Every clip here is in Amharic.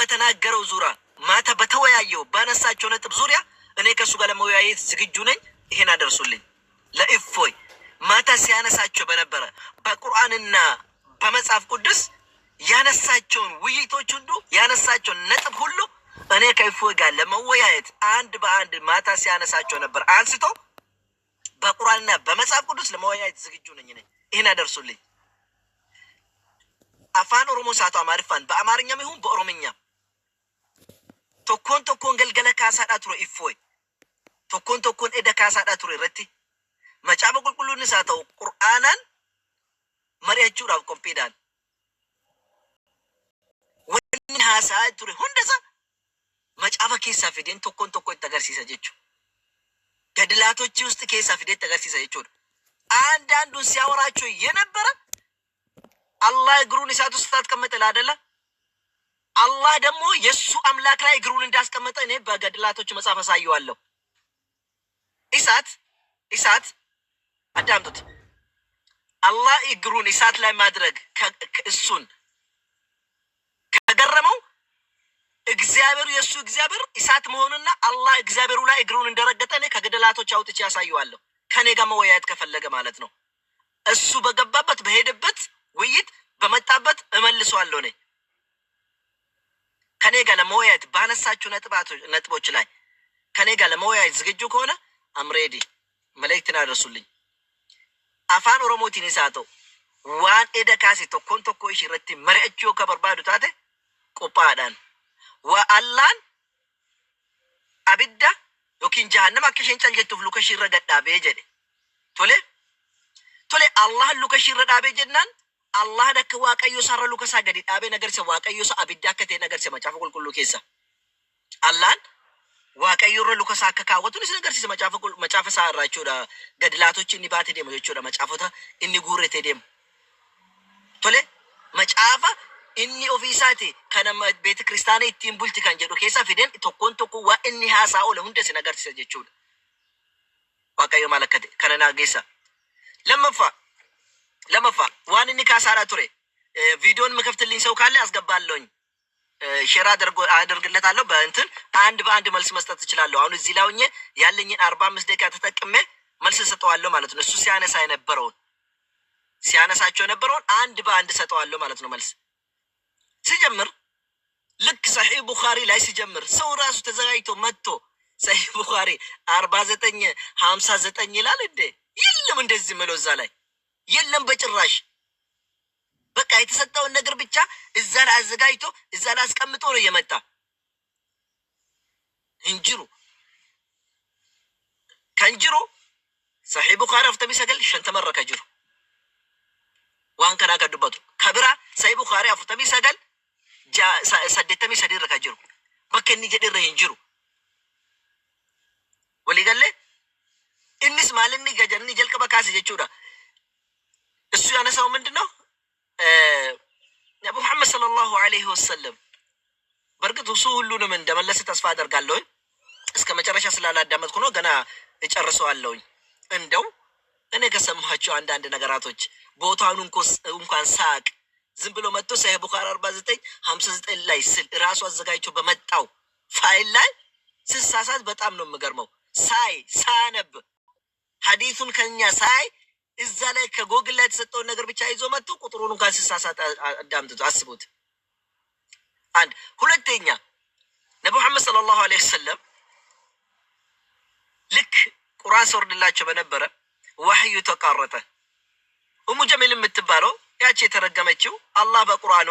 በተናገረው ዙሪያ ማታ በተወያየው ባነሳቸው ነጥብ ዙሪያ እኔ ከሱ ጋር ለመወያየት ዝግጁ ነኝ። ይሄን አደርሱልኝ። ለእፎይ ማታ ሲያነሳቸው በነበረ በቁርአንና በመጽሐፍ ቅዱስ ያነሳቸውን ውይይቶች ሁሉ ያነሳቸውን ነጥብ ሁሉ እኔ ከእፎይ ጋር ለመወያየት አንድ በአንድ ማታ ሲያነሳቸው ነበር አንስቶ በቁርአንና በመጽሐፍ ቅዱስ ለመወያየት ዝግጁ ነኝ። ይሄን አደርሱልኝ። አፋን ኦሮሞ ሳቱ አማርፋን በአማርኛም ይሁን በኦሮምኛ ቶኮን ገልገለ ካሳዳ ቱሮ እፎይ ቶኮን ኤደ ካሳዳ ቱሮ ረቲ መጫበ ቁልቁሉን ሳተው ቁርአናን መሪያቹ ራብ ኮምፒዳን ወን ሃሳ ቱሮ ሁንደሳ መጫበ ኬሳ ፊደን ቶኮን ተገርሲሰ ጀቹ ገድላቶች ውስጥ ኬሳ ፊደን ተገርሲሰ ጀቹ አንዳንዱን ሲያወራቸው የነበረ አላህ እግሩን እሳት ውስጥ ታስቀመጠ አይደለ? አላህ ደግሞ የሱ አምላክ ላይ እግሩን እንዳስቀመጠ እኔ በገድላቶች መጽሐፍ አሳየዋለሁ። እሳት አዳምጡት። አላህ እግሩን እሳት ላይ ማድረግ እሱን ከገረመው እግዚአብሔር የሱ እግዚአብሔር እሳት መሆኑና አላህ እግዚአብሔሩ ላይ እግሩን እንደረገጠ እኔ ከገድላቶች አውጥቼ ያሳየዋለሁ። ከኔ ጋር መወያየት ከፈለገ ማለት ነው። እሱ በገባበት በሄደበት ውይይት በመጣበት እመልሰዋለሁ። ነኝ ከኔ ጋር ለመወያየት ባነሳችሁ ነጥቦች ላይ ከኔ ጋር ለመወያየት ዝግጁ ከሆነ አምሬዲ መልእክትን አድርሱልኝ። አፋን ኦሮሞቲን ይሳተው ዋን ኤደካሲ ቶኮን ይሽረቲ መሪያቸው ከበርባዱ ታተ ቆጳዳን ወአላን አብዳ ዮኪን ጀሃነም አከሽን ጨልጀቱ ፍሉ ከሽረገዳ በጀደ ቶሌ አላህ ሉከሽረ ዳቤ ጀናን አላህ ደክ ዋቀዮ ሰረሉ ከሳገዲ ዳቤ ነገር ሰ ዋቀዮ ሰ አብዳ ከቴ ነገር ሰ መጫፈ ቁልቁሉ ኬሳ አላህን ዋቀዮ ረሉ ከሳከካወቱን እስ ነገር ሰ መጫፈ ሳራቸው ዳ ገድላቶች እኒ ባቴ ደም የቾ ዳ መጫፈታ እኒ ጉሬቴ ደም ቶሌ መጫፈ እኒ ኦፊሳቲ ከነመ ቤተ ክርስቲያኔ ኢቲን ቡልቲ ካንጀዶ ኬሳ ፊደን ቶኮን ዋ እኒ ሃሳኦ ለሁንደስ ነገር ሰ ጀቾ ዋቀዮ ማለከቴ ከነና ጌሳ ለመፋ ዋንኒ ካሳራ ቱሬ ቪዲዮን መከፍትልኝ ሰው ካለ አስገባለሁኝ። ሼር አደርግለታለሁ። በእንትን አንድ በአንድ መልስ መስጠት እችላለሁ። አሁን እዚህ ላውኘ ያለኝን 45 ደቂቃ ተጠቅሜ መልስ ሰጠዋለሁ ማለት ነው። እሱ ሲያነሳቸው የነበረውን አንድ በአንድ ሰጠዋለሁ ማለት ነው። መልስ ሲጀምር ልክ ሰሂህ ቡኻሪ ላይ ሲጀምር ሰው ራሱ ተዘጋጅቶ መጥቶ ሰሂህ ቡኻሪ 49:59 ይላል እንዴ? የለም እንደዚህ ምለው እዛ ላይ የለም በጭራሽ። በቃ የተሰጠውን ነገር ብቻ እዛ ላይ አዘጋጅቶ እዛ ላይ አስቀምጦ ነው የመጣ ከንጅሩ ሰሂህ ቡኻሪ አፍተሚ ሰገል ሸንተመረከ ጅሩ ዋን ከና ከዱበቱ ከብራ ሰሂህ ቡኻሪ አፍተሚ ሰገል ሰደተሚ ሰዲር ከጅሩ በከኒ ጀድረ እንጅሩ ወሊገለ እንስ ማለኒ ገጀኒ ጀልቀ በካስ ጀቹዳ እሱ ያነሳው ምንድነው? ነብዩ መሐመድ ሰለላሁ ዐለይሂ ወሰለም በርግጥ እሱ ሁሉንም እንደመለሰ ተስፋ አደርጋለሁ። እስከ መጨረሻ ስላላዳመጥኩ ነው፣ ገና እጨርሰዋለሁ። እንደው እኔ ከሰማችሁ አንዳንድ ነገራቶች ቦታውን እንኳን ሳቅ ዝም ብሎ መጥቶ ሰሂህ ቡኻሪ 49:59 ላይ ስል ራሱ አዘጋጅቶ በመጣው ፋይል ላይ ስሳሳት በጣም ነው የምገርመው። ሳነብ ሐዲሱን ከኛ እዛ ላይ ከጎግል ላይ የተሰጠውን ነገር ብቻ ይዞ መጥቶ ቁጥሩን እንኳን ስሳሳት አዳምጡት፣ አስቡት። አንድ ሁለተኛ ነብዩ መሐመድ ሰለላሁ ዐለይሂ ወሰለም ልክ ቁርአን ሲወርድላቸው በነበረ ወህዩ ተቋረጠ። ኡሙ ጀሚል የምትባለው ያቺ የተረገመችው አላህ በቁርአኑ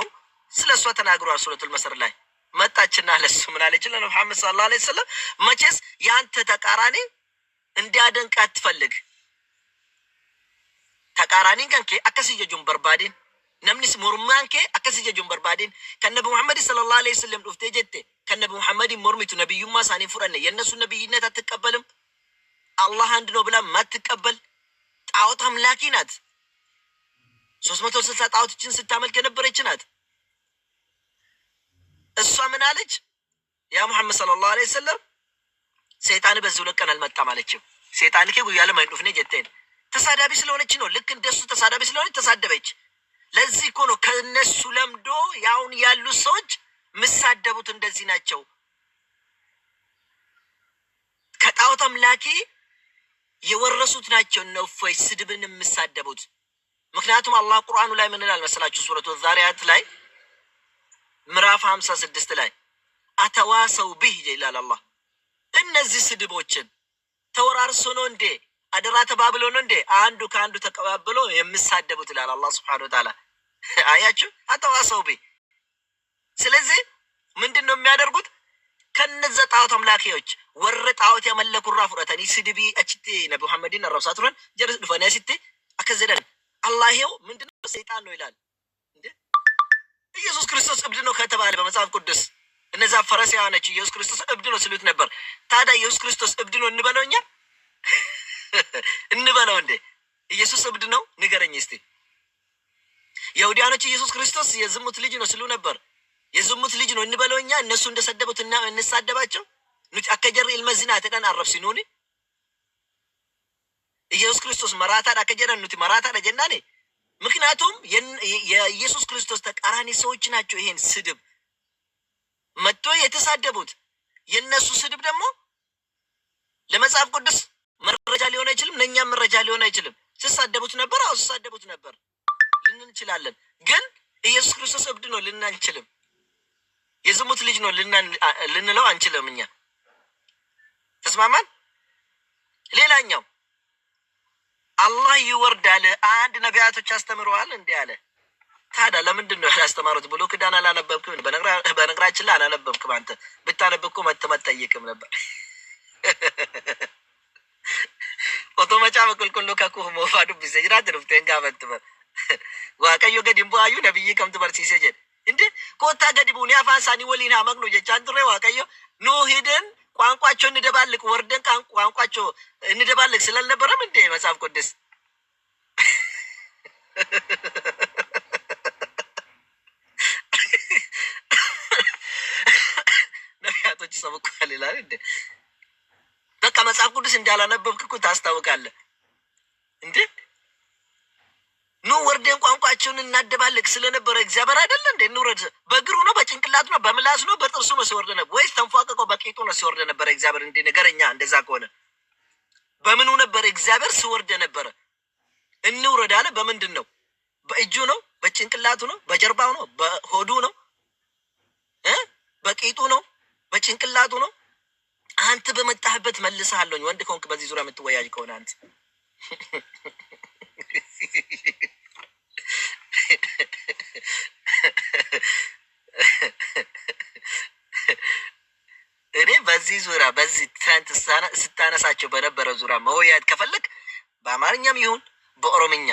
ስለሷ ተናግሯል። ሱረቱል መስር ላይ መጣችና ለሱ ምን አለች? ለነብዩ መሐመድ ሰለላሁ ዐለይሂ ወሰለም መቼስ ያንተ ተቃራኒ እንዲያደንቅ አትፈልግ። ተቃራኒ ከንከ አከሲጀ ጁምበርባዲን ነምንስ ሙርማንከ አከሲጀ ጁምበርባዲን ከነብዩ መሐመድ ሰለላሁ ዐለይሂ ወሰለም ዱፍቴ ጀቴ ከነብዩ መሐመድ ሙርሚቱ ነብዩማ ሳኒ ፍረነ የነሱ ነብይነት አትቀበልም። አላህ አንድ ነው ብላ ማትቀበል ጣዖት አምላኪ ናት። 360 ጣዖቶችን ስታመልክ የነበረች ናት። እሷ ምን አለች? ያ መሐመድ ሰለላሁ ዐለይሂ ወሰለም ሰይጣን በዚህ ለቀን አልመጣም አለችው። ሰይጣን ከጉያለ ማይዱፍኔ ጀቴን ተሳዳቢ ስለሆነች ነው። ልክ እንደሱ ተሳዳቢ ስለሆነች ተሳደበች። ለዚህ እኮ ነው ከነሱ ለምዶ ያውን ያሉ ሰዎች ምሳደቡ የሚሳደቡት እንደዚህ ናቸው። ከጣዖት አምላኪ የወረሱት ናቸው እነ እፎይ ስድብን የሚሳደቡት። ምክንያቱም አላህ ቁርአኑ ላይ ምን ይላል መሰላችሁ? ሱረቱ ዛሪያት ላይ ምዕራፍ 56 ላይ አተዋሰው ቢህ ይላል አላህ። እነዚህ ስድቦችን ተወራርሶ ነው እንዴ? አደራ ተባብሎ ነው እንዴ አንዱ ከአንዱ ተቀባብሎ የሚሳደቡት ይላል አላህ ሱብሓነሁ ወተዓላ። አያችሁ አተዋሰው ቢህ። ስለዚህ ምንድነው የሚያደርጉት? ከነዛ ጣዖት አምላኪዎች ወረ ጣዖት ያመለኩራ ፍረተኒ ስድቢ አችቲ ነብዩ መሐመድን ረብሳቱን ጀርስ ድፈና ሲቲ አከዘደን አላህ ይኸው ምንድነው ሰይጣን ነው ይላል እንዴ? ኢየሱስ ክርስቶስ እብድ ነው ከተባለ በመጽሐፍ ቅዱስ እነዛ ፈሪሳውያኖች ኢየሱስ ክርስቶስ እብድ ነው ሲሉት ነበር። ታዲያ ኢየሱስ ክርስቶስ እብድ ነው እንበለው እኛ? እንበለው እንዴ? ኢየሱስ እብድ ነው ንገረኝ እስቲ። ይሁዳኖች ኢየሱስ ክርስቶስ የዝሙት ልጅ ነው ሲሉ ነበር። የዝሙት ልጅ ነው እንበለው እኛ? እነሱ እንደሰደቡት እና እንሳደባቸው? ኑት አከጀር ኢልመዚና ተደን አረብ ሲኑኒ ኢየሱስ ክርስቶስ መራታ አከጀረ ኑት መራታ ደጀናኔ። ምክንያቱም የኢየሱስ ክርስቶስ ተቃራኒ ሰዎች ናቸው ይሄን ስድብ መጥቶ የተሳደቡት። የነሱ ስድብ ደግሞ ለመጽሐፍ ቅዱስ መረጃ ሊሆን አይችልም፣ ለኛም መረጃ ሊሆን አይችልም። ሲሳደቡት ነበር። አዎ ሲሳደቡት ነበር ልን እንችላለን። ግን ኢየሱስ ክርስቶስ እብድ ነው ልን አንችልም። የዝሙት ልጅ ነው ልንለው አንችልም። እኛ ተስማማን። ሌላኛው አላህ ይወርዳል አንድ ነቢያቶች አስተምረዋል እንዴ አለ። ታዲያ ለምንድን ነው ያስተማሩት? ብሎ ክዳን አላነበብክም? በነገራችን ላይ አላነበብክም። አንተ ብታነብኩ መጠየቅም ነበር። ኦቶማቻ በኩልኩሉ ከኩህ ሞፋዱ ቢሰጅራት ሩፍቴን ጋበትበ ዋቀዮ ገዲምቦ አዩ ነብይ ከምት በርሲሴ ጀድ እንዴ ኮታ ገዲቡን ያፋንሳኒ ወሊና መግኖ ጀቻንትሬ ዋቀዮ ኑ ሂደን ቋንቋቸው እንደባልቅ ወርደን ቋንቋቸው እንደባልቅ ስላልነበረም እንዴ መጽሐፍ ቅዱስ ነቢያቶች ሰብከዋል ይላል እንዴ? በቃ መጽሐፍ ቅዱስ እንዳላነበብክ እኮ ታስታውቃለህ እንዴ? ኑ ወርደን ቋንቋቸውን እናደባልቅ ስለነበረ እግዚአብሔር አይደለ እንዴ? እንውረድ። በእግሩ ነው በጭንቅላቱ ነው በምላሱ ነው በጥርሱ ነው ሲወርድ ነበር ወይስ ተንፏቀቆ በቂጡ ነው ሲወርድ ነበር? እግዚአብሔር እንዴ ነገረኛ። እንደዛ ከሆነ በምኑ ነበር እግዚአብሔር ሲወርድ ነበር? እንውረድ አለ። በምንድን ነው? በእጁ ነው? በጭንቅላቱ ነው? በጀርባው ነው? በሆዱ ነው? በቂጡ ነው? በጭንቅላቱ ነው? አንተ በመጣህበት መልሰሃለኝ። ወንድ ከሆንክ በዚህ ዙሪያ የምትወያይ ከሆነ አንተ እኔ በዚህ ዙሪያ በዚህ ትናንት ስታነሳቸው በነበረ ዙሪያ መወያየት ከፈለክ በአማርኛም ይሁን በኦሮምኛ።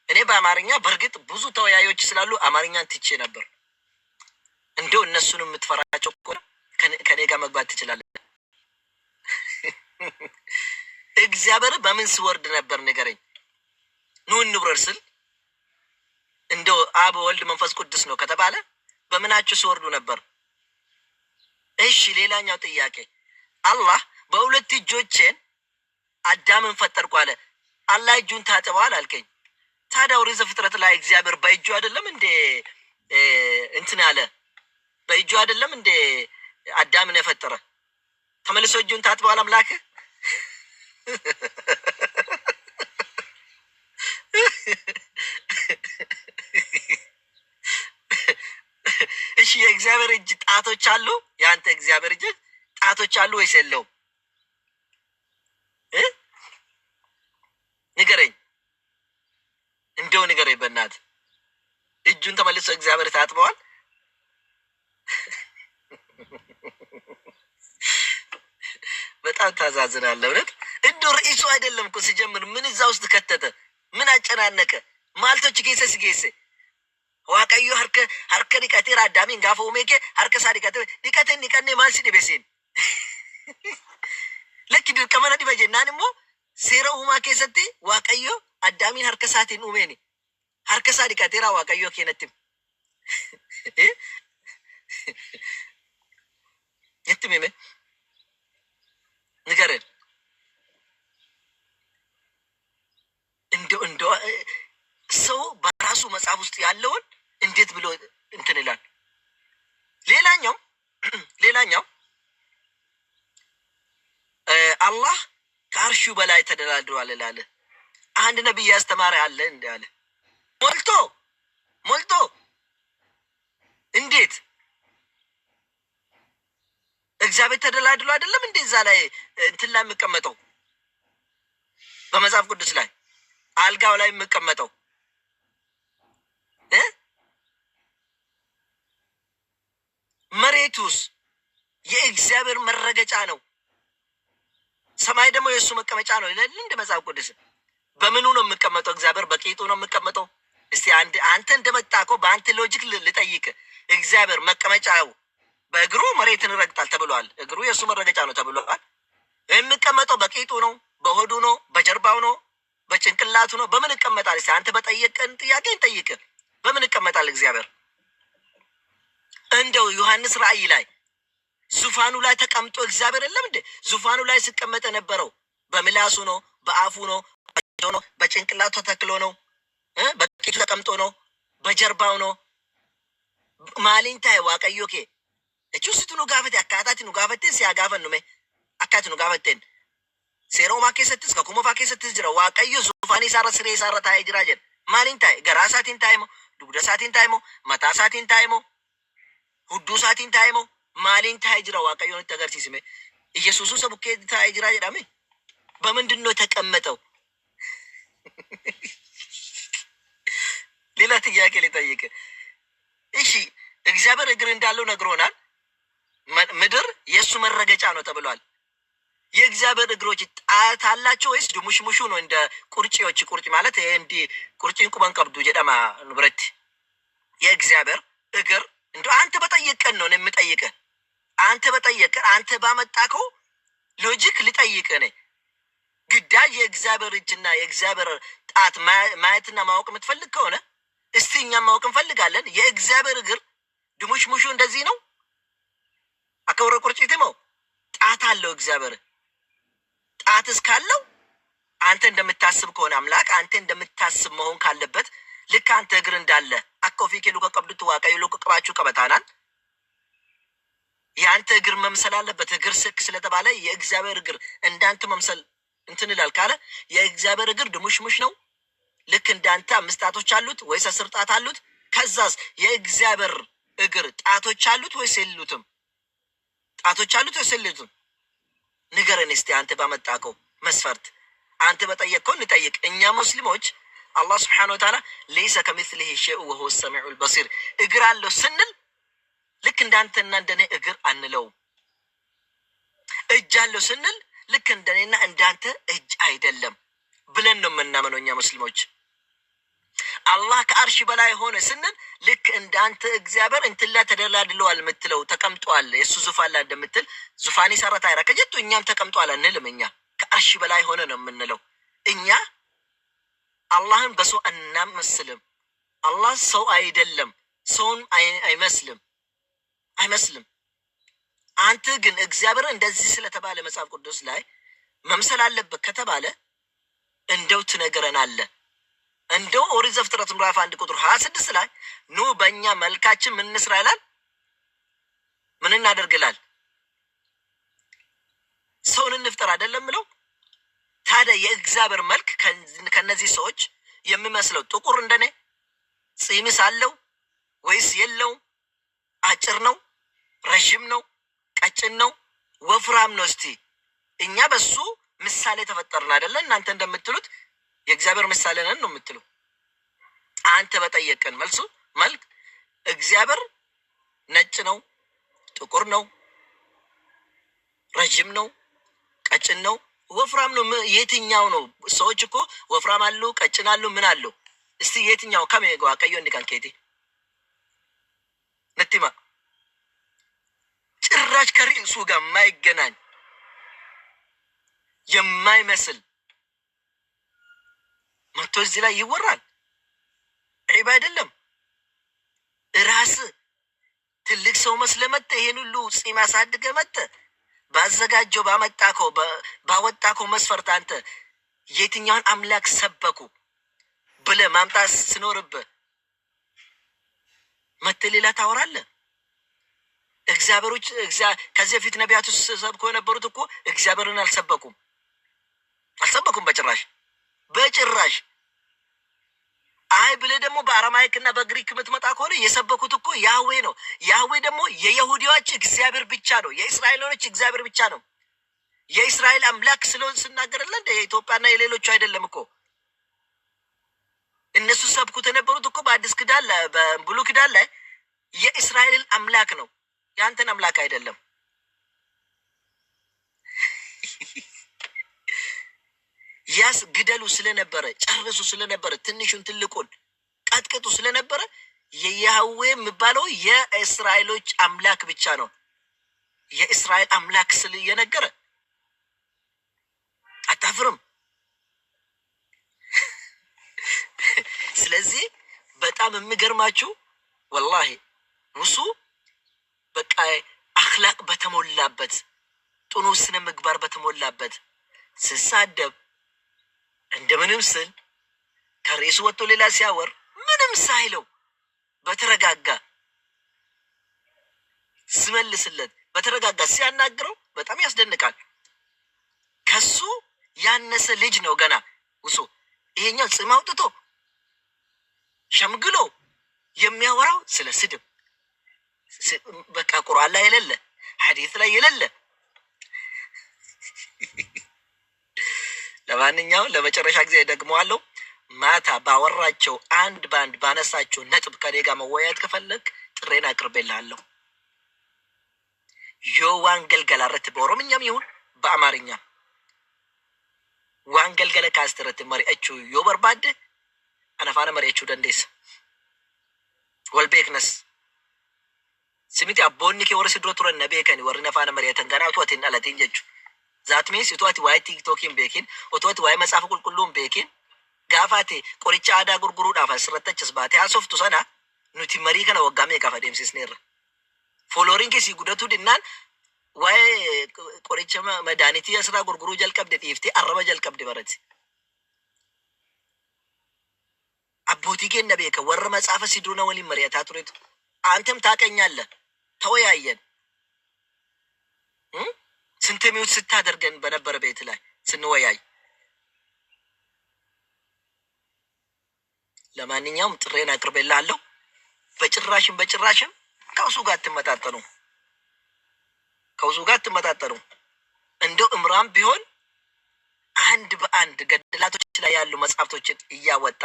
እኔ በአማርኛ በእርግጥ ብዙ ተወያዮች ስላሉ አማርኛን ትቼ ነበር። እንደው እነሱንም የምትፈራቸው ከሆነ ከኔ ጋር መግባት ትችላለህ። እግዚአብሔር በምን ሲወርድ ነበር ንገረኝ። ኑ እንውረድ ስል እንደው አብ ወልድ መንፈስ ቅዱስ ነው ከተባለ በምናችሁ ሲወርዱ ነበር? እሺ ሌላኛው ጥያቄ አላህ በሁለት እጆቼን አዳምን ፈጠርኩ አለ። አላህ እጁን ታጥበዋል አልከኝ። ታዲያ ኦሪት ዘፍጥረት ላይ እግዚአብሔር በእጁ አይደለም እንዴ እንትን አለ? በእጁ አይደለም እንዴ አዳምን የፈጠረ? ተመልሶ እጁን ታጥበዋል አምላክ? እሺ የእግዚአብሔር እጅ ጣቶች አሉ? ያንተ እግዚአብሔር እጅ ጣቶች አሉ ወይስ የለውም? ንገረኝ፣ እንደው ንገረኝ በእናትህ። እጁን ተመልሶ እግዚአብሔር ታጥበዋል? በጣም ታዛዝናለህ እውነት። እንደው ርዕሱ አይደለም እኮ ሲጀምር ምን እዛ ውስጥ ከተተ? ምን አጨናነቀ? ማልቶች ጌሰስ ጌሰ ዋቀዩ ሀርከ ዲቀቴራ አዳሚን ጋፈ ኡሜኬ ሀርከ ሳዲቀቴ ዲቀቴን ኒቀኔ ማንሲ ዲቤሴን ለክ ድርቀመነ ዲበጀናን ሞ ሴረ ኡማ ኬሰቲ ዋቀዮ አዳሚን ሀርከ ሳቲን ኡሜኒ ሀርከ ሳዲቀቴራ ዋቀዮ ኬነትም የትሜ ንገረን። እንደው ሰው በራሱ መጽሐፍ ውስጥ ያለውን እንዴት ብሎ እንትን ይላል? ሌላኛው አላህ ከአርሹ በላይ ተደላድሏል እላለ። አንድ ነቢይ ያስተማረ አለ እንዳለ ሞልቶ ሞልቶ እንዴት እግዚአብሔር ተደላድሎ አይደለም እንደዛ ላይ እንትን ላይ የምቀመጠው በመጽሐፍ ቅዱስ ላይ አልጋው ላይ የምቀመጠው መሬቱስ የእግዚአብሔር መረገጫ ነው፣ ሰማይ ደግሞ የእሱ መቀመጫ ነው ይላል እንደ መጽሐፍ ቅዱስ። በምኑ ነው የምቀመጠው? እግዚአብሔር በቂጡ ነው የምቀመጠው? እስቲ አንተ እንደመጣከው በአንተ ሎጂክ ልጠይቅ። እግዚአብሔር መቀመጫው በእግሩ መሬትን ይረግጣል ተብሏል። እግሩ የእሱ መረገጫ ነው ተብሏል። የሚቀመጠው በቂጡ ነው፣ በሆዱ ነው፣ በጀርባው ነው፣ በጭንቅላቱ ነው። በምን ይቀመጣል? እስቲ አንተ በጠየቀን ጥያቄ እንጠይቅ። በምን ይቀመጣል እግዚአብሔር? እንደው ዮሐንስ ራእይ ላይ ዙፋኑ ላይ ተቀምጦ እግዚአብሔር የለም እንዴ? ዙፋኑ ላይ ሲቀመጥ የነበረው በምላሱ ነው፣ በአፉ ነው፣ በጭንቅላቱ ተተክሎ ነው፣ በቂቱ ተቀምጦ ነው፣ በጀርባው ነው። ማሊንታይ ዋቀዮ ኬ እቹስቱ ኑ ጋፈቴ አካታቲ ኑ ጋፈቴን ሲያጋፈን ኑሜ አካቲ ኑ ጋፈቴን ሴሮማ ኬሰትስ ከኩሞፋ ኬሰትስ ጅራ ዋቀዮ ዙፋኒ ሳረ ስሬ ሳረ ታይ ጅራ ጀን ማሊንታይ ገራሳቲን ታይሞ ዱግደሳቲን ታይሞ መታሳቲን ታይሞ ሁዱሳቲን ታይሞ ማሊን ታይ ጅራ ዋቀዮ ተገርሲስሜ ኢየሱስ ሰቡኬ ታይ ጅራ ጀዳሜ በምንድን ነው የተቀመጠው? ሌላ ጥያቄ ልጠይቅ። እሺ እግዚአብሔር እግር እንዳለው ነግሮናል። ምድር የእሱ መረገጫ ነው ተብሏል። የእግዚአብሔር እግሮች ጣት አላቸው ወይስ ድሙሽሙሹ ነው? እንደ ቁርጪዎች፣ ቁርጪ ማለት እንዲ ቁርጪን ቁመን ቀብዱ ጀደማ ንብረት የእግዚአብሔር እግር እንዶ አንተ በጠየቀን ነው የምጠይቅህ። አንተ በጠየቀን አንተ ባመጣከው ሎጂክ ልጠይቅህ ነኝ። ግዳጅ የእግዚአብሔር እጅና የእግዚአብሔር ጣት ማየትና ማወቅ የምትፈልግ ከሆነ እስቲ እኛም ማወቅ እንፈልጋለን። የእግዚአብሔር እግር ድሙሽሙሹ እንደዚህ ነው? አከብረ ቁርጭት ነው ጣት አለው እግዚአብሔር። ጣት እስካለው አንተ እንደምታስብ ከሆነ አምላክ አንተ እንደምታስብ መሆን ካለበት ልክ አንተ እግር እንዳለ አቆፊኬ ሉቀ ቀብዱት ዋቀዩ ሉቀ ቀባቹ ቀበታናል የአንተ እግር መምሰል አለበት። እግር ስክ ስለተባለ የእግዚአብሔር እግር እንዳንተ መምሰል እንትን ይላል ካለ የእግዚአብሔር እግር ድሙሽሙሽ ነው። ልክ እንዳንተ 5 ጣቶች አሉት ወይስ 10 ጣት አሉት? ከዛስ የእግዚአብሔር እግር ጣቶች አሉት ወይስ የሉትም? ጣቶች አሉት ወይስ የሉትም? ንገረን እስቲ አንተ ባመጣከው መስፈርት። አንተ በጠየቅከው እንጠይቅ። እኛ ሙስሊሞች አላህ Subhanahu Wa Ta'ala ليس كمثله شيء وهو السميع البصير እግር አለው ስንል ልክ እንዳንተና እንደኔ እግር አንለው። እጅ አለው ስንል ልክ እንደኔና እንዳንተ እጅ አይደለም ብለን ነው የምናምነው እኛ ሙስሊሞች። አላህ ከአርሽ በላይ ሆነ ስንል ልክ እንዳንተ እግዚአብሔር እንትን ላይ ተደላድሏል የምትለው ተቀምጧል የሱ ዙፋን ላይ እንደምትል ዙፋኒ ሰራታ ያረከጀቱ እኛም ተቀምጧል አንልም። እኛ ከአርሽ በላይ ሆነ ነው የምንለው። እኛ አላህን በሰው እናመስልም። አላህ ሰው አይደለም፣ ሰውን አይመስልም። አንተ ግን እግዚአብሔር እንደዚህ ስለተባለ መጽሐፍ ቅዱስ ላይ መምሰል አለበት ከተባለ እንደው ትነግረናለህ። እንደው ኦሪት ዘፍጥረት ምዕራፍ 1 ቁጥር 26 ላይ ኑ በእኛ መልካችን ምን እንስራ ይላል? ምን እናደርግላል? ሰውን እንፍጠር አይደለም ብለው። ታዲያ የእግዚአብሔር መልክ ከነዚህ ሰዎች የሚመስለው ጥቁር እንደኔ ፂምስ አለው ወይስ የለው? አጭር ነው? ረጅም ነው? ቀጭን ነው? ወፍራም ነው? እስቲ እኛ በሱ ምሳሌ ተፈጠርን አይደለ? እናንተ እንደምትሉት የእግዚአብሔር ምሳሌ ነን ነው የምትሉ። አንተ በጠየቀን መልክ እግዚአብሔር ነጭ ነው? ጥቁር ነው? ረጅም ነው? ቀጭን ነው? ወፍራም ነው? የትኛው ነው? ሰዎች እኮ ወፍራም አሉ፣ ቀጭን አሉ፣ ምን አሉ? እስቲ የትኛው ከመገዋ ቀዮ እንዲካን ከቲ ነቲማ ጭራሽ ከርዕሱ ጋር የማይገናኝ የማይመስል መጥቶ እዚህ ላይ ይወራል። ዒባ አይደለም። ራስ ትልቅ ሰው መስለህ መጥተህ ይሄን ሁሉ ፂም አሳድገህ መጥተህ ባዘጋጀው ባወጣከው መስፈርት አንተ የትኛውን አምላክ ሰበኩ ብለህ ማምጣት ስኖርብህ መጥተህ ሌላ ታወራለህ። እግዚአብሔሮች ከዚህ በፊት ነቢያቱ ሰብከው የነበሩት እኮ እግዚአብሔርን አልሰበኩም። አልሰበኩም በጭራሽ በጭራሽ። አይ ብለህ ደግሞ በአረማይክና በግሪክ የምትመጣ ከሆነ የሰበኩት እኮ ያህዌ ነው። ያህዌ ደግሞ የይሁዲዎች እግዚአብሔር ብቻ ነው። የእስራኤሎች እግዚአብሔር ብቻ ነው። የእስራኤል አምላክ ስለሆን ስናገርለ እንደ የኢትዮጵያና የሌሎቹ አይደለም እኮ። እነሱ ሰብኩት የነበሩት እኮ በአዲስ ክዳን በብሉ ክዳን ላይ የእስራኤልን አምላክ ነው፣ የአንተን አምላክ አይደለም። ያስ ግደሉ ስለነበረ ጨርሱ ስለነበረ ትንሹን ትልቁን ቀጥቅጡ ስለነበረ የያህዌ የሚባለው የእስራኤሎች አምላክ ብቻ ነው። የእስራኤል አምላክ ስል እየነገረ አታፍርም? ስለዚህ በጣም የሚገርማችሁ ወላሂ ሙሱ በቃ አክላቅ በተሞላበት ጥኑ ስነ ምግባር በተሞላበት ስሳደብ እንደምንም ስል ከሬሱ ወጥቶ ሌላ ሲያወር ምንም ሳይለው በተረጋጋ ስመልስለት በተረጋጋ ሲያናግረው በጣም ያስደንቃል። ከሱ ያነሰ ልጅ ነው ገና ውሱ ይሄኛው ጽም አውጥቶ ሸምግሎ የሚያወራው ስለ ስድብ በቃ ቁርአን ላይ የሌለ ሐዲስ ላይ የሌለ። ለማንኛውም ለመጨረሻ ጊዜ ደግመዋለሁ። ማታ ባወራቸው አንድ ባንድ ባነሳቸው ነጥብ ከኔ ጋር መወያየት ከፈለግ ጥሬን አቅርቤልሃለሁ። ዮ ዋንገልገል አረት በኦሮምኛም ይሁን በአማርኛ ዋንገልገለ ካስተረት መሪአቹ ዮ በርባድ አነፋነ መሪአቹ ደንዴስ ወልቤክነስ ሲሚቲ አቦኒ ከወረ ሲድሮ ቱረን ነቤከኒ ወር ነፋነ መሪአተን ገናቱ አትን አላቲን ጀቹ ዛት ሚንስ ኢቷት ዋይ ቲክቶኪን ቤኪን ኦቶት ዋይ መጻፍ ቁልቁሉን ቤኪን ጋፋቴ ቆሪቻ አዳ ጉርጉሩ ዳፋ ስረተችስ ባቴ አሶፍቱ ሰና ኑቲ መሪ ከነ ወጋሜ ካፋዴም ሲስኔር ፎሎሪንግ ሲ ጉደቱ ድናን ዋይ ቆሪቻ መዳኒቲ ያስራ ጉርጉሩ ጀልቀብደ ጢፍቲ አረበ ጀልቀብደ በረት አቦቲ ገነ ቤከ ወረ መጻፈ ሲድሩና ወሊ መሪያታ ቱሬቱ አንተም ታቀኛለህ ተወያየን ስንት ሚውት ስታደርገን በነበረ ቤት ላይ ስንወያይ። ለማንኛውም ጥሬን አቅርቤልሃለሁ። በጭራሽም ከውሱ ጋር አትመጣጠኑ፣ ከውሱ ጋር አትመጣጠኑ። እንደው እምራን ቢሆን አንድ በአንድ ገድላቶች ላይ ያሉ መጽሐፍቶችን እያወጣ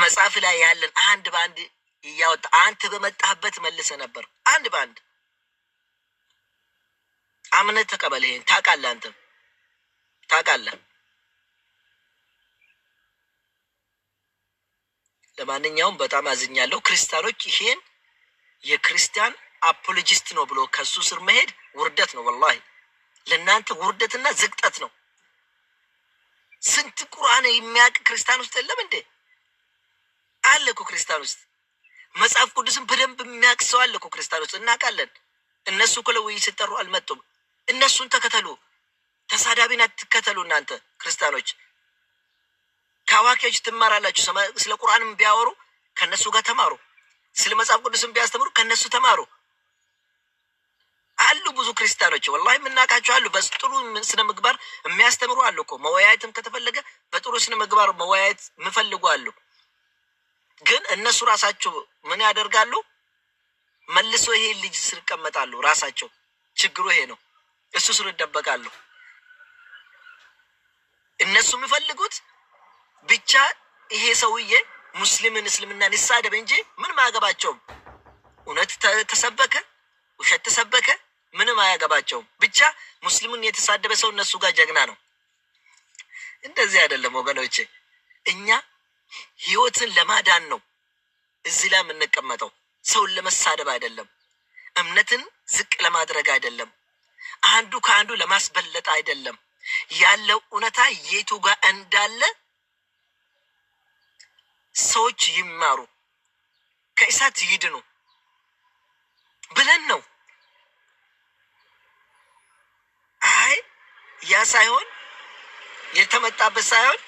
መጽሐፍ ላይ ያለን አንድ በአንድ እያወጣ አንተ በመጣህበት መልሰ ነበር። አንድ በአንድ አምነህ ተቀበል። ይሄን ታውቃለህ፣ አንተም ታውቃለህ። ለማንኛውም በጣም አዝኛለሁ። ክርስቲያኖች ይሄን የክርስቲያን አፖሎጂስት ነው ብሎ ከሱ ስር መሄድ ውርደት ነው። ወላሂ ለእናንተ ውርደትና ዝቅጠት ነው። ስንት ቁርአን የሚያውቅ ክርስቲያን ውስጥ የለም እንዴ? አለ እኮ ክርስቲያን ውስጥ መጽሐፍ ቅዱስን በደንብ የሚያውቅ ሰው አለ እኮ ክርስቲያን ውስጥ እናውቃለን። እነሱ እኮ ለውይይት ሲጠሩ አልመጡም። እነሱን ተከተሉ፣ ተሳዳቢን አትከተሉ። እናንተ ክርስቲያኖች ከአዋቂዎች ትማራላችሁ። ስለ ቁርአንም ቢያወሩ ከነሱ ጋር ተማሩ። ስለ መጽሐፍ ቅዱስም ቢያስተምሩ ከነሱ ተማሩ። አሉ ብዙ ክርስቲያኖች ወላሂ የምናውቃቸው አሉ። በጥሩ ስነ ምግባር የሚያስተምሩ አሉ እኮ። መወያየትም ከተፈለገ በጥሩ ስነ ምግባር መወያየት የሚፈልጉ አሉ። ግን እነሱ ራሳቸው ምን ያደርጋሉ? መልሶ ይሄ ልጅ ስር ይቀመጣሉ። ራሳቸው ችግሩ ይሄ ነው። እሱ ስር ይደበቃሉ። እነሱ የሚፈልጉት ብቻ ይሄ ሰውዬ ሙስሊምን እስልምናን ይሳደብ እንጂ ምንም አያገባቸውም። እውነት ተሰበከ ውሸት ተሰበከ ምንም አያገባቸውም። ብቻ ሙስሊሙን የተሳደበ ሰው እነሱ ጋር ጀግና ነው። እንደዚህ አይደለም ወገኖቼ። እኛ ህይወትን ለማዳን ነው እዚህ ላይ የምንቀመጠው። ሰውን ለመሳደብ አይደለም። እምነትን ዝቅ ለማድረግ አይደለም። አንዱ ከአንዱ ለማስበለጥ አይደለም። ያለው እውነታ የቱ ጋር እንዳለ ሰዎች ይማሩ፣ ከእሳት ይድኑ ብለን ነው። አይ ያ ሳይሆን የተመጣበት ሳይሆን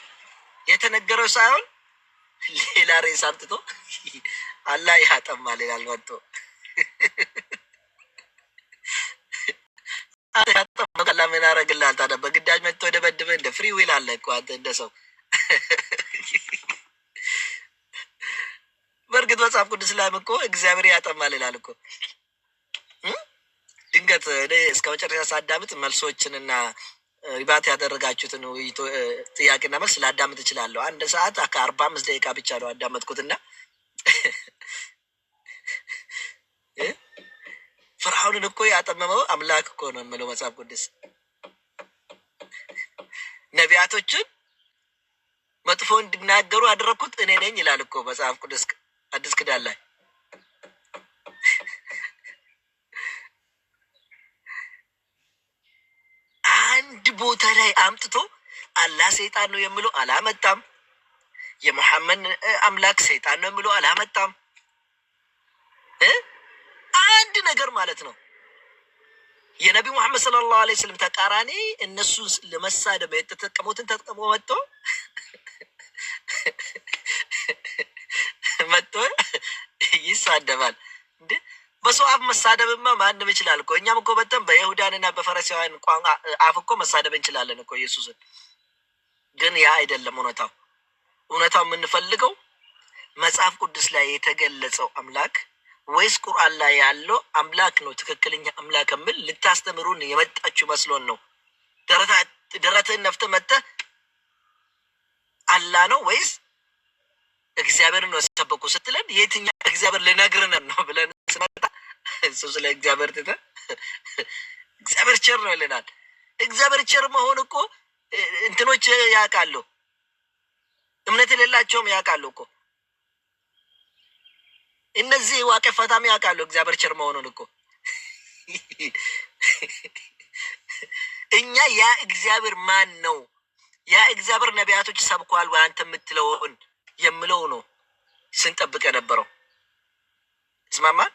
የተነገረው ሳይሆን ሌላ ሬስ አምጥቶ አላህ ያጠማል ይላል ወጥቶ ያጠመቀላ ምን አደርግልሃል ታዲያ? በግዳጅ መጥቶ ደበድበህ እንደ ፍሪ ዊል አለ እኮ አንተ እንደ ሰው። በእርግጥ መጽሐፍ ቅዱስ ላይም እኮ እግዚአብሔር ያጠማል ይላል እኮ። ድንገት እኔ እስከ መጨረሻ ሳዳምጥ መልሶችንና ሪባት ያደረጋችሁትን ጥያቄና መልስ ላዳምጥ እችላለሁ። አንድ ሰዓት ከ45 ደቂቃ ብቻ ነው አዳመጥኩትና ፍርዓውንን እኮ ያጠመመው አምላክ እኮ ነው የምለው መጽሐፍ ቅዱስ። ነቢያቶችን መጥፎ እንዲናገሩ ያደረግኩት እኔ ነኝ ይላል እኮ መጽሐፍ ቅዱስ አዲስ ኪዳን ላይ። አንድ ቦታ ላይ አምጥቶ አላህ ሰይጣን ነው የምለው አላመጣም። የሙሐመድ አምላክ ሰይጣን ነው የምለው አላመጣም። አንድ ነገር ማለት ነው የነቢ ሙሐመድ ሰለላሁ ዐለይሂ ወሰለም ተቃራኒ እነሱ ለመሳደብ የተጠቀሙትን ተጠቅሞ መጥቶ ይሳደባል እንዴ? በሰው አፍ መሳደብማ ማንም ይችላል እኮ። እኛም እኮ በጣም በይሁዳንና በፈሪሳውያን ቋንቋ አፍ እኮ መሳደብ እንችላለን እኮ ኢየሱስን። ግን ያ አይደለም እውነታው። እውነታው የምንፈልገው መጽሐፍ ቅዱስ ላይ የተገለጸው አምላክ ወይስ ቁርአን ላይ ያለው አምላክ ነው? ትክክለኛ አምላክ ምን ልታስተምሩን የመጣችሁ መስሎን ነው? ደረትህን ነፍተህ መጥተህ አላህ ነው ወይስ እግዚአብሔር ነው ሰበኩ ስትለን የትኛው እግዚአብሔር ልነግርህ ነው ብለን ስመጣ እሱ ስለ እግዚአብሔር ትተህ እግዚአብሔር ቸር ነው ይለናል። እግዚአብሔር ቸር መሆን እኮ እንትኖች ያውቃሉ፣ እምነት የሌላቸውም ያውቃሉ እኮ። እነዚህ ዋቄ ፈታሚ ያውቃሉ እግዚአብሔር ቸር መሆኑን እኮ። እኛ ያ እግዚአብሔር ማን ነው? ያ እግዚአብሔር ነቢያቶች ሰብኳል ወይ አንተ የምትለውን የምለው ነው ስንጠብቅ የነበረው። እስማማን።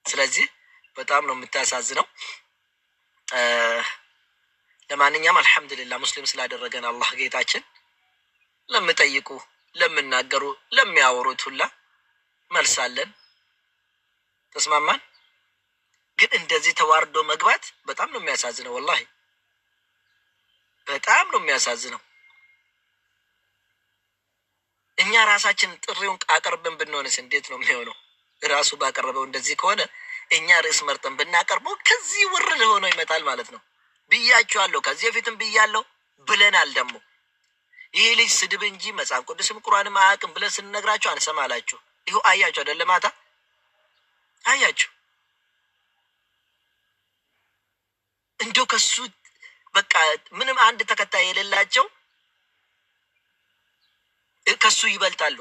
ስለዚህ በጣም ነው የምታሳዝነው። ለማንኛውም አልሐምዱሊላህ ሙስሊም ስላደረገን አላህ ጌታችን። ለምጠይቁ ለምናገሩ ለሚያወሩት ሁላ መልሳለን። ተስማማን። ግን እንደዚህ ተዋርዶ መግባት በጣም ነው የሚያሳዝነው። ወላሂ በጣም ነው የሚያሳዝነው። እኛ ራሳችን ጥሪውን አቀርበን ብንሆንስ እንዴት ነው የሚሆነው? ራሱ ባቀረበው እንደዚህ ከሆነ እኛ ርዕስ መርጠን ብናቀርበው ከዚህ ውርድ ሆኖ ይመጣል ማለት ነው። ብያችኋለሁ፣ ከዚህ በፊትም ብያለሁ ብለናል። ደግሞ ይሄ ልጅ ስድብ እንጂ መጽሐፍ ቅዱስም ቁርአንም አያውቅም ብለን ስንነግራችሁ አንሰማላችሁ። ይሁ አያችሁ አይደለ? ማታ አያችሁ። እንደው ከሱ በቃ ምንም አንድ ተከታይ የሌላቸው ከሱ ይበልጣሉ።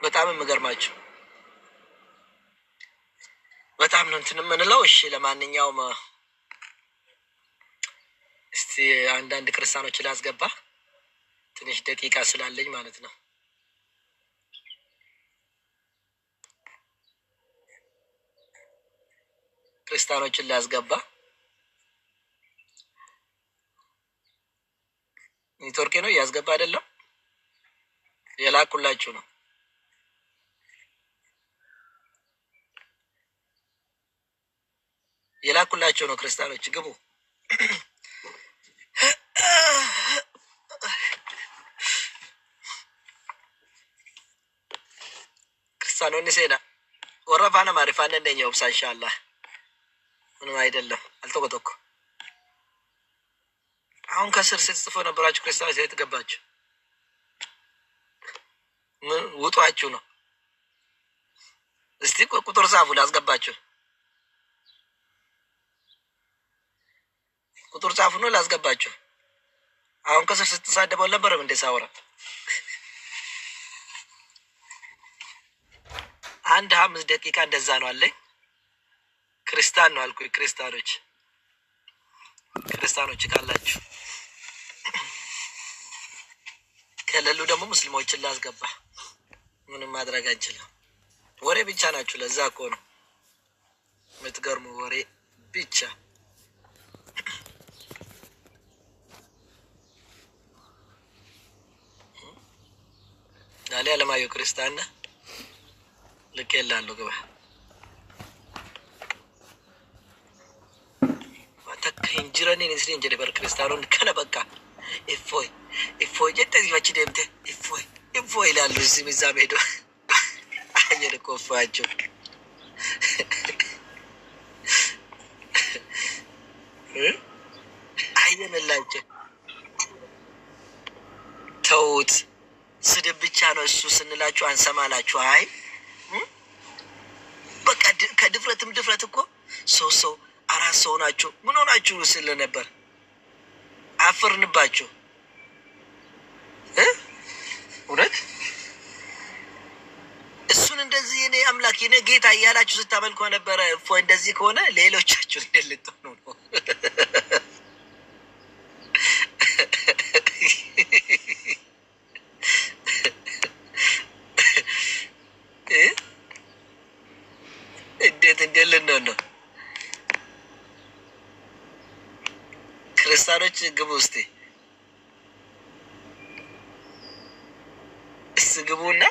በጣም የምገርማችሁ በጣም ነው እንትን የምንለው። እሺ ለማንኛውም እስቲ አንዳንድ ክርስቲያኖች ላስገባ ትንሽ ደቂቃ ስላለኝ ማለት ነው። ክርስቲያኖችን ላስገባ። ኔትወርኬ ነው እያስገባ አይደለም፣ የላኩላችሁ ነው። የላኩላችሁ ነው። ክርስቲያኖች ግቡ። ክርስቲያኖን ሴና ወረፋና ማሪፋና እንደኛው ብሳ ኢንሻአላህ ምንም አይደለም። አልተቆጠኩ አሁን ከስር ስትጽፉ ነበራችሁ ክርስቲያኖች ላይ ተገባችሁ። ምን ውጧችሁ ነው? እስቲ ቁጥር ጻፉ ላስገባችሁ። ቁጥር ጻፉ ነው ላስገባችሁ። አሁን ከስር ስትሳደበው ነበርም እንደ ሳወራ አንድ 5 ደቂቃ እንደዛ ነው አለኝ። ክርስቲያን ነው አልኩኝ። ክርስቲያኖች ካላችሁ ከሌሉ ደግሞ ሙስሊሞችን ላስገባ። ምንም ማድረግ አንችልም። ወሬ ብቻ ናችሁ። ለዛ እኮ ነው የምትገርሙ ወሬ ብቻ። ዳሊ አለማየሁ ክርስቲያን ልክ የላለሁ ግባ hinjirani nisrin jedhe bar kiristaanonni kana bakka iffooy jettasi fachi deemte iffooy ilaallu isimizaa meedo jedhe koffaacho አየንላቸው ተውት። ስድብ ብቻ ነው እሱ ስንላችሁ አንሰማላችሁ። አይ በቃ ከድፍረትም ድፍረት እኮ ሰው አራት ሰው ናችሁ ምን ሆናችሁ ስል ነበር። አፈርንባችሁ እውነት እሱን እንደዚህ እኔ አምላክ የኔ ጌታ እያላችሁ ስታመልኩ ነበረ። እፎይ እንደዚህ ከሆነ ሌሎቻችሁ እንደልትሆኑ ነው። እንዴት እንደልን ነው ክርስቲያኖች ግቡ እስቲ ግቡና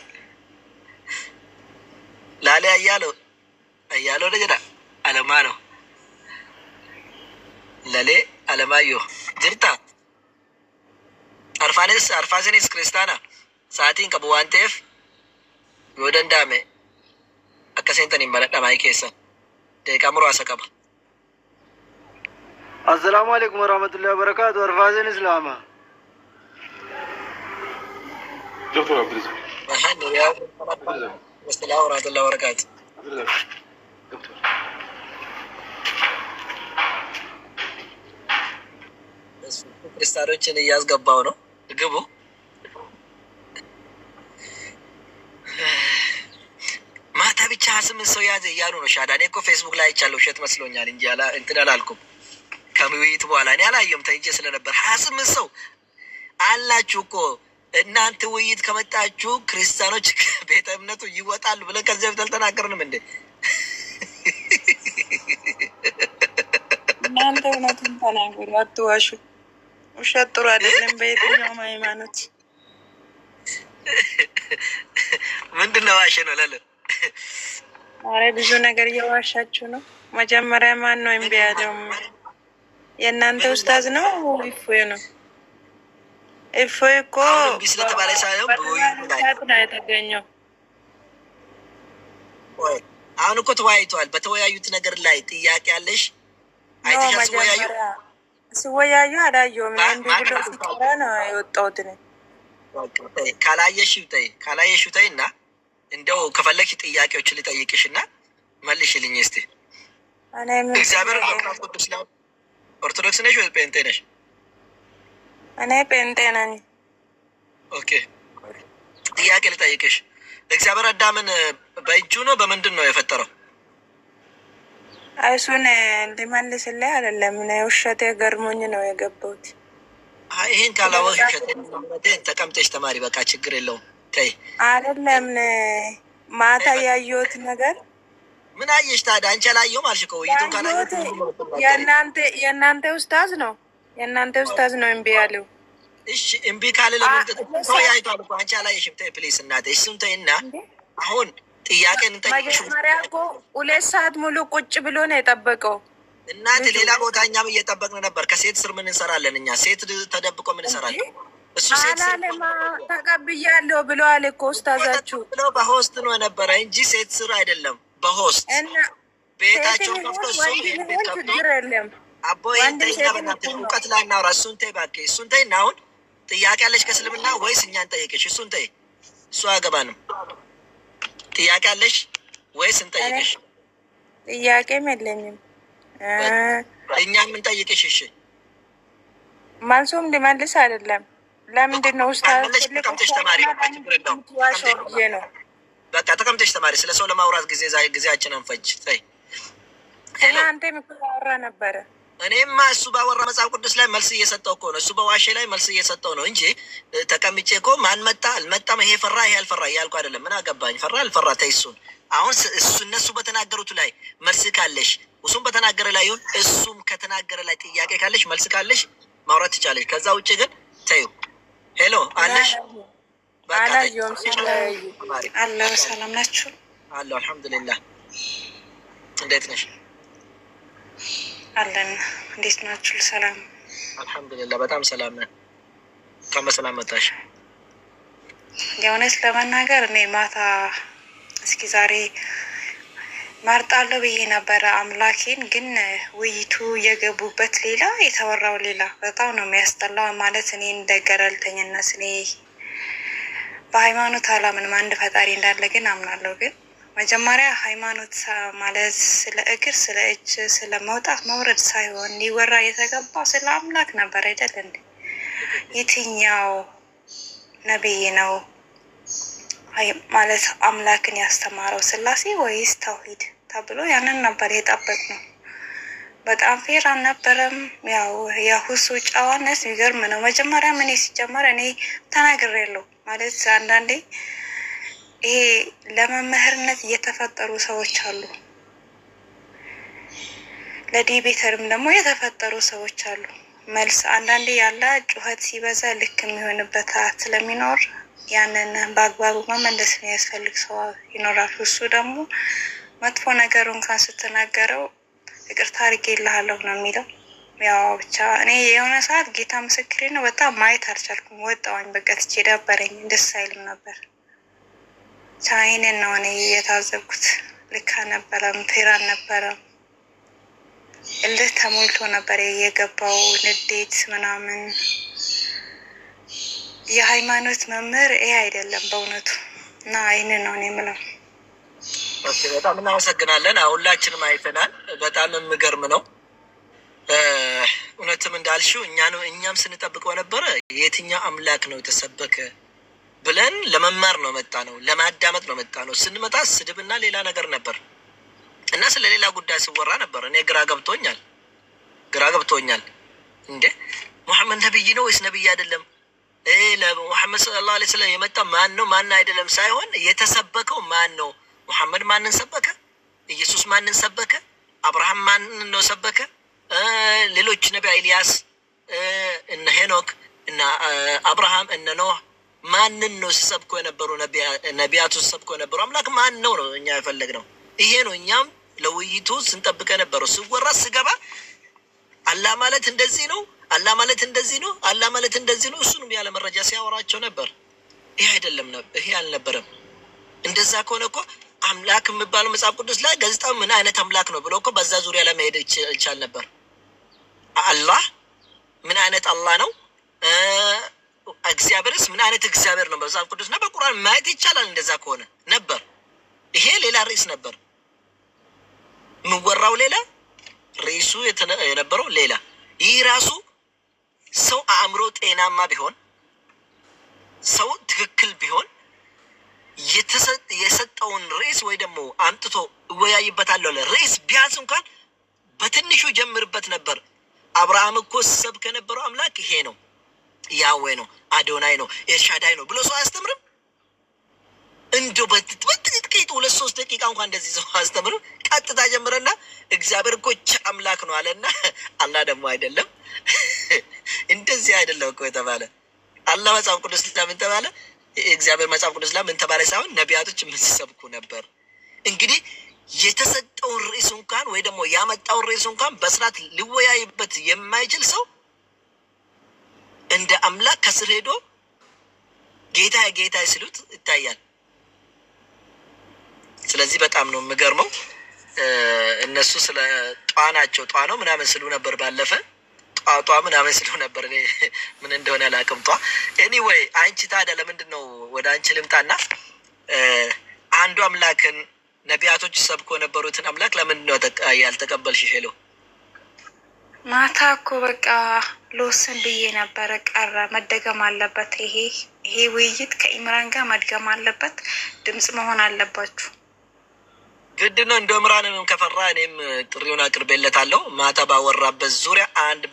ላሌ አያለው ደጀዳ አለማ ነው ለሌ አለማዮ ጅርታ አርፋሴኔስ ክርስቲያና ሰዓቲን ቀቡ ዋንቴፍ ዮደንዳሜ አከሴንተን ይመረዳ ማይ ኬሰን ደቂቃ ሙራሳ ቀባ። አሰላሙ አለይኩም ወራህመቱላሂ ወበረካቱ። አርፋሴን እስላማ ዶክተር አብዱል ሰላም ወራህመቱላሂ ወበረካቱ። ክርስቲያኖችን እያስገባው ነው። ግቡ ማታ ብቻ 28 ሰው ያዘ እያሉ ነው። ሻዳኔ እኮ ፌስቡክ ላይ አይቻለሁ። ውሸት መስሎኛል እንጂ እንትን አላልኩም። ከውይይት በኋላ እኔ አላየሁም ተይቼ ስለነበር 28 ሰው አላችሁ እኮ እናንተ ውይይት ከመጣችሁ ክርስቲያኖች ቤተ እምነቱ ይወጣሉ ብለን ከዚህ በፊት አልተናገርንም እንዴ? እናንተ እውነቱን ተናገሩ፣ አትዋሹ። ውሸት ጥሩ አይደለም በየትኛውም ሃይማኖት። ምንድን ነው ዋሸ ነው ለለ ኧረ ብዙ ነገር እየዋሻችሁ ነው። መጀመሪያ ማን ነው እምቢ ያለው? የእናንተ ኡስታዝ ነው እፎይ ነው? እፎይ እኮ ስለተባለ ሳይሆን ነው የተገኘው። አሁን እኮ ተወያይተዋል። በተወያዩት ነገር ላይ ጥያቄ አለሽ? አይተሻል? ሲወያዩ አላየሁም። አንዱ ብሎ ሲቀራ ነው የወጣሁት። ካላየሽው ተይ እና እንደው ከፈለግሽ ጥያቄዎች ልጠይቅሽ እና መልሽልኝ እስቲ። እግዚአብሔር መጽሐፍ ቅዱስ ላይ ኦርቶዶክስ ነሽ ወይ ጴንጤ ነሽ? እኔ ጴንጤ ነኝ። ኦኬ ጥያቄ ልጠይቅሽ። እግዚአብሔር አዳምን በእጁ ነው በምንድን ነው የፈጠረው? እሱን እንዲመልስልኝ አይደለም። እኔ ውሸቴ ገርሞኝ ነው የገባሁት። ይሄን ካላወቅሽ ውሸቴን ተቀምጠሽ ተማሪ። በቃ ችግር የለውም ተይ። አይደለም ማታ ያየሁት ነገር ምን አየሽ ታዲያ? አንቺ አላየሁም አልሽ እኮ ውይይቱን ካላየሁት የእናንተ ኡስታዝ ነው እምቢ ያለው። እሺ እምቢ ካለ ለምን ተወያይቷል እኮ አንቺ አላየሽም? ተይ ፕሊስ እናቴ እሱን ተይና አሁን ጥያቄ እንጠይቅሽ። መጀመሪያ እኮ 2 ሰዓት ሙሉ ቁጭ ብሎ ነው የጠበቀው። እናቴ ሌላ ቦታ እኛም እየጠበቅን ነበር። ከሴት ስር ምን እንሰራለን እኛ? ሴት ተደብቆ ምን እንሰራለን? እሱ ሴት ስር ተቀብያለሁ ብሎ አለ እኮ ኡስታዛችሁ ብሎ በሆስት ነው የነበረ እንጂ ሴት ስር አይደለም። በሆስት ቤታቸው ከፍቶ እሱ ቤት ከፍቶ አቦ ይንተኛ በእናትህ እውቀት ላይ እናውራ። እሱን ተይ እባክህ፣ እሱን ተይ እና አሁን ጥያቄ አለሽ ከእስልምና ወይስ እኛን ጠይቅሽ? እሱን ተይ፣ እሱ አያገባንም። ጥያቄ አለሽ ወይስ እንጠይቅሽ? ጥያቄም የለኝም። እኛ የምንጠይቅሽ እሺ፣ ማንሱም ሊመልስ አይደለም። ለምንድን ነው ኡስታዝ ተቀምጠሽ ተማሪ? በቃ ተቀምጠሽ ተማሪ። ስለ ሰው ለማውራት ጊዜያችን አንፈጅ። ተይ እናንተ ምክራራ ነበረ። እኔማ እሱ ባወራ መጽሐፍ ቅዱስ ላይ መልስ እየሰጠው እኮ ነው። እሱ በዋሼ ላይ መልስ እየሰጠው ነው እንጂ ተቀምጬ እኮ ማን መጣ አልመጣም፣ ይሄ ፈራ ይሄ አልፈራ እያልኩ አይደለም። ምን አገባኝ? ፈራ አልፈራ ተይ እሱን። አሁን እነሱ በተናገሩት ላይ መልስ ካለሽ እሱም በተናገረ ላይ ይሁን፣ እሱም ከተናገረ ላይ ጥያቄ ካለሽ መልስ ካለሽ ማውራት ትቻለሽ። ከዛ ውጭ ግን ተዩ። ሄሎ አለሽ? አላየሁም። አለ ሰላም ናችሁ? አለሁ አልሐምዱሊላህ። እንዴት ነሽ? አለን። እንዴት ናችሁ? ሰላም አልሐምዱሊላህ በጣም ሰላም ነን። ከመሰላም መጣሽ? የእውነት ለመናገር እኔ ማታ እስኪ ዛሬ መርጣለሁ ብዬ ነበረ አምላኬን፣ ግን ውይይቱ የገቡበት ሌላ የተወራው ሌላ። በጣም ነው የሚያስጠላው። ማለት እኔ እንደ ገለልተኝነት እኔ በሃይማኖት አላምንም፣ አንድ ፈጣሪ እንዳለ ግን አምናለሁ። ግን መጀመሪያ ሃይማኖት ማለት ስለ እግር፣ ስለ እጅ፣ ስለ መውጣት መውረድ ሳይሆን ሊወራ የተገባው ስለ አምላክ ነበር አይደል እንዴ? የትኛው ነቢይ ነው ማለት አምላክን ያስተማረው? ስላሴ ወይስ ተውሂድ ተብሎ ያንን ነበር የጠበቅነው። በጣም ፌር አልነበረም። ያው የሁሱ ጨዋነት የሚገርም ነው። መጀመሪያ ምን ሲጀመር እኔ ተናግሬያለሁ ማለት አንዳንዴ ይሄ ለመምህርነት እየተፈጠሩ ሰዎች አሉ፣ ለዲቤተርም ደግሞ የተፈጠሩ ሰዎች አሉ። መልስ አንዳንዴ ያለ ጩኸት ሲበዛ ልክ የሚሆንበት ስለሚኖር ያንን በአግባቡ መመለስ የሚያስፈልግ ሰው ይኖራል። እሱ ደግሞ መጥፎ ነገሩ እንኳን ስትናገረው ይቅርታ አድርጌልሃለሁ ነው የሚለው። ያው ብቻ እኔ የሆነ ሰዓት ጌታ ምስክሬ ነው በጣም ማየት አልቻልኩም። ወጣዋኝ በቃ ትቼ ደበረኝ። ደስ አይልም ነበር። ቻይንን ነው እኔ የታዘብኩት። ልክ አልነበረም፣ ፌር አልነበረም። እልህ ተሞልቶ ነበር የገባው፣ ንዴት ምናምን። የሃይማኖት መምህር ይሄ አይደለም በእውነቱ። እና ይህንን ነው እኔ የምለው። በጣም እናመሰግናለን። ሁላችንም አይተናል። በጣም የሚገርም ነው። እውነትም እንዳልሽው እኛም ስንጠብቀው ነበረ። የትኛው አምላክ ነው የተሰበከ ብለን ለመማር ነው መጣ ነው፣ ለማዳመጥ ነው መጣ ነው። ስንመጣ ስድብና ሌላ ነገር ነበር እና ስለ ሌላ ጉዳይ ሲወራ ነበር። እኔ ግራ ገብቶኛል። እንዴ ሙሐመድ ነብይ ነው ወይስ ነብይ አይደለም? ለሙሐመድ ሰለላሁ ዐለይሂ ወሰለም የመጣ ማን ነው ማን አይደለም ሳይሆን የተሰበከው ማን ነው? ሙሐመድ ማንን ሰበከ? ኢየሱስ ማንን ሰበከ? አብርሃም ማንን ነው ሰበከ? ሌሎች ነቢያ ኤልያስ፣ እነ ሄኖክ፣ እነ አብርሃም፣ እነ ኖህ ማንን ነው ሲሰብኩ የነበሩ? ነቢያቱ ሲሰብኩ የነበሩ አምላክ ማን ነው ነው እኛ የፈለግነው። ይሄ ነው እኛም ለውይይቱ ስንጠብቀ ነበረው። ሲወራ ስገባ አላህ ማለት እንደዚህ ነው፣ አላህ ማለት እንደዚህ ነው፣ አላህ ማለት እንደዚህ ነው። እሱንም ያለ መረጃ ሲያወራቸው ነበር። ይሄ አይደለም ይሄ አልነበረም። እንደዛ ከሆነ እኮ አምላክ የሚባለው መጽሐፍ ቅዱስ ላይ ጋዜጣው ምን አይነት አምላክ ነው ብሎ እኮ በዛ ዙሪያ ላይ መሄድ ይቻል ነበር። አላህ ምን አይነት አላህ ነው፣ እግዚአብሔርስ ምን አይነት እግዚአብሔር ነው በመጽሐፍ ቅዱስ እና በቁርአን ማየት ይቻላል። እንደዛ ከሆነ ነበር ይሄ ሌላ ርዕስ ነበር የምወራው፣ ሌላ ርዕሱ የነበረው ሌላ። ይህ ራሱ ሰው አእምሮ ጤናማ ቢሆን፣ ሰው ትክክል ቢሆን የሰጠውን ርዕስ ወይ ደግሞ አምጥቶ እወያይበታለሁ ርዕስ ቢያንስ እንኳን በትንሹ ጀምርበት ነበር። አብርሃም እኮ ሲሰብክ ከነበረው አምላክ ይሄ ነው፣ ያዌ ነው፣ አዶናይ ነው፣ ኤልሻዳይ ነው ብሎ ሰው አያስተምርም? እንደው በጥቂት 2-3 ደቂቃ እንኳን እንደዚህ ሰው አያስተምርም? ቀጥታ ጀምረና እግዚአብሔር እኮ አምላክ ነው አለና አላህ ደግሞ አይደለም እንደዚህ አይደለም እኮ የተባለ። አላህ መጽሐፍ ቅዱስ ለምን ተባለ? እግዚአብሔር መጽሐፍ ቅዱስ ለምን ተባለ ሳይሆን ነቢያቶች ምን ሲሰብኩ ነበር። እንግዲህ የተሰጠውን ርዕስ እንኳን ወይ ደግሞ ያመጣውን ርዕስ እንኳን በስርዓት ሊወያይበት የማይችል ሰው እንደ አምላክ ከስር ሄዶ ጌታ ጌታ ሲሉት ይታያል። ስለዚህ በጣም ነው የሚገርመው። እነሱ ስለ ጧናቸው ነው ምናምን ስሉ ነበር ባለፈ ጧ ምናምን ስሉ ነበር። እኔ ምን እንደሆነ አላውቅም። ኤኒዌይ አንቺ ታዲያ ለምንድን ነው ወደ አንቺ ልምጣና አንዱ አምላክን ነቢያቶች ሰብኮ የነበሩትን አምላክ ለምንድን ነው ያልተቀበልሽ? ሄሎ ማታ እኮ በቃ ልወስን ብዬ ነበረ፣ ቀረ። መደገም አለበት። ይሄ ውይይት ከኢምራን ጋር መድገም አለበት። ድምፅ መሆን አለባችሁ። ግድ ነው። እንደ ኢምራንን ከፈራ እኔም ጥሪውን አቅርቤለታለሁ። ማታ ባወራበት ዙሪያ አንድ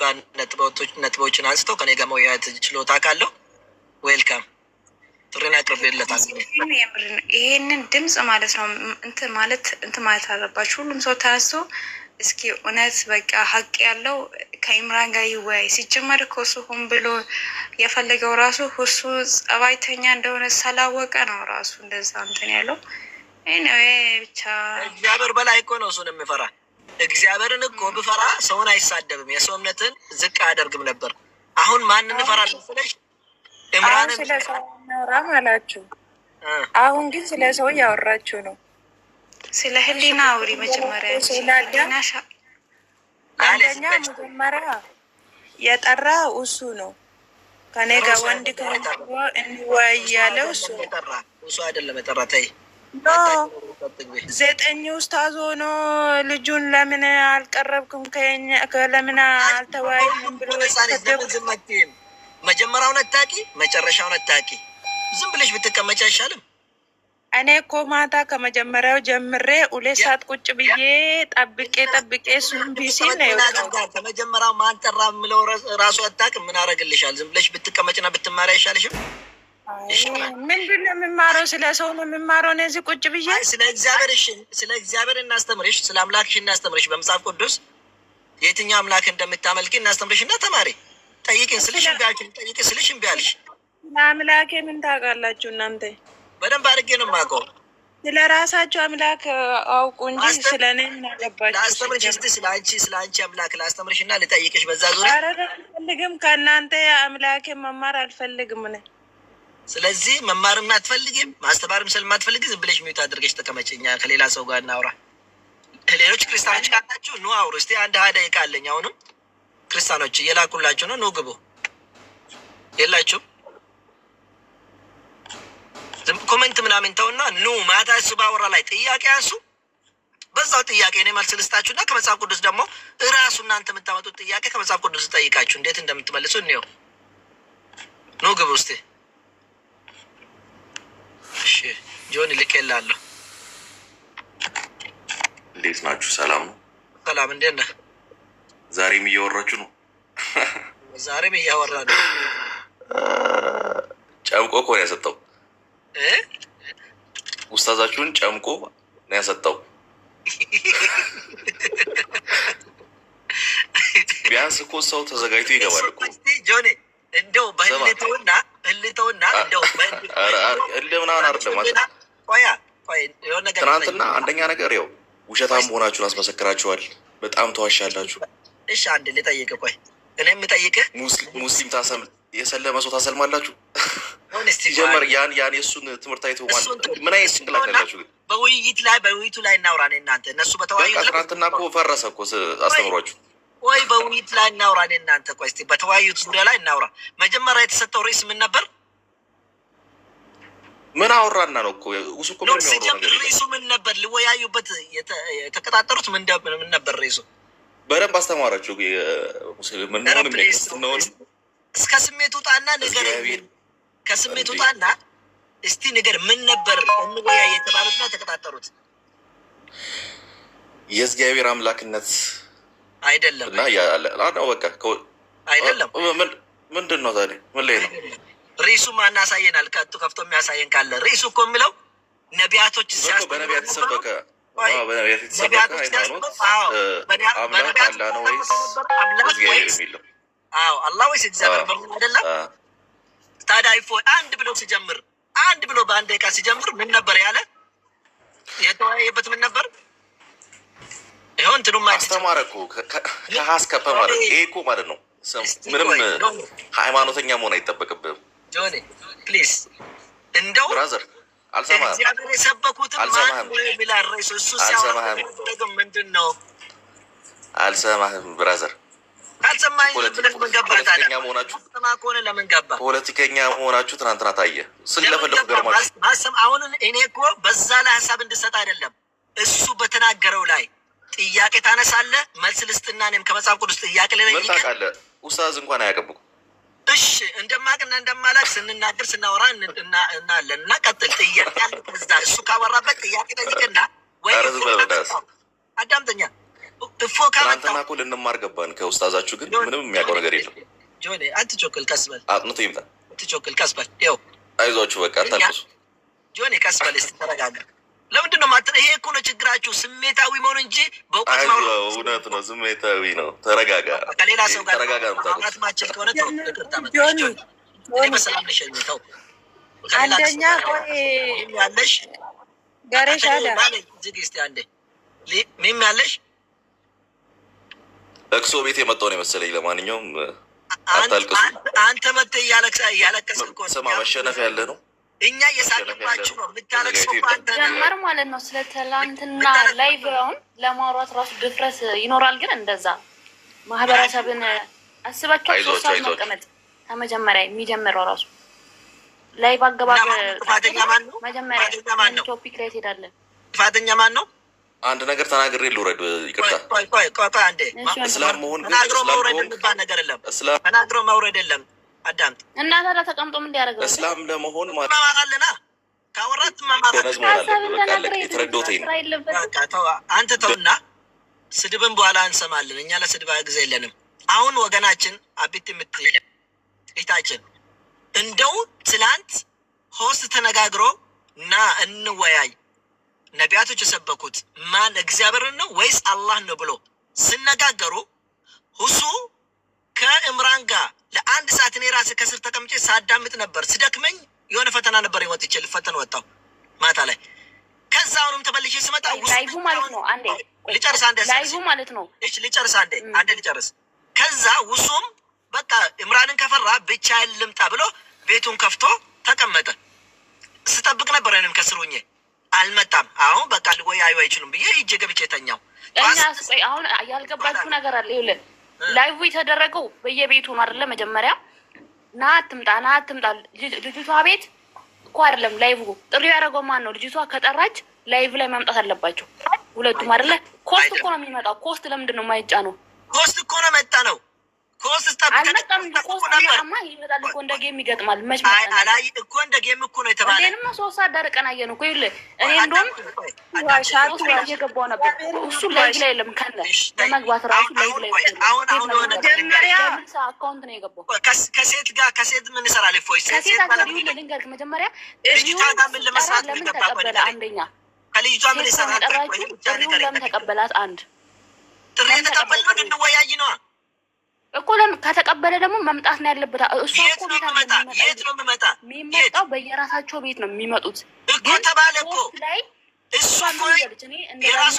ነጥቦችን አንስተው ከኔ ጋር መወያየት ችሎታ ካለው ዌልካም ጥሪውን አቅርቤለታለሁ። ይሄንን ድምፅ ማለት ነው እንትን ማለት አለባችሁ። ሁሉም ሰው ተነስቶ እስኪ እውነት በቃ ሀቅ ያለው ከኢምራን ጋር ይወያይ። ሲጀመር እኮ እሱ ሆን ብሎ የፈለገው ራሱ እሱ ጸባይተኛ እንደሆነ ስላወቀ ነው ራሱ እንደዛ እንትን ያለው። ኤኒዌይ ብቻ እግዚአብሔር በላይ እኮ ነው እሱን የሚፈራ። እግዚአብሔርን እኮ ብፈራ ሰውን አይሳደብም፣ የሰው እምነትን ዝቅ አያደርግም ነበር። አሁን ማን እንፈራለን ስለሽ አሁን ስለ ሰው እናውራም አላችሁ። አሁን ግን ስለ ሰው እያወራችሁ ነው። ስለ ህሊና አውሪ መጀመሪያ። አንደኛ መጀመሪያ የጠራ እሱ ነው። ከኔ ጋር ወንድ እንወያይ ያለው እሱ እሱ አይደለም የጠራ። ተይ ዘጠኝ ውስጥ ሆኖ ልጁን ለምን አልቀረብክም ለምን አልተወያይም ብሎ መጀመሪያውን አታውቂ መጨረሻውን አታውቂ። ዝም ብለሽ ብትቀመጭ አይሻልም? እኔ እኮ ማታ ከመጀመሪያው ጀምሬ 2 ሰዓት ቁጭ ብዬ ጠብቄ እሱን ቢሲ ነው የወጣው። ከመጀመሪያው ማን ጠራ የምለው ራሱ አታውቅም። ምን አደረግልሻል? ዝም ብለሽ ብትቀመጭና ብትማሪ አይሻልሽም? ምንድን ነው የምማረው? ስለ ሰው ነው የምማረው። እነዚህ ቁጭ ብዬ ስለ እግዚአብሔር እናስተምርሽ፣ ስለ አምላክሽ እናስተምርሽ። በመጽሐፍ ቅዱስ የትኛው አምላክ እንደምታመልኪ እናስተምርሽ እና ተማሪ። ጠይቅን ስልሽ እምቢ አልሽኝ፣ ጠይቅን ስልሽ እምቢ አልሽ። አምላኬ ምን ታውቃላችሁ እናንተ? በደንብ አድርጌ ነው የማውቀው። ስለ ራሳችሁ አምላክ አውቁ እንጂ ስለ እኔ ምን አገባችሁ? ላስተምርሽ እስኪ ስለ አንቺ አምላክ ላስተምርሽ እና ልጠይቅሽ በዛ ዙሪያ። አልፈልግም፣ ከእናንተ አምላኬ መማር አልፈልግም ነ። ስለዚህ መማርም አትፈልጊም፣ ማስተማርም ስለማትፈልጊ ዝም ብለሽ ሚዩት አድርገሽ ተቀመጭ። እኛ ከሌላ ሰው ጋር እናውራ። ሌሎች ክርስቲያኖች ካላችሁ ኑ አውሩ እስኪ። አንድ 20 ደቂቃ አለኝ። አሁንም ክርስቲያኖች እየላኩላችሁ ነው። ኑ ግቡ። የላችሁም? ኮሜንት ምናምን ተውና ኑ። ማታ እሱ ባወራ ላይ ጥያቄ አንሱ። በዛው ጥያቄ እኔ መልስ ልስጣችሁና ከመጽሐፍ ቅዱስ ደግሞ እራሱ እናንተ የምታመጡት ጥያቄ ከመጽሐፍ ቅዱስ ጠይቃችሁ እንዴት እንደምትመልሱ እንየው። ኑ ግቡ እስኪ። እሺ ጆኒ ልኬልሃለሁ። እንዴት ናችሁ? ሰላም ነው? ሰላም፣ እንዴት ነህ? ዛሬም እያወራችሁ ነው? ዛሬም እያወራ ነው። ጨምቆ እኮ ነው ያሰጠው። ውስታዛችሁን ጨምቆ ነው ያሰጠው። ቢያንስ እኮ ሰው ተዘጋጅቶ ይገባል እኮ ጆኒ። እንደው በህልተውና እንደው ምናምን አይደለም። ትናንትና አንደኛ ነገር ያው ውሸታም መሆናችሁን አስመሰክራችኋል። በጣም ተዋሻላችሁ። እሺ አንድ ልጠይቅህ። ቆይ እኔ የምጠይቅህ ሙስሊም የሰለመ ሰው ታሰልማላችሁ? ሲጀመር ያን የእሱን ትምህርት አይቶ ምን አይነት ጭንቅላት ያላችሁ? ግን በውይይቱ ላይ እናውራ። እናንተ እነሱ በተወያዩ ትናንትና እኮ ፈረሰ እኮ አስተምሯችሁ። ቆይ በውይይት ላይ እናውራ። እናንተ ቆይ እስኪ በተወያዩት ዙሪያ ላይ እናውራ። መጀመሪያ የተሰጠው ርዕስ ምን ነበር? ምን አወራና ነው እኮ እሱ እኮ ምን ሲጀምር ርዕሱ ምን ነበር? ሊወያዩበት የተቀጣጠሩት ምን ነበር ርዕሱ? በደንብ አስተማራችሁ። ሙስሊም ምን ነው እስከ ስሜቱ ጣና ነገር ከስሜቱ ጣና እስቲ ነገር ምን ነበር እንወያይ የተባሉትና ተቀጣጠሩት? የእግዚአብሔር አምላክነት አይደለም እና ያለ ነው በቃ አይደለም። ምንድን ነው ታዲያ? ምን ላይ ነው ርዕሱ? ማን ያሳየናል? ከፍቶ የሚያሳየን ካለ ርዕሱ እኮ የሚለው ነቢያቶች ሲያስተምሩ በነቢያት የተሰበከ በነቢያት የተሰበከ ሃይማኖት አምላክ አላህ ነው ወይስ እግዚአብሔር የሚለው? አዎ አላህ ወይስ እግዚአብሔር በምን አይደለም። ታዲያ አንድ ብሎ ሲጀምር በአንድ ደቂቃ ሲጀምር ምን ነበር ያለ? የተወያየበት ምን ነበር? ይሁን እንትኑ አስተማረ እኮ ከሀስከፈ ማለት ይሄ እኮ ማለት ነው። ምንም ሃይማኖተኛ መሆን አይጠበቅብህም ጆኒ ፕሊዝ። እንደው ብራዘር አልሰማህም። እግዚአብሔር የሰበኩትን አልሰማህም። ምንድን ነው? አልሰማህም ብራዘር። ካልሰማኸኝ ብለህ ምን ገባህ ታዲያ? ፖለቲከኛ መሆናችሁ ከሆነ ለምን ገባህ? ፖለቲከኛ መሆናችሁ ትናንትና ታየ። ስለፈለኩ ገርማችሁ። አሁን እኔ እኮ በዛ ላይ ሀሳብ እንድሰጥ አይደለም፣ እሱ በተናገረው ላይ ጥያቄ ታነሳለህ። መልስ ልስጥና እኔም ከመጽሐፍ ቅዱስ ጥያቄ ላይ ምን ታውቃለህ? ኡስታዝ እንኳን አያቀብቁ። እሺ እንደማቅና እንደማላቅ ስንናገር ስናወራ እናለን እና ቀጥል። ጥያቄ ያለ ከዛ እሱ ካወራበት ጥያቄ ጠይቅና ወይ አዳምጠኛ ትናንትና እኮ ልንማር ገባን ከኡስታዛችሁ፣ ግን ምንም የሚያውቀው ነገር የለም። ጆኒ አትቾክል፣ ቀስ በል። አጥንቶ ይምጣ። አትቾክል፣ ቀስ በል። ይኸው አይዟችሁ፣ በቃ አታልቅሱ። ጆኒ ቀስ በል እስኪ ተረጋጋ። ለምንድን ነው ማጥረ? ይሄ እኮ ነው ችግራችሁ፣ ስሜታዊ መሆን እንጂ በእውቀት ማውራት። እውነት ነው፣ ስሜታዊ ነው። ተረጋጋ። ከሌላ ሰው ጋር ተረጋጋ። ማውራት ማችል ከሆነ ተው፣ ይቅርታ መጣች። እኔ በሰላም ልሸኝ። ተው። አንደኛ ቆይ ያለሽ ጋሬሻዳ ዝግ እስቲ አንዴ ሚም ያለሽ ለቅሶ ቤት የመጣው ነው መሰለኝ። ለማንኛውም አታልቅሱ። አንተ መጥተህ እያለቀስክ እኮ ስማ፣ መሸነፍ ያለ ነው። እኛ እየሳቅባችሁ ነው የምታለቅሰው አንተ ጀመር ማለት ነው። ስለ ትላንትና ላይቭ አሁን ለማውራት ራሱ ድፍረት ይኖራል። ግን እንደዛ ማህበረሰብን አስባቸው ሶስት ሰዓት መቀመጥ ከመጀመሪያ የሚጀምረው ራሱ ላይ ባገባብ መጀመሪያ ቶፒክ ላይ ትሄዳለን። ጥፋተኛ ማን ነው? አንድ ነገር ተናግሬ ልውረድ። ይቅርታ ቆይ አንዴ። እስላም መሆን ተናግሮ መውረድ የሚባል ነገር የለም። ተናግሮ መውረድ የለም። አዳምጥ እና ታዲያ ተቀምጦ ምን ሊያደርገው? እስላም ለመሆን ማለት ማማራለና ካወራት ማማራት አንተ ተውና ስድብን በኋላ እንሰማለን። እኛ ለስድብ ጊዜ የለንም። አሁን ወገናችን አቢት የምትል እህታችን እንደው ትላንት ሆስት ተነጋግሮ እና እንወያይ ነቢያቶች የሰበኩት ማን እግዚአብሔርን ነው ወይስ አላህ ነው ብሎ ሲነጋገሩ ሁሱ ከእምራን ጋር ለአንድ ሰዓት እኔ ራሴ ከስር ተቀምጬ ሳዳምጥ ነበር። ስደክመኝ የሆነ ፈተና ነበር ወጥቼ ልፈተን ወጣሁ ማታ ላይ። ከዛ አሁንም ተመልሼ ስመጣ ላይቭ ማለት ነው። አንዴ ልጨርስ፣ አንዴ ላይቭ ማለት ነው። እሺ ልጨርስ፣ አንዴ ልጨርስ። ከዛ ውሱም በቃ እምራንን ከፈራ ብቻዬን ልምጣ ብሎ ቤቱን ከፍቶ ተቀመጠ። ስጠብቅ ነበር እኔም ከስር ሆኜ አልመጣም። አሁን በቃ ልቆይ አይችሉም ብዬ ሂጄ ገብቼ ተኛው። አሁን ያልገባችሁ ነገር አለ። ይኸውልህ ላይቭ የተደረገው በየቤቱ ነው አይደለ? መጀመሪያ ና አትምጣ ልጅቷ ቤት እኮ አይደለም ላይቭ ጥሪ ያደረገው ማን ነው? ልጅቷ ከጠራች ላይቭ ላይ መምጣት አለባቸው ሁለቱም አይደለ? ኮስት እኮ ነው የሚመጣው። ኮስት ለምንድን ነው የማይጫ ነው? ኮስት እኮ ነው መጣ ነው። ኮስት አልመጣም እንጂ ኮስት ማ ይመጣል እኮ እንደ ጌም ይገጥማል። መች አላይ እኮ እንደ ጌም እኮ ነው የተባለ። እኔንማ 3 ሰዓት ዳርቀን አየን እኮ። ይኸውልህ እኔ እንደውም ሻርቱ እየገባሁ ነበር። እሱ ላይቭ ላይ የለም ከነ በመግባት ራሱ ላይቭ ላይ አሁን መጀመሪያ አካውንት ነው የገባው። ከሴት ምን ይሰራል? ፎይስ ከሴት ጋር ይኸውልህ ልንገርህ፣ መጀመሪያ ልጅቷ ጋር ምን ለመስራት ለምን ተቀበለ? አንደኛ ከልጅቷ ምን ይሰራል? ለምን ተቀበላት? አንድ ጥሪ የተቀበልነው እንወያይ ነው እኮ። ከተቀበለ ደግሞ መምጣት ነው ያለበት። እሱ እኮ የት ነው የሚመጣ? የሚመጣው በየራሳቸው ቤት ነው የሚመጡት እኮ ተባለ እኮ። ላይ እሱ እኔ እንደራሱ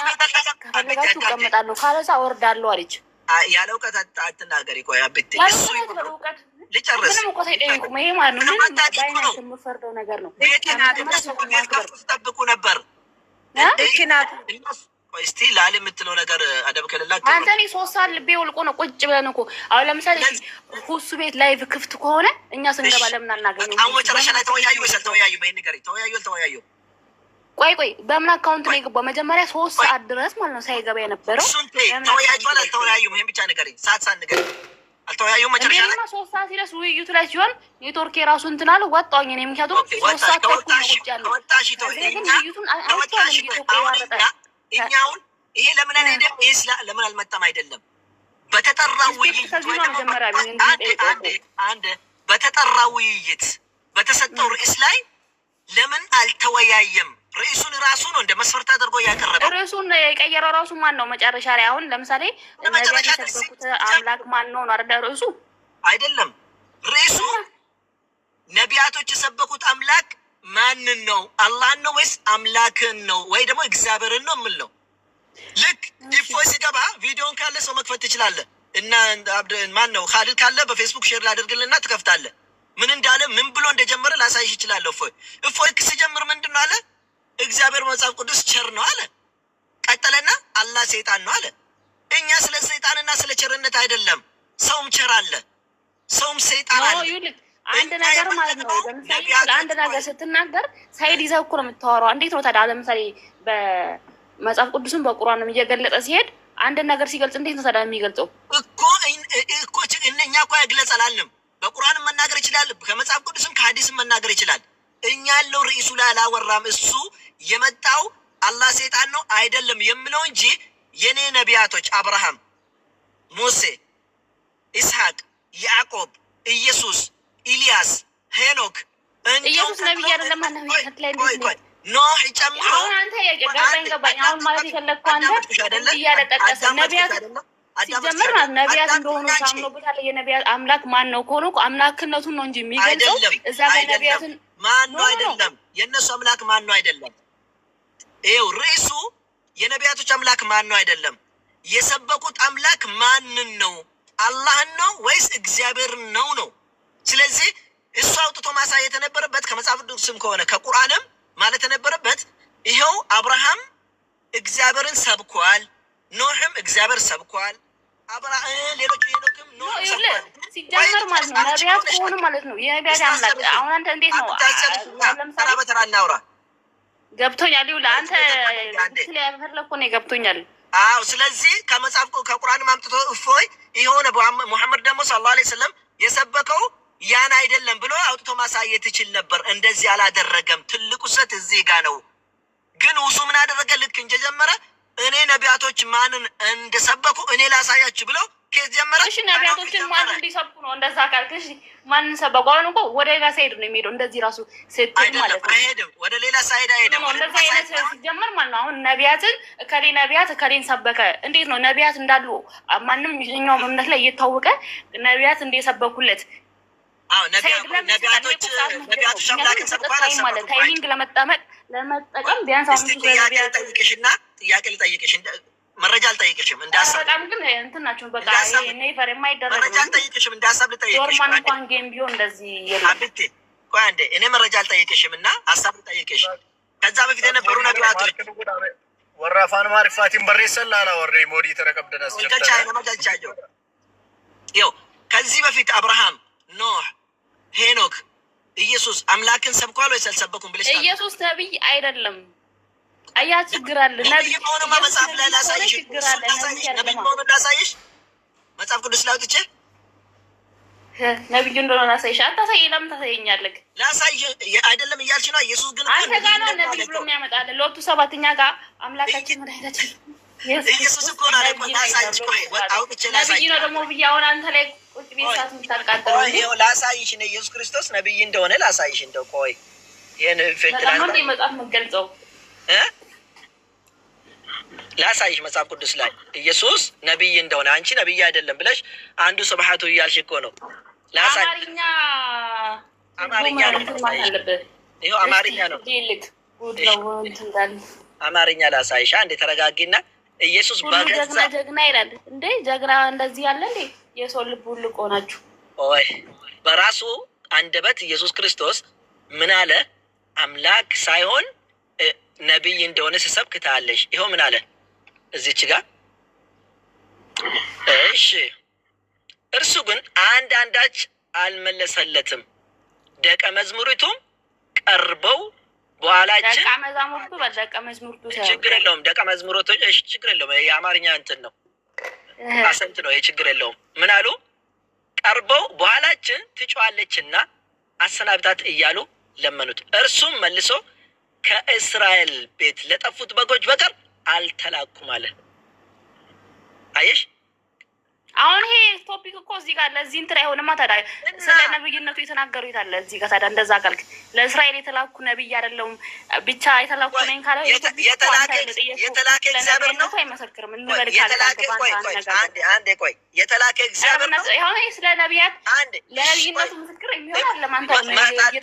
ከፈለጋችሁ እቀመጣለሁ ካለዛ እወርዳለሁ አለች። ያለ እውቀት አትናገሪ። ቆይ አብቴ እሱ እውቀት ልጨርስ። ምንም እውቀት አይጠይቁም። ይሄ ማለት ነው ምንም ባይነት የምፈርደው ነገር ነው። ቤት ከፍቶ ጠብቁ ነበር ልክናት እስቲ ላል የምትለው ነገር አደብ ከሌላችሁ አንተ እኔ 3 ሰዓት ልቤ ወልቆ ነው ቁጭ ብለን እኮ። አሁን ለምሳሌ ሁሱ ቤት ላይቭ ክፍት ከሆነ እኛ ስንገባ ለምን አናገኘው? አሁን መጨረሻ ላይ ተወያዩ ወይስ አልተወያዩ? በይን ንገረኝ። ተወያዩ? ቆይ በምን አካውንት ነው የገባው? መጀመሪያ 3 ሰዓት ድረስ ማለት ነው ሳይገባ የነበረው። እሱን ተወያዩዋል አልተወያዩም? ይሄን ብቻ ንገረኝ። ሰዓት ንገረኝ። አልተወያዩም? መጨረሻ ላይ 3 ሰዓት ሲደርስ ውይይቱ ላይ ሲሆን ኔትወርክ የራሱ እንትን አለ። ወጣሁኝ እኔ ምክንያቱም 3 ሰዓት ተኩል ነው ቁጭ ያለው። እኛውን ይሄ ለምን አይደለም? ኢስላ ለምን አልመጣም? አይደለም በተጠራው ውይይት አንድ በተጠራው ውይይት በተሰጠው ርዕስ ላይ ለምን አልተወያየም? ርዕሱን ራሱ ነው እንደ መስፈርት አድርጎ ያቀረበው። ርዕሱን የቀየረው ራሱ ማን ነው? መጨረሻ ላይ አሁን ለምሳሌ ነቢያት የሰበኩት አምላክ ማን ነው አይደል? ርዕሱ አይደለም። ርዕሱ ነቢያቶች የሰበኩት አምላክ ማንን ነው? አላህን ነው ወይስ አምላክን ነው ወይ ደግሞ እግዚአብሔርን ነው የምል ነው። ልክ ዲፎይ ሲገባ ቪዲዮን ካለ ሰው መክፈት ትችላለህ። እና ማን ነው ካሊድ ካለ በፌስቡክ ሼር ላደርግልና ትከፍታለህ። ምን እንዳለ ምን ብሎ እንደጀመረ ላሳይሽ እችላለሁ። እፎይ ሲጀምር ምንድን ነው አለ? እግዚአብሔር መጽሐፍ ቅዱስ ቸር ነው አለ። ቀጠለና አላህ ሰይጣን ነው አለ። እኛ ስለ ሰይጣንና ስለ ቸርነት አይደለም። ሰውም ቸር አለ፣ ሰውም ሰይጣን አለ። አንድ ነገር ማለት ነው። ለምሳሌ አንድ ነገር ስትናገር ሳይድ ይዘህ እኮ ነው የምታወራው። እንዴት ነው ታዲያ? ለምሳሌ በመጽሐፍ ቅዱስም በቁርአንም እየገለጸ ሲሄድ አንድ ነገር ሲገልጽ እንዴት ነው ታዲያ የሚገልጸው? እኮ እኛ እኮ ያግለጽ አላልንም። በቁርአንም መናገር ይችላል፣ ከመጽሐፍ ቅዱስም ከሀዲስም መናገር ይችላል። እኛ ያለው ርዕሱ ላይ አላወራም። እሱ የመጣው አላህ ሰይጣን ነው አይደለም የምለው እንጂ የኔ ነቢያቶች አብርሃም፣ ሙሴ፣ ኢስሐቅ፣ ያዕቆብ፣ ኢየሱስ፣ ኢልያስ፣ ሄኖክ ኢየሱስ ነብይ አይደለም ማለት ነው። ኖህ ጨምሮ አሁን አንተ ገባኝ። አሁን ማለት የፈለግከው አንተ እያለ ጠቀሰ ነቢያት ሲጀምር ማለት ነቢያት እንደሆኑ ታምኖበታል። የነቢያት አምላክ ማን ነው ከሆነ አምላክነቱን ነው እንጂ የሚገልጸው እዛ ጋር ነቢያትን ማን ነው አይደለም። የእነሱ አምላክ ማን ነው አይደለም። ይኸው ርዕሱ የነቢያቶች አምላክ ማን ነው አይደለም፣ የሰበኩት አምላክ ማንን ነው? አላህን ነው ወይስ እግዚአብሔር ነው ነው። ስለዚህ እሱ አውጥቶ ማሳየት የነበረበት ከመጽሐፍ ቅዱስም ከሆነ ከቁርአንም ማለት የነበረበት ይኸው አብርሃም እግዚአብሔርን ሰብኳል፣ ኖህም እግዚአብሔር ሰብኳል፣ ሌሎቹ ሄኖክም ኖህ ሰብኳል። ሲጀመር ማለት ነው ነቢያት ከሆኑ ማለት ነው የነቢያት አምላክ። አሁን አንተ እንዴት ነው ተራ በተራ እናውራ። ገብቶኛል። ይኸውልህ አንተ ስለያፈለኩ ነው ገብቶኛል። አዎ ስለዚህ ከመጽሐፍ ከቁርአንም አምጥቶ እፎይ የሆነ ሙሐመድ ደግሞ ሰለላሁ ዐለይሂ ወሰለም የሰበከው ያን አይደለም ብሎ አውጥቶ ማሳየት ይችል ነበር። እንደዚህ አላደረገም። ትልቁ ስህተት እዚህ ጋር ነው። ግን እሱ ምን አደረገ? ልክ እንደጀመረ እኔ ነቢያቶች ማንን እንደሰበኩ እኔ ላሳያችሁ ብሎ ከዚህ ጀመረ። እሺ ነቢያቶችን ማን እንዲሰብኩ ነው እንደዛ ካልክሽ ማንን ሰበኩ? አሁን እኮ ወደ ሌላ ሳይድ ነው የሚሄደው። እንደዚህ ራሱ ስትል ማለት ነው አይሄድም። ወደ ሌላ ሳይድ አይሄድም። እንደዛ አይነት ሲጀመር ማለት ነው አሁን ነቢያትን እከሌ ነቢያት እከሌን ሰበከ። እንዴት ነው ነቢያት እንዳሉ ማንም ይኸኛው እምነት ላይ እየታወቀ ነቢያት እንደሰበኩለት ነቢያቶች አምላክን ሰብኳል ማለት ታይሚንግ ለመጠቀም ቢያንስ አሁን ጥያቄ ልጠይቅሽ፣ መረጃ አልጠይቅሽም። በጣም ግን እንትን ናቸው። በቃ ኔቨር የማይደረግ መረጃ አልጠይቅሽም። እንደ ሀሳብ ልጠይቅሽ ዶርማን እንኳን ጌም ቢሆን እንደዚህ አብቴ ቆይ አንዴ፣ እኔ መረጃ አልጠይቅሽም እና ሀሳብ ልጠይቅሽ። ከዛ በፊት የነበሩ ነቢያቶች ወራፋን ማሪፋቲን በሬሰላላ ወሬ ሞዲ ተረከብደናስ ወልቻ ለማጃጃጆ ይኸው ከዚህ በፊት አብርሃም፣ ኖህ፣ ሄኖክ፣ ኢየሱስ አምላክን ሰብኳል ወይስ አልሰበኩም ብለሽ ኢየሱስ ነብይ አይደለም። አያ ችግር አለ። ነብይ መሆኑን መጽሐፍ ላይ ላሳይሽ፣ ነብይ መሆኑን ላሳይሽ መጽሐፍ ቅዱስ ላይ አውጥቼ ነብዩ እንደሆነ ላሳይሽ። አታሳይ። ለምን ታሳየኛለህ? ላሳይሽ አይደለም እያልሽ ነው። ኢየሱስ ግን አንተ ጋር ነው ነብይ ብሎ የሚያመጣልህ። ሎቱ ሰባተኛ ጋር አምላካችን መድኃኒታችን ኢየሱስ እኮ ነው። ላሳይሽ ቆይ አውጥቼ ላሳይሽ። ነብይ ነው ደግሞ ብዬሽ አሁን አንተ ላይ ቁጭ ብዬሽ ሰዓት የምታቃጥለው እንዴ? ይኸው ላሳይሽ ነው። ኢየሱስ ክርስቶስ ነብይ እንደሆነ ላሳይሽ። እንደው ቆይ ይሄን ፍቅራን ነው መጽሐፍ የምትገልጸው ላሳይሽ መጽሐፍ ቅዱስ ላይ ኢየሱስ ነብይ እንደሆነ አንቺ ነብይ አይደለም ብለሽ አንዱ ስብሐቱ እያልሽ እኮ ነው። ላሳይ አማርኛ ነው። ይኸው አማርኛ ነው። አማርኛ ላሳይሽ። አንዴ ተረጋጊና ኢየሱስ በገዛ ጀግና ይላል እንዴ? ጀግና እንደዚህ ያለ እንዴ? የሰው ልብ ሁሉ ቆናችሁ ኦይ በራሱ አንደበት ኢየሱስ ክርስቶስ ምን አለ? አምላክ ሳይሆን ነብይ እንደሆነ ሲሰብክ ታያለሽ። ይኸው ምን አለ እዚች ጋር እሺ። እርሱ ግን አንዳች አልመለሰለትም። ደቀ መዝሙሪቱም ቀርበው በኋላችን ደቀ መዝሙርቱ ችግር የለውም። ደቀ መዝሙሮቶች እሺ፣ ችግር የለውም። የአማርኛ እንትን ነው አሰንት ነው። ችግር የለውም። ምን አሉ? ቀርበው በኋላችን ትጮኻለችና አሰናብታት እያሉ ለመኑት። እርሱም መልሶ ከእስራኤል ቤት ለጠፉት በጎች በቀር አልተላኩም አለ። አየሽ፣ አሁን ይሄ ቶፒክ እኮ እዚህ ጋር ለዚህ እንትን አይሆንማ። ታዲያ ስለ ነብይነቱ የተናገሩ ይታለ እዚህ ጋር ታዲያ እንደዛ ካልክ ለእስራኤል የተላኩ ነብይ አይደለሁም ብቻ የተላኩ ነኝ ካለ የተላከ እግዚአብሔር ነው አይመሰክርም። እንበል ካልክ አንዴ ቆይ የተላከ እግዚአብሔር ነው። አሁን ስለ ነብያት ለነብይነቱ ምስክር የሚሆን ለማንተ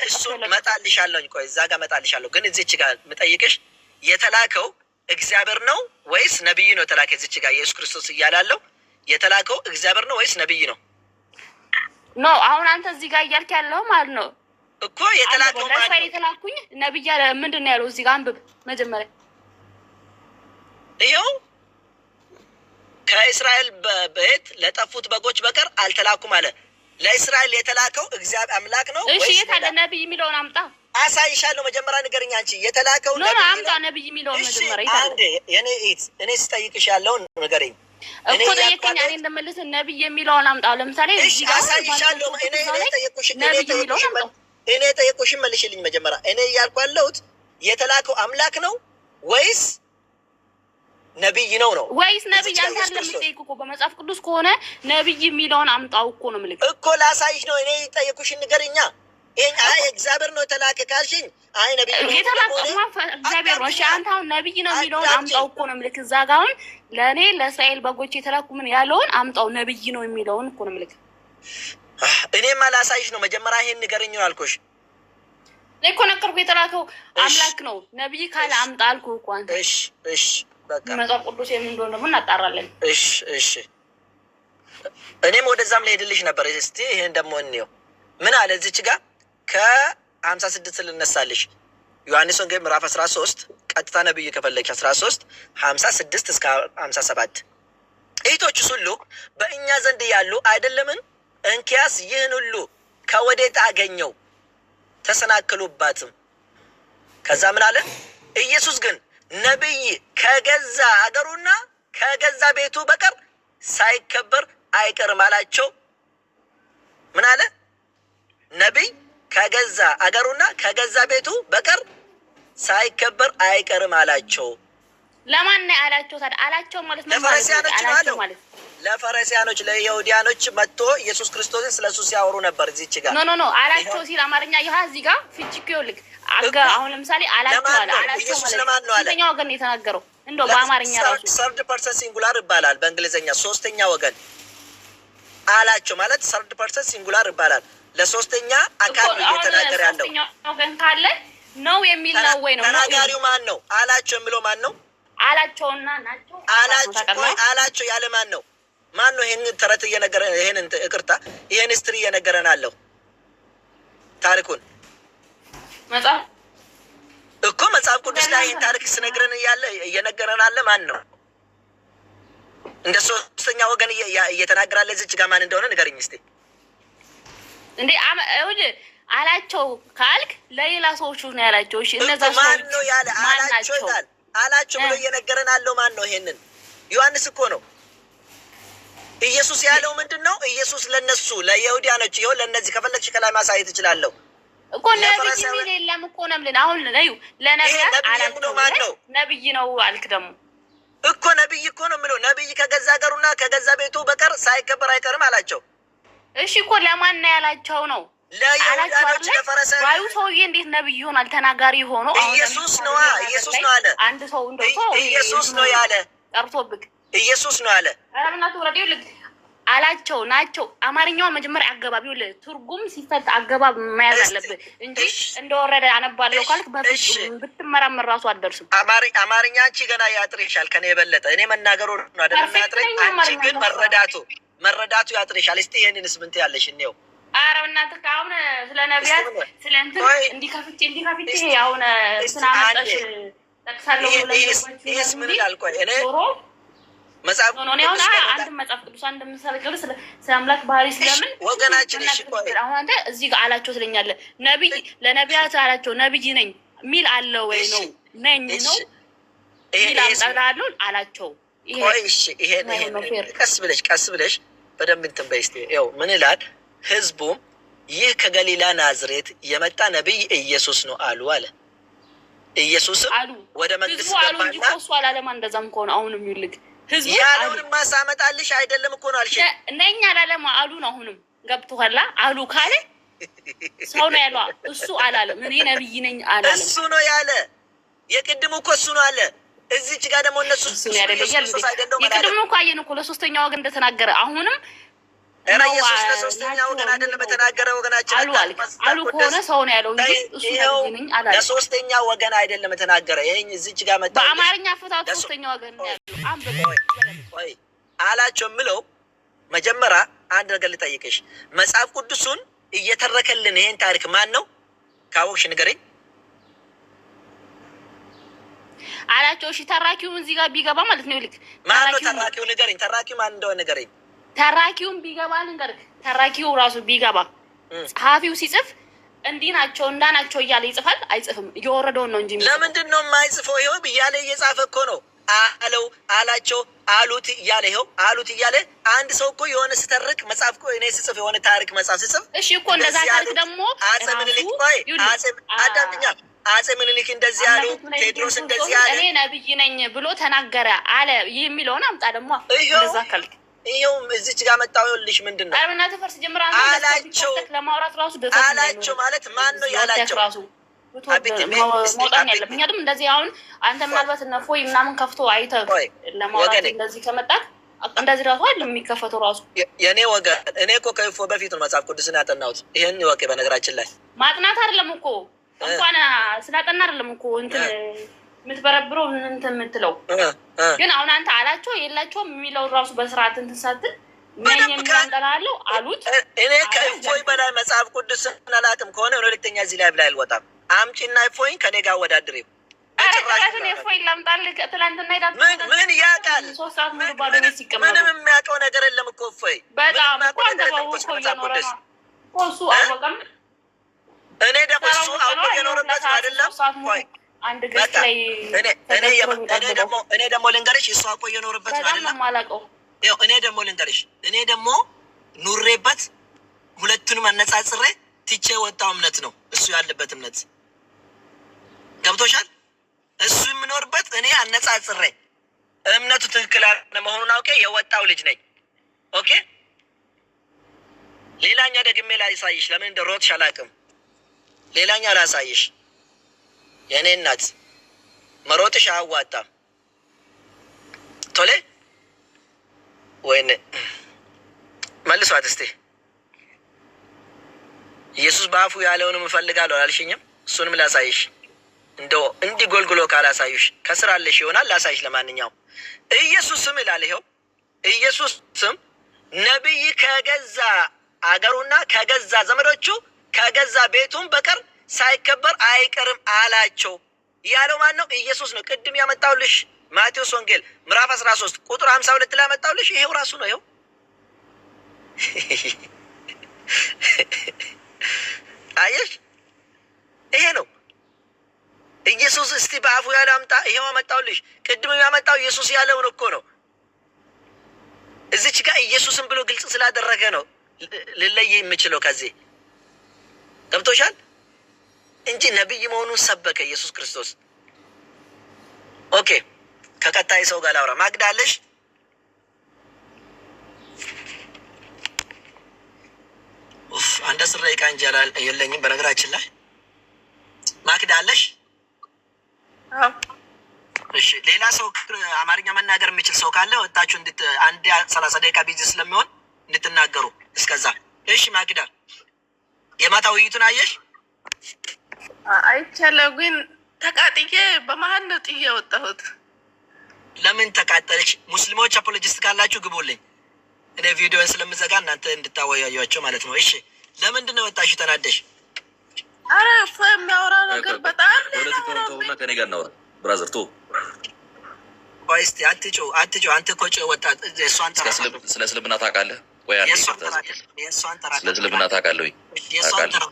እሱን መጣልሻለሁኝ። ቆይ እዛ ጋር መጣልሻለሁ። ግን እዚች ጋር የምጠይቅሽ የተላከው እግዚአብሔር ነው ወይስ ነብይ ነው? የተላከ እዚች ጋር ኢየሱስ ክርስቶስ እያላለው የተላከው እግዚአብሔር ነው ወይስ ነብይ ነው? ኖ አሁን አንተ እዚህ ጋር እያልክ ያለው ማለት ነው እኮ የተላከው ማለት ነው። የተላኩኝ ነብይ ምንድን ነው ያለው? እዚህ ጋር አንብብ መጀመሪያ። ይኸው ከእስራኤል ቤት ለጠፉት በጎች በቀር አልተላኩም አለ። ለእስራኤል የተላከው እግዚአብሔር አምላክ ነው ወይስ? እሺ የታለ ነብይ የሚለውን አምጣ። አሳይሻለሁ። መጀመሪያ ንገረኝ አንቺ የተላከው ነብይ አምጣ። ነብይ የሚለውን መጀመሪያ ይታለ። አንዴ እኔ ስጠይቅሽ ያለውን ንገረኝ እኮ ጠየቀኝ። እኔ እንደመለስ ነብይ የሚለውን አምጣው። ለምሳሌ እዚህ ጋር አሳይሻለሁ። እኔ ጠየቁሽን መልሽልኝ መጀመሪያ። እኔ እያልኩ ያለሁት የተላከው አምላክ ነው ወይስ ነብይ ነው ነው ወይስ ነብይ? አንተ አይደለም የምትጠይቁ እኮ በመጽሐፍ ቅዱስ ከሆነ ነብይ የሚለውን አምጣው እኮ ነው የምልህ እኮ። ላሳይሽ ነው። እኔ ጠየቁሽን ንገርኛ። አይ እግዚአብሔር ነው የተላከ ካልሽኝ፣ አይ ነብይ ነው የተላከማ እግዚአብሔር ነው። እሺ አንተ አሁን ነብይ ነው የሚለውን አምጣው እኮ ነው የምልህ። እዛ ጋር አሁን ለእኔ ለእስራኤል በጎች የተላኩ ምን ያለውን አምጣው፣ ነብይ ነው የሚለውን እኮ ነው የምልህ። እኔማ ላሳይሽ ነው መጀመሪያ። ይሄን ንገረኝ ነው አልኩሽ። እኮ ነገርኩ። የተላከው አምላክ ነው። ነብይ ካለ አምጣ አልኩህ እኮ አንተ። እሺ በቃ መጽሐፍ ቅዱስ የምን እንደሆነ ደግሞ እናጣራለን። እሺ እኔም ወደዛም ልሄድልሽ ነበር። እስቲ ይሄን ደግሞ እንየው ምን አለ እዚች ጋር ከ56 ልነሳልሽ። ዮሐንስ ወንጌል ምዕራፍ 13 ቀጥታ ነብይ ከፈለግሽ 13 56 እስከ 57 እህቶችስ ሁሉ በእኛ ዘንድ ያሉ አይደለምን? እንኪያስ ይህን ሁሉ ከወዴት አገኘው? ተሰናክሉባትም። ከዛ ምን አለ? ኢየሱስ ግን ነብይ ከገዛ አገሩና ከገዛ ቤቱ በቀር ሳይከበር አይቀርም አላቸው። ምን አለ? ነብይ ከገዛ አገሩና ከገዛ ቤቱ በቀር ሳይከበር አይቀርም አላቸው። ለማን ነው ያላቸው? ታዲያ አላቸው ማለት ነው ለፈሪሳውያኖች ለፈሪሳውያኖች ለይሁዳኖች መጥቶ ኢየሱስ ክርስቶስን ስለሱ ሲያወሩ ነበር። እዚች ጋር ኖ አላቸው ሲል አማርኛ ይሄ እዚህ ጋር ፍቺው ልክ አሁን ለምሳሌ አላቸው አለ አላቸው ማለት ነው። ሶስተኛ ወገን ነው የተናገረው። እንደው በአማርኛ ራሱ ሰርድ ፐርሰን ሲንጉላር ይባላል። በእንግሊዘኛ ሶስተኛ ወገን አላቸው ማለት ሰርድ ፐርሰን ሲንጉላር ይባላል። ለሶስተኛ አካል ነው እየተናገረ ያለው። ሶስተኛ ወገን ካለ ነው የሚል ነው ወይ ነው? ተናጋሪው ማን ነው? አላቸው የሚለው ማን ነው? አላቸውና ናቸው አላቸው ያለ ማን ነው? ማን ነው ይሄን ተረት እየነገረ ይሄን ይቅርታ ይሄን ሂስትሪ እየነገረን አለው? ታሪኩን መጽሐፍ ቅዱስ ላይ ይሄን ታሪክ ሲነግረን እየነገረን አለ ማን ነው? እንደ ሶስተኛ ወገን እየተናገራለ እዚች ጋር ማን እንደሆነ ንገረኝ እስቲ። እንዴ አላቸው ካልክ ለሌላ ሰዎች ነው ያላቸው። እሺ እነዛ ሰዎች ማን ነው ያለ? አላቸው ይላል። አላቸው ብሎ እየነገረን አለው ማን ነው? ይሄንን ዮሐንስ እኮ ነው። ኢየሱስ ያለው ምንድነው? ኢየሱስ ለነሱ ለይሁዳኖች ይሁን ለነዚህ ከፈለግሽ ከላይ ማሳየት እችላለሁ እኮ ነብይ ሚል የለም እኮ ነው የምልህ። አሁን ለነቢያት አላቸው ማን ነው? ነብይ ነው አልክ ደግሞ እኮ ነብይ እኮ ነው የምለው። ነብይ ከገዛ ሀገሩና ከገዛ ቤቱ በቀር ሳይከበር አይቀርም አላቸው። እሺ እኮ ለማን ነው ያላቸው ነው? ለይሁዳኖች ለፈሪሳውያን። ባዩ ሰውዬ እንዴት ነብይ ይሆናል? ተናጋሪ ሆኖ ኢየሱስ ነው አለ። አንድ ሰው እንደው ኢየሱስ ነው ያለ ጠርቶብክ ኢየሱስ ነው አለ። አረብናቱ ወረዴው አላቸው ናቸው። አማርኛው መጀመሪያ አገባቢው ትርጉም ሲፈታ አገባብ መያዝ አለብህ እንጂ እንደወረደ አነባለሁ ካልክ በፍጹም ብትመራመር ራሱ አትደርስም። አማርኛ አንቺ ገና ያጥርሻል ከኔ የበለጠ። እኔ መናገሩ ነው አይደለም ያጥረኝ። አንቺ ግን መረዳቱ ያጥርሻል። እስቲ ይሄንንስ ምን ትያለሽ? እንየው። ኧረ በእናትህ አሁን ስለ ነቢያት ስለ እንትን እንዲከፍቼ አሁን ስናመጣሽ ጠቅሳለሁ። ይሄስ ምን ይላል? ቆይ እኔ መጽሐፍ ነው ነው አንድ መጽሐፍ ቅዱስ አንድ ምሳሌ ስለ አምላክ ባህሪ ስለምን ወገናችን እሺ፣ ቆይ አሁን አንተ እዚህ ጋር አላቸው ስለኛለ ነብይ ለነቢያት አላቸው ነብይ ነኝ ሚል አለ ወይ ነው ነኝ ነው ይላምጣላሉ አላቸው። ቆይ እሺ፣ ይሄ ቀስ ብለሽ በደንብ እንትን በይ እስቲ። ያው ምን ይላል? ህዝቡም ይህ ከገሊላ ናዝሬት የመጣ ነብይ ኢየሱስ ነው አሉ አለ። ኢየሱስም ወደ መንግስት ገባና እንጂ እሱ አላለም። እንደዛም ከሆነ አሁንም ይልክ ህዝቡ ያለውን ማሳመጣልሽ አይደለም እኮ ነው አልሽ። ነኝ አላለም አሉ ነው። አሁንም ገብቶሃል? አሉ ካለ ሰው ነው ያለው። እሱ አላለም እኔ ነብይ ነኝ አላለም። እሱ ነው ያለ። የቅድሙ እኮ እሱ ነው አለ። እዚች ጋር ደግሞ እነሱ የቅድሙ እኮ አየን እኮ ለሶስተኛ ወገን እንደተናገረ አሁንም ኢየሱስ ለሶስተኛ ወገን አይደለም የተናገረ። ወገናችን አሉ ከሆነ ሰው ነው ያለው እንጂ እሱ ነኝ አላለም። ለሶስተኛ ወገን አይደለም የተናገረ። ይሄን እዚች ጋር መጣ በአማርኛ ፍታት ሶስተኛ ወገን ነው ያለው። ቆይ አላቸው የምለው መጀመሪያ አንድ ነገር ልጠይቅሽ። መጽሐፍ ቅዱሱን እየተረከልን ይሄን ታሪክ ማን ነው ካወቅሽ ንገረኝ። አላቸው እሺ፣ ተራኪው እዚህ ጋር ቢገባ ማለት ነው። ይልክ ማን ነው ተራኪው? ንገረኝ። ተራኪው ማን እንደሆነ ንገረኝ። ተራኪውን ቢገባ ልንገርህ። ተራኪው ራሱ ቢገባ ጸሐፊው ሲጽፍ እንዲህ ናቸው እንዳናቸው እያለ ይጽፋል አይጽፍም? እየወረደውን ነው እንጂ ለምንድን ነው የማይጽፈው? ይኸው እያለ እየጻፈ እኮ ነው። አለው አላቸው አሉት እያለ ይኸው አሉት እያለ አንድ ሰው እኮ የሆነ ስተርክ መጽሐፍ እኮ እኔ ስጽፍ የሆነ ታሪክ መጽሐፍ ስጽፍ እሺ እኮ እንደዛ ታሪክ ደግሞ አጼ ምኒልክ ቆይ አዳምኛ አጼ ምኒልክ እንደዚህ ያሉ ቴዎድሮስ እንደዚህ ያለ እኔ ነብይ ነኝ ብሎ ተናገረ አለ የሚለውን አምጣ ደግሞ እንደዛ ካልክ ይሄው እዚች ጋር መጣው። ይኸውልሽ ምንድነው አርበና ተፈርስ ጀምራ አላቸው ለማውራት ራሱ አላቸው ማለት ማን ነው ያላቸው? ሞጣን ያለ ምክንያቱም እንደዚህ አሁን አንተ ምናልባት እነ ፎይ ምናምን ከፍቶ አይተህ ለማውራት እንደዚህ ከመጣት እንደዚህ ራሱ አይደለም የሚከፈተው ራሱ የኔ ወገን። እኔ እኮ ከፎ በፊት ነው መጽሐፍ ቅዱስን ያጠናሁት። ይሄን ይወቅ። በነገራችን ላይ ማጥናት አይደለም እኮ እንኳን ስላጠና አይደለም እኮ እንትን የምትበረብረው እንትን የምትለው ግን አሁን አንተ አላቸው የላቸውም የሚለው ራሱ በስርዓት እንትን ሳትል ምን የሚያንጠላለው አሉት። እኔ ከእፎይ በላይ መጽሐፍ ቅዱስ አላውቅም ከሆነ ሁለተኛ እዚህ ላይ ብላ አልወጣም። አምጪና እፎይን ከኔ ጋር አወዳድሬው አራራትን እፎይ ላምጣልህ። ትላንትና ሄዳ ምን ያውቃል? 3 ሰዓት ሙሉ ባዶ ቤት ሲቀመጥ ምንም የሚያውቀው ነገር የለም እኮ እፎይ። በጣም እኮ አንተ ባውቆ እየኖረ ነው እሱ አልወቀም። እኔ ደግሞ እሱ አውቆ የኖረበት አይደለም። አንድ ገጽ ላይ እኔ ደግሞ ልንገርሽ እሱ አውቆ የኖረበት አይደለም ማላውቀው። እኔ ደግሞ ልንገርሽ እኔ ደግሞ ኑሬበት ሁለቱንም አነጻጽሬ ትቼ ወጣው እምነት ነው እሱ ያለበት እምነት። ገብቶሻል? እሱ የምኖርበት እኔ አነጻጽሬ እምነቱ ትክክል መሆኑን አውቄ የወጣው ልጅ ነኝ። ኦኬ ሌላኛ ደግሜ ላሳይሽ። ለምን እንደሮጥሽ አላውቅም። ሌላኛ ላሳይሽ። የኔ እናት መሮጥሽ አያዋጣም። ቶሌ ወይኔ መልሷት እስቲ። ኢየሱስ በአፉ ያለውንም እፈልጋለሁ አላልሽኝም? እሱንም ላሳይሽ። እንደው እንዲህ ጎልጉሎ ካላሳዩሽ ከስራ አለሽ ይሆናል። ላሳይሽ። ለማንኛውም ኢየሱስ ስም ይላል። ይኸው ኢየሱስ ስም ነቢይ ከገዛ አገሩና ከገዛ ዘመዶቹ ከገዛ ቤቱም በቀር ሳይከበር አይቀርም አላቸው። ያለው ማን ነው? ኢየሱስ ነው። ቅድም ያመጣውልሽ ማቴዎስ ወንጌል ምዕራፍ 13 ቁጥር 52 ላይ ያመጣውልሽ ይሄው ራሱ ነው። ይሄው አየሽ፣ ይሄ ነው ኢየሱስ። እስቲ በአፉ ያለው አምጣ። ይሄው አመጣውልሽ። ቅድም ያመጣው ኢየሱስ ያለውን እኮ ነው። እዚች ጋር ኢየሱስን ብሎ ግልጽ ስላደረገ ነው ልለይ የምችለው ከዚህ። ገብቶሻል? እንጂ ነብይ መሆኑን ሰበከ ኢየሱስ ክርስቶስ። ኦኬ ከቀጣይ ሰው ጋር ላውራ። ማግዳለሽ አንድ 10 ደቂቃ እንጂ የለኝም በነገራችን ላይ። ማግዳለሽ? እሺ ሌላ ሰው አማርኛ መናገር የሚችል ሰው ካለ ወጣችሁ አንድ 30 ደቂቃ ቢዚ ስለሚሆን እንድትናገሩ እስከዛ። እሺ ማግዳ የማታ ውይይቱን አየሽ? አይቻለሁ፣ ግን ተቃጥዬ በመሀል ነው ጥዬ የወጣሁት። ለምን ተቃጠለች? ሙስሊሞች አፖሎጂስት ካላችሁ ግቡልኝ። እኔ ቪዲዮን ስለምዘጋ እናንተ እንድታወያዩቸው ማለት ነው። እሺ ለምንድን ነው ወጣሽ? ተናደሽ? አረ እፎ የሚያወራ ነገር በጣም ፖለቲካውና ከኔ ጋር እናውራ። ብራዘር ቶ ቆይ እስኪ አትጩ። አንተ እኮ ጩ ወጣት። እሷን ተራ ስለ እስልምና ታውቃለህ ወይ? የእሷን ተራ ስለ እስልምና ታውቃለህ ወይ? የእሷን ተራ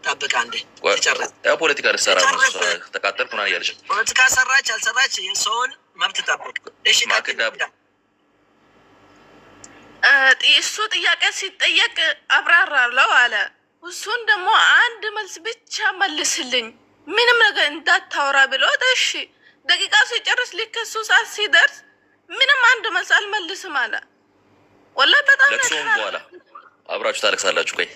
ጠብቅ አንዴ ትጨርስ። ያው ፖለቲካ ልትሰራ ነው። ተቃጠልኩ ምናምን እያለች ፖለቲካ ሰራች አልሰራች የሰውን መብት ጠብቅ። እሺ እሱ ጥያቄ ሲጠየቅ አብራራለሁ አለ። እሱን ደግሞ አንድ መልስ ብቻ መልስልኝ፣ ምንም ነገር እንዳታወራ ብሎት፣ እሺ ደቂቃ ሲጨርስ ልክ እሱ ሰዓት ሲደርስ ምንም አንድ መልስ አልመልስም አለ። ወላሂ በጣም ለቅሶውን በኋላ አብራችሁ ታለቅሳላችሁ። ቆይ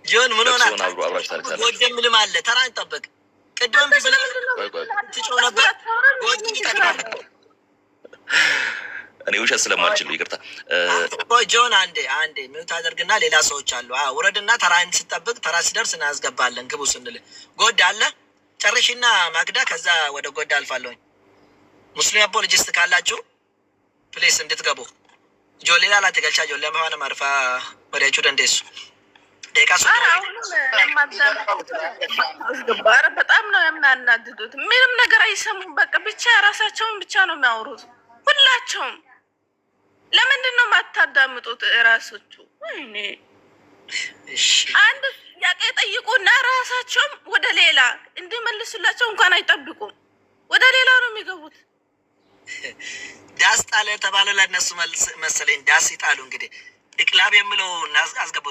ጆን ምን ሆነ? አብራችሁ ታለቅሳላችሁ። ጎደም ምንም አለ። ተራን ጠብቅ። ቅድም ብለህ ትጮህ ነበር። ጎደም ይጠቅማል። እኔ ውሸት ስለማልችል ይቅርታ። ጆን አንዴ ሚውት አድርግና ሌላ ሰዎች አሉ። ውረድና ተራን ስጠብቅ ተራ ሲደርስ እናስገባለን። ግቡ ስንል ጎድ አለ። ጨርሽና ማግዳ፣ ከዛ ወደ ጎድ አልፋለሁኝ። ሙስሊም አፖሎጂስት ካላችሁ ፕሌስ እንድትገቡ። ጆ ሌላ ላትገልቻ ጆ ለመሆነ ማርፋ ወዲያችሁ ደንዴሱ ደቂቃ በጣም ነው የሚያናድዱት። ምንም ነገር አይሰሙም። በቃ ብቻ የራሳቸውን ብቻ ነው የሚያወሩት ሁላቸውም። ለምንድን ነው የማታዳምጡት? እራሶቹ አንድ ጥያቄ ጠይቁና ራሳቸውም ወደ ሌላ እንዲመልሱላቸው እንኳን አይጠብቁም። ወደ ሌላ ነው የሚገቡት። ዳስ ጣለ የተባለው ለእነሱ መሰለኝ። ዳስ ይጣሉ እንግዲህ እቅላብ የምለው አስገቡ።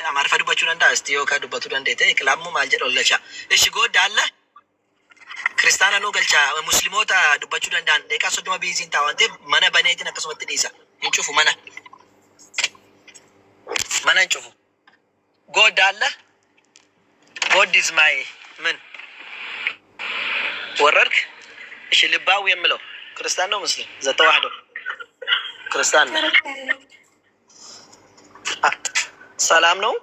አማርፈ ዱባችሁ ደንዳ እስቲ ከዱበቱ ደንዴተ እቅላሙ ማልጀዶለቻ እሺ ጎድ አለ ክርስቲያና ነው ገልቻ ሙስሊሞታ ዱባችሁ ደንዳን ደቂቃ ሶዶማ ቢዚን ታዋንቴ መነ በኔት ነከሰመት ዲሳ እንጩፉ መነ እንጩፉ ጎድ አለ ጎድ ዝማይ ምን ወረድክ? እሺ ልባው የምለው ክርስቲያን ነው ሙስሊም ዘተዋህዶ ክርስቲያን ነው። ሰላም ነው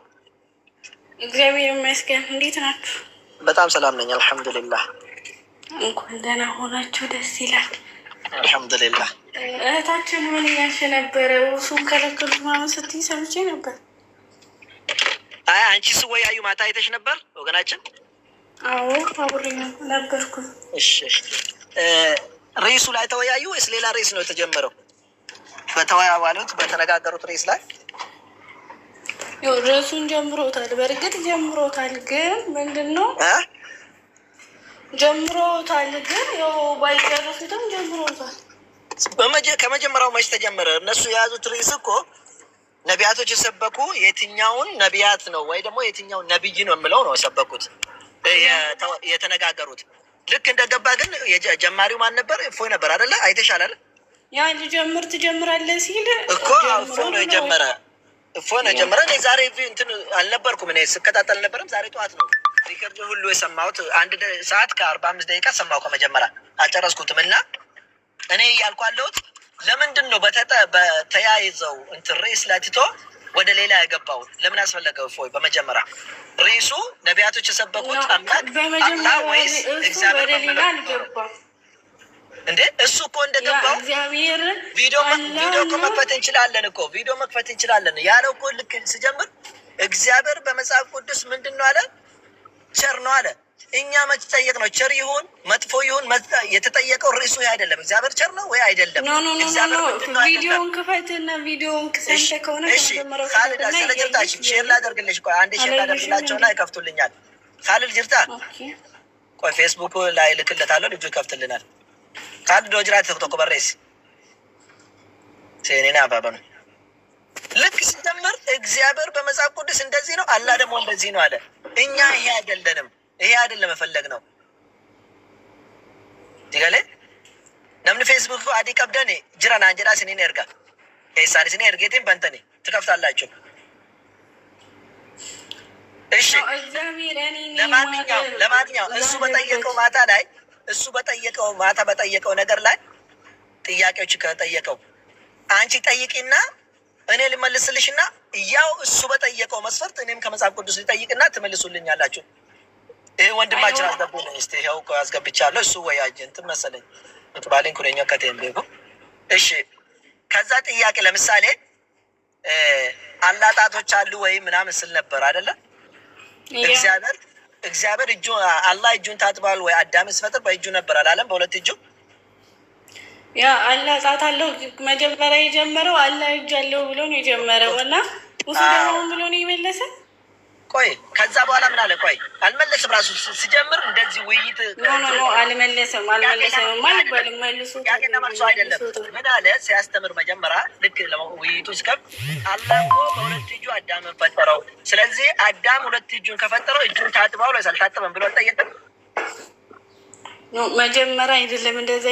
እግዚአብሔር ይመስገን። እንዴት ናችሁ? በጣም ሰላም ነኝ አልሐምዱሊላህ። እንኳን ደህና ሆናችሁ፣ ደስ ይላል። አልሐምዱሊላህ። እህታችን ምን እያልሽ ነበረ? እሱን ከለከሉት ምናምን ስትይ ሰምቼ ነበር። አይ አንቺ ስወያዩ ማታ አይተሽ ነበር ወገናችን? አዎ አብሬ ነበርኩ። እሺ ርዕሱ ላይ ተወያዩ ወይስ ሌላ ርዕስ ነው የተጀመረው? በተወያዩት በተነጋገሩት ርዕስ ላይ ርዕሱን ጀምሮታል። በእርግጥ ጀምሮታል፣ ግን ምንድን ነው ጀምሮታል፣ ግን ያው ባይጨርሱትም ጀምሮታል። ከመጀመሪያው መች ተጀመረ? እነሱ የያዙት ርዕስ እኮ ነቢያቶች የሰበኩ የትኛውን ነቢያት ነው ወይ ደግሞ የትኛውን ነቢይ ነው የምለው ነው የሰበኩት የተነጋገሩት። ልክ እንደገባ ግን ጀማሪው ማን ነበር? እፎይ ነበር አይደለ? አይተሻል አይደል? ያ ልጀምር ትጀምራለህ ሲል እኮ እፎይ ነው የጀመረ። እፎይ ነው የጀመረ። እኔ ዛሬ እንትን አልነበርኩም፣ እኔ ስከታተል ነበርም። ዛሬ ጠዋት ነው ሪከርድ ሁሉ የሰማሁት። 1 ሰዓት ከ45 ደቂቃ ሰማሁ። ከመጀመሪያ አልጨረስኩትም። እና እኔ እያልኩ ያለሁት ለምንድን ነው በተያይዘው እንትን ርዕስ ላይ ትቶ ወደ ሌላ የገባው? ለምን አስፈለገው? እፎይ በመጀመሪያ ርዕሱ ነቢያቶች የሰበኩት አምላክ አላህ ወይስ እግዚአብሔር ነው? እንዴ እሱ እኮ እንደገባው ቪዲዮ እኮ መክፈት እንችላለን እኮ ቪዲዮ መክፈት እንችላለን ያለው እኮ ልክ ስጀምር እግዚአብሔር በመጽሐፍ ቅዱስ ምንድን ነው አለ? ቸር ነው አለ። እኛ መች ጠየቅ ነው? ቸር ይሁን መጥፎ ይሁን የተጠየቀው ርዕሱ አይደለም። እግዚአብሔር ቸር ነው ወይ አይደለም? ቪዲዮን ክፈትና ቪዲዮን ክሰንተ ከሆነ ካሊድ ስለጅርታሽ ሼር ላደርግልሽ። ቆይ አንዴ ሼር ላደርግላቸውና ይከፍቱልኛል። ካሊድ ጅርታ ቆይ ፌስቡክ ላይ ልክለታለሁ፣ ልጁ ይከፍትልናል። ካሊድ ወጅራት ተቆ በሬስ ሴኔና አባባኑ ልክ ሲጀምር እግዚአብሔር በመጽሐፍ ቅዱስ እንደዚህ ነው፣ አላህ ደግሞ እንደዚህ ነው አለ። እኛ ይሄ አይደለንም፣ ይሄ አይደለም መፈለግ ነው። ዲጋለ ነምን ፌስቡክ አዲ ቀብደኔ ጅራና አንጀራ ሲኔ እርጋ ኤሳሪ ሲኔ እርጌቴን በእንተኔ ትከፍታላችሁ። እሺ ለማንኛውም እሱ በጠየቀው ማታ በጠየቀው ነገር ላይ ጥያቄዎች ከጠየቀው አንቺ ጠይቂና እኔ ልመልስልሽና ያው እሱ በጠየቀው መስፈርት እኔም ከመጽሐፍ ቅዱስ ልጠይቅና ትመልሱልኛላችሁ። ይሄ ወንድማችን አስገቡልኝ እስቲ። ይኸው አስገብቻለሁ። እሱ ወይ አጀንት መሰለኝ ባሌን ኩረኛ ከተንበቁ። እሺ ከዛ ጥያቄ ለምሳሌ አላጣቶች አሉ ወይ ምናምን ስል ነበር አይደለ? እግዚአብሔር እጁ አላህ እጁን ታጥባል ወይ? አዳም ሲፈጥር በእጁ ነበር አላለም? በሁለት እጁ ያ አላህ ጣት አለው። መጀመሪያ የጀመረው አላህ እጅ አለው ብሎ ነው የጀመረው እና እሱ ደግሞ ብሎ ነው የመለሰ። ቆይ ከዛ በኋላ ምን አለ? ቆይ አልመለስም። ራሱ ሲጀምር እንደዚህ ውይይት ኖ አልመለሰም ማለት መልሶ ያገና መልሶ አይደለም። ምን አለ ሲያስተምር መጀመሪያ ልክ ውይይቱ እስከብ አላህ እኮ በሁለት እጁ አዳምን ፈጠረው። ስለዚህ አዳም ሁለት እጁን ከፈጠረው እጁን ታጥባው ላይ አልታጠበም ብሎ አልጠየቀም። መጀመሪያ አይደለም እንደዛ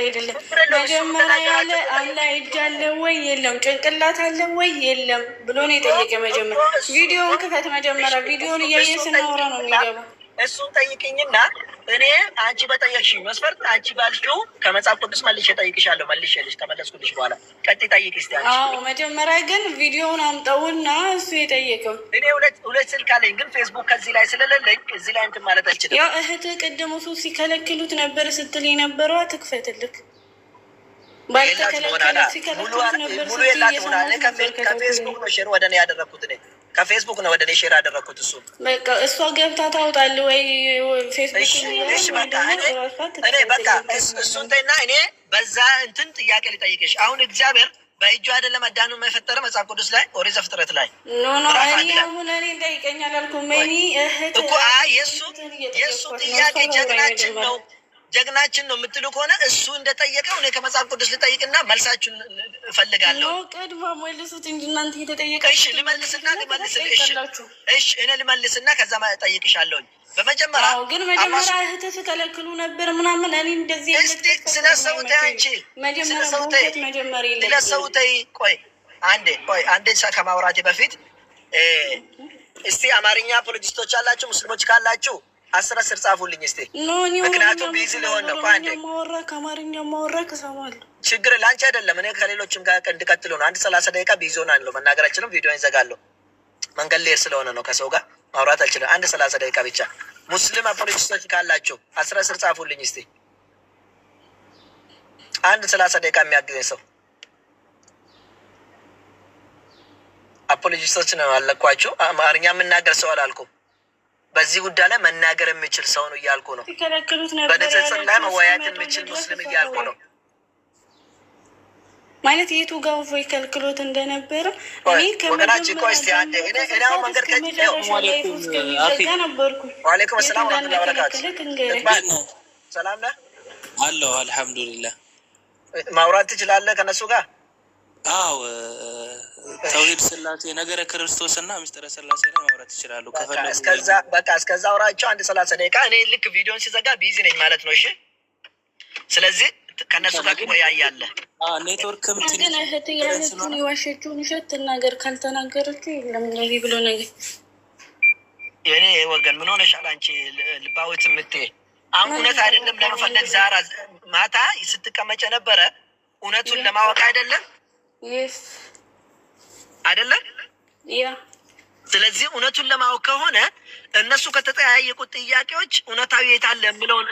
አይደለም። መጀመሪያ ያለ አላህ እጅ አለ ወይ የለም፣ ጭንቅላት አለ ወይ የለም ብሎ ነው የጠየቀ። መጀመሪያ ቪዲዮውን ክፈት። መጀመሪያ ቪዲዮውን እያየ ስናወራ ነው የሚገባው። እሱን ጠይቅኝና እኔ አንቺ በጠየቅሽኝ መስፈርት አንቺ ባልሽው ከመጽሐፍ ቅዱስ መልሼ እጠይቅሻለሁ። መልሼልሽ ከመለስኩልሽ በኋላ ቀጥይ ጠይቅ እስቲ አንቺ። አዎ መጀመሪያ ግን ቪዲዮውን አምጣውና እሱ የጠየቀው። እኔ ሁለት ስልክ አለኝ፣ ግን ፌስቡክ ከዚህ ላይ ስለሌለኝ እዚህ ላይ እንትን ማለት አልችልም። ያው እህትህ ቅድም እሱ ሲከለክሉት ነበር ስትል የነበረው ትክፈትልክ ባልተከለከለ ሲከለክሉት ነበር ከፌስቡክ ነው ሼር ወደ እኔ ያደረኩት። እኔ ከፌስቡክ ነው ወደ እኔ ሼር ያደረኩት። እሱ በቃ እሷ ገብታ ታውጣል ወይ ፌስቡክ? እኔ በቃ እሱን ተይና እኔ በዛ እንትን ጥያቄ ልጠይቅሽ። አሁን እግዚአብሔር በእጁ አይደለም አዳኑ የፈጠረ መጽሐፍ ቅዱስ ላይ ኦሪት ዘፍጥረት ላይ እኔ አሁን እኔ ጠይቀኛል አልኩም እህት እኮ የእሱ ጥያቄ ጀግናችን ነው የምትሉ ከሆነ እሱ እንደጠየቀው እኔ ከመጽሐፍ ቅዱስ ልጠይቅና መልሳችሁን እፈልጋለሁ። ቀድማ መልሱት እንጂ እናንተ የተጠየቀ። እሺ ልመልስና እኔ ልመልስና ከዛ ጠይቅሻለሁኝ። በመጀመሪያ ግን መጀመሪያ እህትህ ትከለክሉ ነበር ምናምን። እኔ እንደዚህ እስቲ ስለሰውተይ አንቺ ስለሰውተይ ቆይ አንዴ ከማውራቴ በፊት እስቲ አማርኛ ፖለቲስቶች አላችሁ ሙስሊሞች ካላችሁ 10 ጻፉልኝ እስቲ። ምክንያቱም ቢዚ ሊሆን ነው። አንዴ ከአማርኛ ማወራ ከሰማለሁ ችግር ለአንቺ አይደለም። እኔ ከሌሎችም ጋር እንድቀጥሉ ነው። 1 30 ደቂቃ ቢዚ ሆናለሁ። መናገራችንም ቪዲዮ ይዘጋለሁ። መንገድ ልሄድ ስለሆነ ነው ከሰው ጋር ማውራት አልችልም። አንድ 30 ደቂቃ ብቻ። ሙስሊም አፖሎጂስቶች ካላችሁ 10 ጻፉልኝ እስቲ። አንድ 30 ደቂቃ የሚያግዘኝ ሰው። አፖሎጂስቶች ነው ያለኳችሁ። አማርኛ የምናገር ሰው አላልኩም። በዚህ ጉዳይ ላይ መናገር የሚችል ሰው ነው እያልኩ ነው። በንጽጽር ላይ መወያየት የሚችል ሙስሊም እያልኩ ነው። ማለት የቱ ጋር ወይ ከልክሎት እንደነበረ ወገናችን ቆይ እስቲ አንዴ እኔ አሁን መንገድ ነበርኩ። ዋሌኩም ሰላም ወራህመቱላሂ ወበረካቱ። ሰላም ነህ? አለሁ አልሐምዱሊላህ። ማውራት ትችላለህ ከነሱ ጋር? አዎ ተውሂድ ስላሴ ነገረ ክርስቶስ እና ምስጢረ ስላሴ ላይ ማውራት ይችላሉ ከፈለጉ። እስከዛ አውራቸው አንድ 30 ደቂቃ። እኔ ልክ ቪዲዮን ሲዘጋ ቢዚ ነኝ ማለት ነው። እሺ ስለዚህ ከነሱ ጋር ትወያያለህ። ኔትወርክም ግን እህት ያለችውን የዋሸችውን ውሸት ትናገር። ካልተናገረችው የለም እንደዚህ ብሎ ነገር። የኔ ወገን ምን ሆነሻል አንቺ ልባዊት የምትይ? አሁን እውነት አይደለም ለመፈለግ ዛራ ማታ ስትቀመጭ ነበረ። እውነቱን ለማወቅ አይደለም አይደለም ያ። ስለዚህ እውነቱን ለማወቅ ከሆነ እነሱ ከተጠያየቁት ጥያቄዎች እውነታዊ የት አለ የምለውን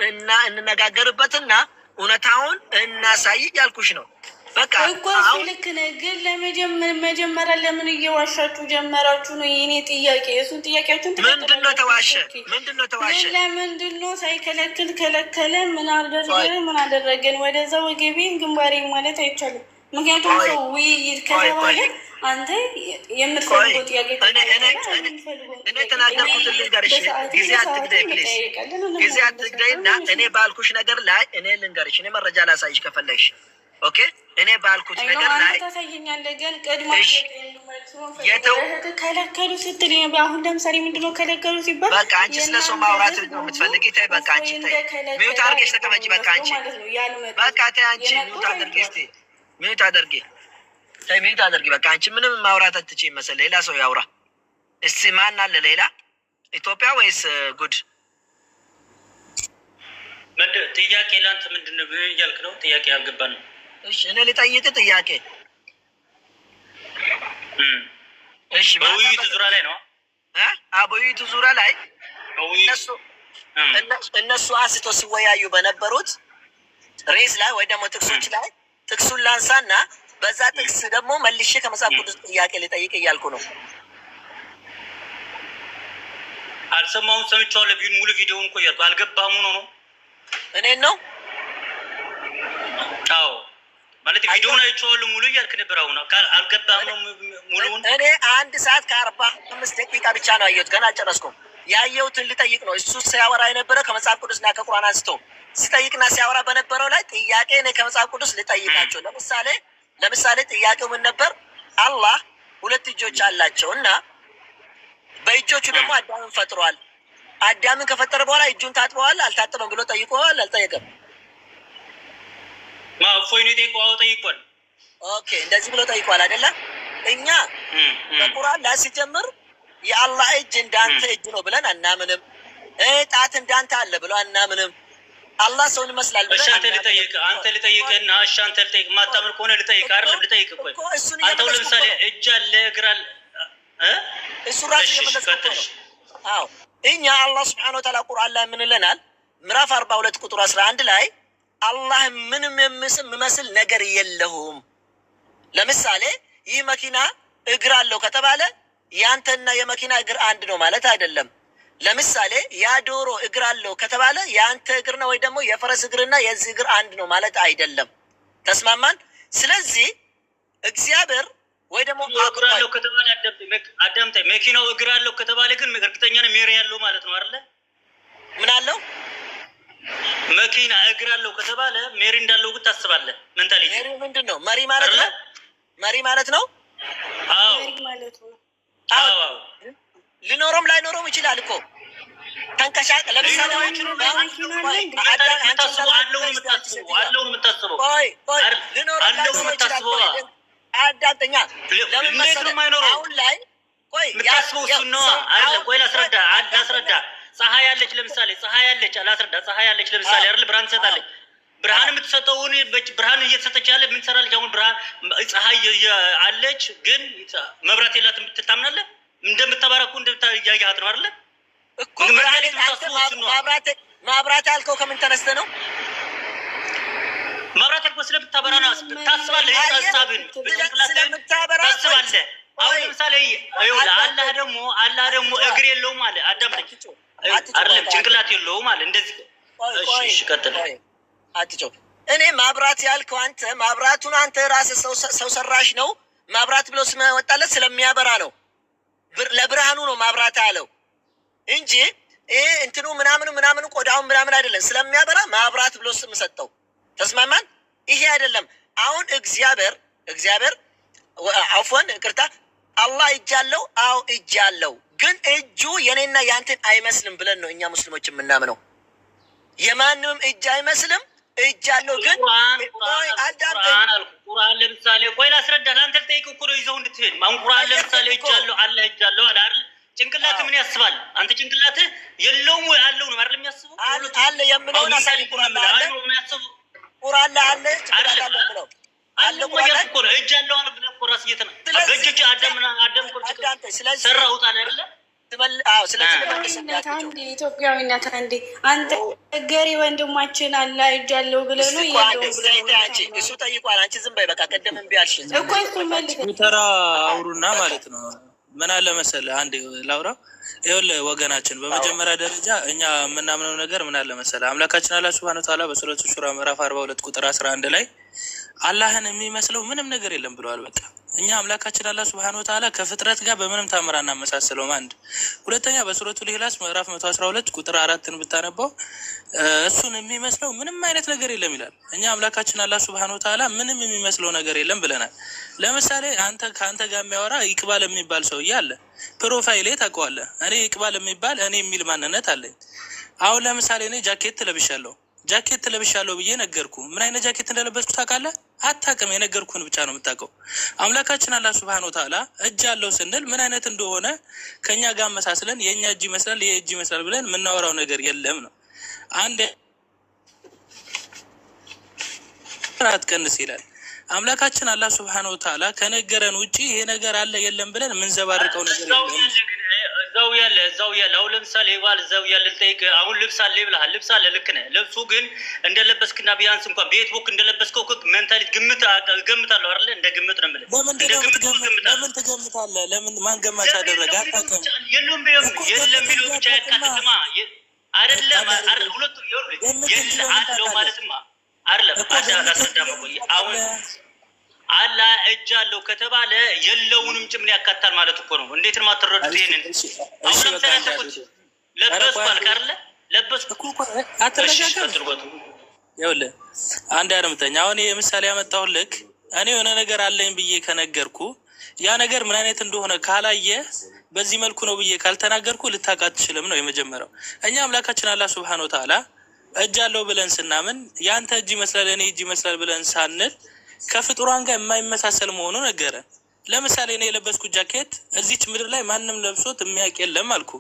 እንነጋገርበትና እውነታውን እናሳይ ያልኩሽ ነው። በቃ እኮ እሱ ልክ ነህ። ግን መጀመሪያ ለምን እየዋሻችሁ ጀመራችሁ ነው የኔ ጥያቄ። እሱን ጥያቄያችሁን ምንድነው ተዋሸ? ምንድነው ተዋሸ? ለምንድነው ሳይከለክል ከለከለ? ምን አደረገን? ወደዛ ወገቤን ግንባሬ ማለት አይቻልም። ምክንያቱም ሰው ውይይት ከተባለ አንተ የምትፈልገው ጥያቄ እኔ ተናገርኩትን ልንገርሽ። ጊዜ አትግደይ ፕሊዝ፣ ጊዜ አትግደይና እኔ ባልኩሽ ነገር ላይ እኔ ልንገርሽ። እኔ መረጃ ላሳይሽ ከፈለግሽ። ኦኬ እኔ ባልኩት ነገር ላይ ታሳየኛለህ። ግን ቀድሞ ከለከሉ ስትል አሁን ለምሳሌ ምንድነው ከለከሉ ሲባል በቃ አንቺ ስለሰው ማውራት ነው የምትፈልጊ። ተይ በቃ አንቺ ተይ፣ ሚውት አድርገሽ ተቀመጪ። በቃ አንቺ በቃ ተይ፣ አንቺ ሚውት አድርጊ። እስቲ ሚውት አድርጊ፣ ተይ ሚውት አድርጊ። በቃ አንቺ ምንም ማውራት አትችይም መሰለኝ። ሌላ ሰው ያውራ እስቲ። ማን አለ ሌላ? ኢትዮጵያ ወይስ ጉድ? ጥያቄ ላንተ ምንድነው? ምን እያልክ ነው? ጥያቄ ያልገባን ነው። እሺ እኔ ልጠይቅ ጥያቄ። እሺ በውይይቱ ዙሪያ ላይ ነው። በውይይቱ ዙሪያ ላይ እነሱ አንስቶ ሲወያዩ በነበሩት ሬስ ላይ ወይ ደግሞ ጥቅሶች ላይ ጥቅሱን ላንሳና በዛ ጥቅስ ደግሞ መልሼ ከመጽሐፍ ቅዱስ ጥያቄ ልጠይቅ እያልኩ ነው። አልሰማሁም። ሰምቼዋለሁ። ሙሉ ቪዲዮውን እኮ እያልኩ አልገባም ሆኖ ነው። እኔን ነው? አዎ ማለት ቪዲዮውን አይቼዋለሁ ሙሉ እያልክ ነበር። አሁን አልገባም ነው ሙሉውን። እኔ 1 ሰዓት ከ45 ደቂቃ ብቻ ነው ያየሁት። ገና አልጨረስኩም። ያየሁትን ልጠይቅ ነው። እሱ ሲያወራ የነበረው ከመጽሐፍ ቅዱስና ከቁርአን አንስቶ ሲጠይቅና ሲያወራ በነበረው ላይ ጥያቄ እኔ ከመጽሐፍ ቅዱስ ልጠይቃቸው። ለምሳሌ ጥያቄው ምን ነበር? አላህ 2 እጆች አላቸው እና በእጆቹ ደግሞ አዳምን ፈጥሯል። አዳምን ከፈጠረ በኋላ እጁን ታጥበዋል አልታጠበም ብሎ ጠይቀዋል አልጠየቀም? ጠይቋል። ኦኬ እንደዚህ ብሎ ጠይቋል አይደለ? እኛ በቁርአን ላይ ሲጀምር የአላህ እጅ እንዳንተ እጅ ነው ብለን አናምንም። ጣት እንዳንተ አለ ብሎ አናምንም። አላህ ሰውን ይመስላል ብለን አንተ ልጠይቅና እሺ አንተ ልጠይቅ። ማታምር ከሆነ ልጠይቅ አይደለም ልጠይቅ እኮ አንተ ለምሳሌ እጅ አለ እግር አለ እሱ ራሱ የመለሰው ነው። አዎ እኛ አላህ Subhanahu Wa Ta'ala ቁርአን ላይ ምን ይለናል? ምዕራፍ 42 ቁጥር 11 ላይ አላህ ምንም የሚመስል ነገር የለውም። ለምሳሌ ይህ መኪና እግር አለው ከተባለ ያንተና የመኪና እግር አንድ ነው ማለት አይደለም። ለምሳሌ ያ ዶሮ እግር አለው ከተባለ ያንተ እግር ነው ወይ ደግሞ የፈረስ እግርና የዚህ እግር አንድ ነው ማለት አይደለም። ተስማማን? ስለዚህ እግዚአብሔር ወይ ደግሞ እግር አለው ከተባለ አዳምጠኝ፣ መኪናው እግር አለው ከተባለ ግን እርግጠኛ ነው ሜሪ ያለው ማለት ነው አይደለ? ምን አለው? መኪና እግር አለው ከተባለ ሜሪ እንዳለው ግን ታስባለህ። ሜንታሊቲ ሜሪ ምንድን ነው? መሪ ማለት ነው። መሪ ማለት ነው። አዎ አዎ ሊኖረውም ላይኖረውም ይችላል እኮ ተንቀሳቀ። ለምሳሌ አዳምጠኛ ለምን መሰለህ አሁን ላይ ቆይ ላስረዳ። ፀሐይ ያለች ለምሳሌ ፀሐይ ያለች ለምሳሌ አይደል? ብርሃን ትሰጣለች። ብርሃን የምትሰጠውን ብርሃን እየተሰጠች ያለ ምን ትሰራለች? አሁን ብርሃን ፀሐይ አለች ግን መብራት የላትም ብትታምናለህ? እንደምታበራኩ እንደምታያያት ነው አይደል እኮ ማብራት ያልከው ከምን ተነስተ ነው? ማብራት ያልከው ስለምታበራ ነው። ታስባለህ፣ ሐሳብን ስለምታበራ ታስባለህ። አሁን ለምሳሌ አላህ ደግሞ እግር የለውም አለ አዳም አይደለም ጭንቅላት የለውም አለ እንደዚህ። እሺ ቀጥል። አትጮህ። እኔ ማብራት ያልከው አንተ ማብራቱን አንተ ራስህ ሰው ሰራሽ ነው ማብራት ብሎ ስም ወጣለት ስለሚያበራ ነው። ለብርሃኑ ነው ማብራት ያለው እንጂ ይሄ እንትኑ ምናምን ቆዳውን ምናምን አይደለም። ስለሚያበራ ማብራት ብሎ ስም ሰጠው። ተስማማን? ይሄ አይደለም። አሁን እግዚአብሔር አፎን ይቅርታ አላህ እጅ አለው። አዎ እጅ አለው፣ ግን እጁ የኔና ያንተን አይመስልም ብለን ነው እኛ ሙስሊሞች የምናምነው። የማንም እጅ አይመስልም፣ እጅ አለው። ግን ቁርአን ለምሳሌ ቆይ ላስረዳህ። አንተ ልጠይቅ እኮ ነው ይዘው እንድትሄድ። ማን ቁርአን ለምሳሌ እጅ አለው አላህ እጅ አለው አለ አይደል? ጭንቅላት ምን ያስባል? አንተ ጭንቅላት የለውም ወይ አለው ነው አይደል የሚያስበው? አለ የምለውን አሳይ። ቁርአን ላይ አለ፣ ቁርአን ላይ አለ፣ ጭንቅላት አለ የምለው አለ። ቁርአን እኮ ነው እጅ አለው አለ ብለህ እኮ ራስ እየተና በእጆች አደም እኮ ሰራሁት አለ አይደል? አንድ ኢትዮጵያዊነት አንዴ አንተ ገሪ ወንድማችን አላ እጅ አለው ብለህ ነው እሱ ጠይቋል። አንቺ ዝም በይ በቃ። ቀደም እምቢ አልሽ እኮ እሱ መልስ ተራ አውሩና ማለት ነው። ምን አለ መሰለህ አንዴ ላውራ። ይኸውልህ ወገናችን፣ በመጀመሪያ ደረጃ እኛ የምናምነው ነገር ምን አለ መሰለህ፣ አምላካችን አላህ ሱብሃነሁ ወተዓላ በሱረቱ ሹራ ምዕራፍ 42 ቁጥር 11 ላይ አላህን የሚመስለው ምንም ነገር የለም ብለዋል። በቃ እኛ አምላካችን አላህ ሱብሃነሁ ወተዓላ ከፍጥረት ጋር በምንም ታምር አናመሳስለውም። አንድ ሁለተኛ በሱረቱ ኢኽላስ ምዕራፍ 112 ቁጥር 4ን ብታነባው እሱን የሚመስለው ምንም አይነት ነገር የለም ይላል። እኛ አምላካችን አላህ ሱብሃነሁ ወተዓላ ምንም የሚመስለው ነገር የለም ብለናል። ለምሳሌ ከአንተ ጋር የሚያወራ ይቅባል የሚባል ሰውዬ አለ። ፕሮፋይሌ ታውቀዋለህ። እኔ ይቅባል የሚባል እኔ የሚል ማንነት አለኝ። አሁን ለምሳሌ እኔ ጃኬት ለብሻለሁ ብዬ ነገርኩ። ምን አይነት ጃኬት እንደለበስኩ ታውቃለህ? አታውቅም። የነገርኩህን ብቻ ነው የምታውቀው። አምላካችን አላህ ሱብሃነሁ ወተዓላ እጅ አለው ስንል ምን አይነት እንደሆነ ከኛ ጋር አመሳስለን የእኛ እጅ ይመስላል ይሄ እጅ ይመስላል ብለን የምናወራው ነገር የለም ነው። አንድ አትቀንስ ይላል አምላካችን አላህ ሱብሃነሁ ወተዓላ ከነገረን ውጪ ይሄ ነገር አለ የለም ብለን የምንዘባርቀው ነገር የለም። እዛው ያለ አሁን ለምሳሌ ባል እዛው ያለ ልጠይቅ። አሁን ልብስ አለ ብለሃል። ልብስ አለ ልክ ነህ። ልብሱ ግን እንደለበስክና ቢያንስ እንኳን ቤት ቦክ እንደለበስከው ሜንታሊቲ ገምታለሁ አይደለ? እንደ ግምት ነው የምልህ። ለምን ትገምታለህ? ለምን ማን ገማች አደረገ? አታውቅም። የለም ቢለው ብቻ ያካትትማ አይደለም። ሁለቱ የለ አለው ማለትማ አይደለም። አስረዳም ቆይ አሁን አላ እጅ አለው ከተባለ የለውንም ጭምር ያካታል ማለት እኮ ነው። እንዴት ነው የማትረዱት ይሄንን? አሁን ለምሳሌ ተቆጥ ለበስኩ አልካርለ ለበስኩ አትረጋጋም። ይኸውልህ አንድ አድምጠኝ። አሁን ይሄ ምሳሌ ያመጣሁልህ እኔ የሆነ ነገር አለኝ ብዬ ከነገርኩ ያ ነገር ምን አይነት እንደሆነ ካላየ በዚህ መልኩ ነው ብዬ ካልተናገርኩ ልታውቅ አትችልም ነው የመጀመሪያው። እኛ አምላካችን አላህ ሱብሃነሁ ወተዓላ እጅ አለው ብለን ስናምን ያንተ እጅ ይመስላል እኔ እጅ ይመስላል ብለን ሳንል ከፍጡራን ጋር የማይመሳሰል መሆኑ ነገረ። ለምሳሌ እኔ የለበስኩት ጃኬት እዚች ምድር ላይ ማንም ለብሶት የሚያውቅ የለም አልኩ።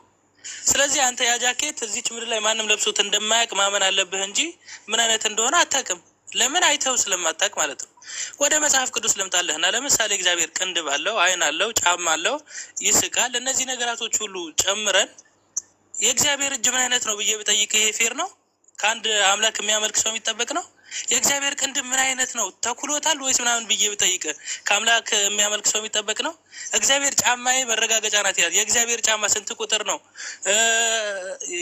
ስለዚህ አንተ ያ ጃኬት እዚች ምድር ላይ ማንም ለብሶት እንደማያውቅ ማመን አለብህ እንጂ ምን አይነት እንደሆነ አታውቅም። ለምን? አይተው ስለማታውቅ ማለት ነው። ወደ መጽሐፍ ቅዱስ ልምጣለህና ለምሳሌ እግዚአብሔር ቅንድብ አለው፣ አይን አለው፣ ጫማ አለው፣ ይስቃል። እነዚህ ነገራቶች ሁሉ ጨምረን የእግዚአብሔር እጅ ምን አይነት ነው ብዬ ብጠይቅ ይሄ ፌር ነው? ከአንድ አምላክ የሚያመልክ ሰው የሚጠበቅ ነው? የእግዚአብሔር ቅንድብ ምን አይነት ነው ተኩሎታል ወይስ ምናምን ብዬ ብጠይቅ ከአምላክ የሚያመልክ ሰው የሚጠበቅ ነው? እግዚአብሔር ጫማዬ መረጋገጫ ናት ይላል። የእግዚአብሔር ጫማ ስንት ቁጥር ነው?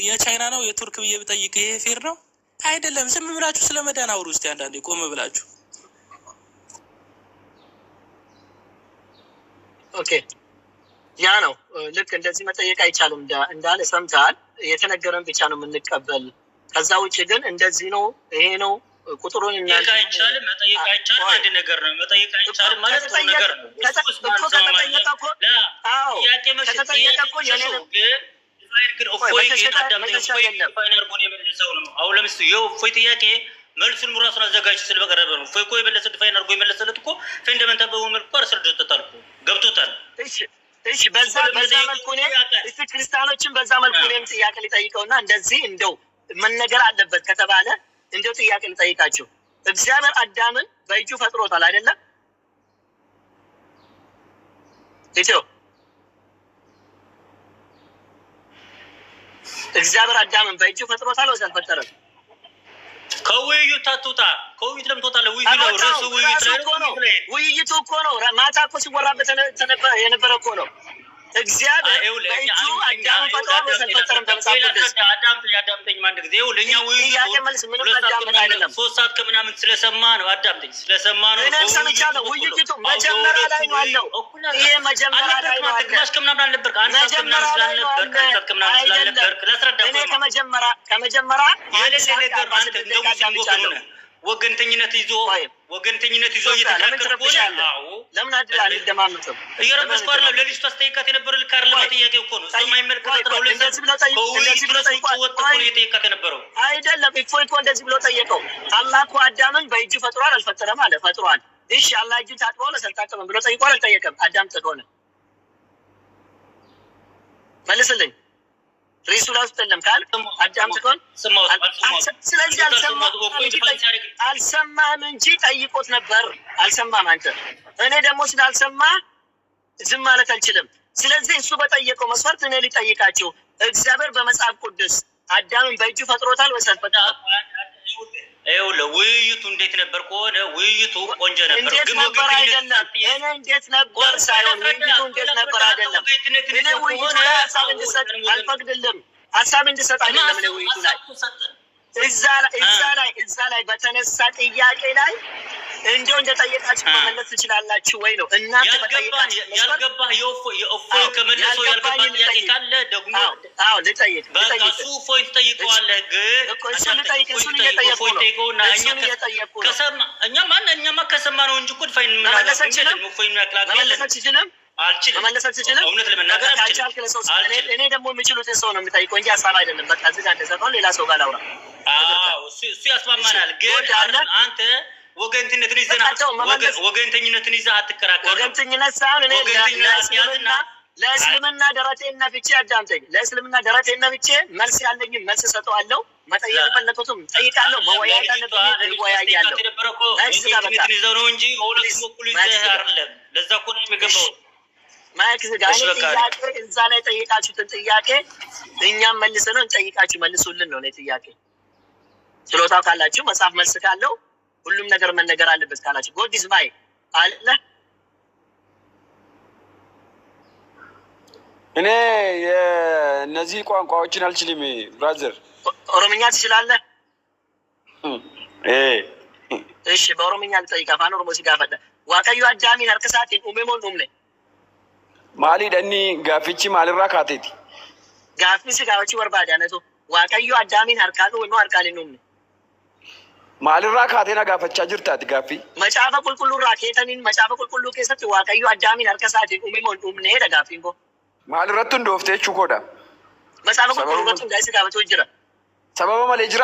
የቻይና ነው የቱርክ ብዬ ብጠይቅ ይሄ ፌር ነው? አይደለም። ዝም ብላችሁ ስለ መዳን አውሩ እስቲ አንዳንዴ ቆም ብላችሁ። ኦኬ ያ ነው ልክ እንደዚህ መጠየቅ አይቻልም እንዳለ ሰምተሃል። የተነገረን ብቻ ነው የምንቀበል። ከዛ ውጭ ግን እንደዚህ ነው ይሄ ነው ቁጥሩን መጠየቅ አይቻልም። መጠየቅ አይቻልም አንድ ነገር ነው። መጠየቅ አይቻልም ማለት ነው ነገር ነው። አሁን ለምሳሌ የእፎይ ጥያቄ መልሱን ራሱን አዘጋጅ ስለበቀረበ ነው። እፎይ እኮ የመለሰው ዲፋይን አድርጎ የመለሰለት እኮ ፈንዳመንታል መልኩ አስረድቶታል እኮ ገብቶታል። እሺ በዛ መልኩ ነው እስቲ ክርስቲያኖችን በዛ መልኩ ነው ጥያቄ ሊጠይቀውና እንደዚህ እንደው መነገር አለበት ከተባለ እንደው ጥያቄ ልጠይቃችሁ። እግዚአብሔር አዳምን በእጁ ፈጥሮታል አይደለም? እግዚአብሔር አዳምን በእጁ ፈጥሮታል ወይስ አልፈጠረም? ከውይይቱ አትውጣ። ከውይይት ለምን ትወጣለህ? ውይይቱ ነው ርዕሱ። ውይይቱ እኮ ነው። ማታ እኮ ሲወራበት የነበረ እኮ ነው። እግዚአብሔር በእጁ አዳምን ፈጥሯል ወይስ አልፈጠረም? በመጽሐፍ ቅዱስ አዳምጠኝ አንድ ጊዜ። ለእኛ ውይይቱ 3 ሰዓት ከምናምን ስለሰማ ነው። አዳምጠኝ ስለሰማ ነው። እኔም ሰምቻለሁ። ውይይቱ መጀመሪያ ላይ ነው አለው። ይሄ መጀመሪያ ላይ ነው አለ። ግማሽ ከምናምን አልነበርክ አንተ ከምናምን ስላልነበርክ ላስረዳ። እኔ ከመጀመሪያ የሌለ ነገር አንተ እንደ ሙስሊም ወገንተኝነት ይዞ እየተከራከርኩ ለምን አንደማመጥም? እየረበሽኩ አይደለም። ለልጅቷ አስጠይቃት የነበረ ልክ አይደለም። ጥያቄው እኮ ነው። ስለማይመለከታት ነው። እንደዚህ ብሎ የጠየቃት የነበረው አይደለም። እፎይ እኮ እንደዚህ ብሎ ጠየቀው። አላህ እኮ አዳምን በእጁ ፈጥሯል አልፈጠረም አለ። ፈጥሯል። እሺ አላህ እጁን ታጥቧል አልታጠበም ብሎ ጠይቋል አልጠየቀም? አዳም ከሆነ መልስልኝ። ሪሱ ላይ ውስጥ የለም ካል አዳም ትሆን። ስለዚህ አልሰማህም እንጂ ጠይቆት ነበር። አልሰማህም አንተ። እኔ ደግሞ ስላልሰማ ዝም ማለት አልችልም። ስለዚህ እሱ በጠየቀው መስፈርት እኔ ሊጠይቃቸው። እግዚአብሔር በመጽሐፍ ቅዱስ አዳምን በእጁ ፈጥሮታል ወይስ አልፈጠረም? ይኸውልህ ውይይቱ እንዴት ነበር ከሆነ ውይይቱ ቆንጆ ነበር። እንዴት ነበር አይደለም። እኔ እንዴት ነበር ሳይሆን ውይይቱ እንዴት ነበር አይደለም። እኔ ውይይቱ ላይ ሀሳብ እንድሰጥ አልፈቅድልም። ሀሳብ እንድሰጥ አይደለም። እኔ ውይይቱ ላይ እዛ ላይ በተነሳ ጥያቄ ላይ እንደው እንደጠየቃችሁ መመለስ ትችላላችሁ ወይ ነው። እናንተ በጠየቃችሁ ያልገባህ የእፎይ ከመለሰው ያልገባህ ጥያቄ ካለ ደግሞ ልጠይቅ እሱ እፎይ ትጠይቀዋለህ። ግን እሱን እየጠየቁ ነው። እኛማ ከሰማ ነው እንጂ እኮ ፋይን መመለስ አልችልም። መመለስ አልችልም። እውነት ለመናገር እኔ ደግሞ የሚችሉትን ሰው ነው የምጠይቀው እንጂ ሀሳብ አይደለም። በቃ እዚህ ጋር እንደዛ ከሆነ ሌላ ሰው ጋር ላውራ። እሱ ያስማማናል። ግን አንተ ወገንተኝነትን ይዘህ አትከራከር። ወገንተኝነት ሳይሆን እኔ ለእስልምና ደረቴን ነፍቼ አዳምጠኝ። ለእስልምና ደረቴን ነፍቼ መልስ ያለኝም መልስ ሰጠዋለሁ። መጠየቅ የፈለኩትም ጠይቃለሁ። መወያየት አለብኝ እወያያለሁ። ይዘው ነው እንጂ ሁለቱም እኩል ይዘህ አይደለም። ለዛ እኮ ነው የሚገባው። ማይክ ዝጋኔ ጥያቄ እዛ ላይ ጠይቃችሁትን ጥያቄ እኛም መልስ ነው እንጠይቃችሁ መልሱልን ነው። ጥያቄ ችሎታው ካላችሁ መጽሐፍ መልስ ካለው ሁሉም ነገር መነገር አለበት ካላችሁ ጎዲስ ማይ አለ። እኔ የነዚህ ቋንቋዎችን አልችልም። ብራዘር ኦሮምኛ ትችላለህ? እሺ በኦሮምኛ ልጠይቅ። አፋን ኦሮሞ ሲጋፈደ ዋቀዩ አዳሚን አርከሳቲን ኡሜሞን ኡምኔ ማሊ ደኒ ጋፊቺ ማልራ ካቴቲ ጋፊ ሲጋዎች ወርባዳ ነቶ ዋቀዩ አዳሚን አርካኑ ወይም አርካኒ ኡምኔ ማልራ ካቴና ጋፈቻ ጅርታት ጋፊ መጫፈ ቁልቁሉ ራኬተኒን መጫፈ ቁልቁሉ ከሰት ዋቀዩ አዳሚን አርከሳቲን ኡሜሞን ኡምኔ ደጋፊንጎ ማልረቱ እንደወፍቴቹ ኮዳ መጫፈ ቁልቁሉ ረቱ ጋይስ ጋፈቶ ጅራ ሰበበ መሌ ጅራ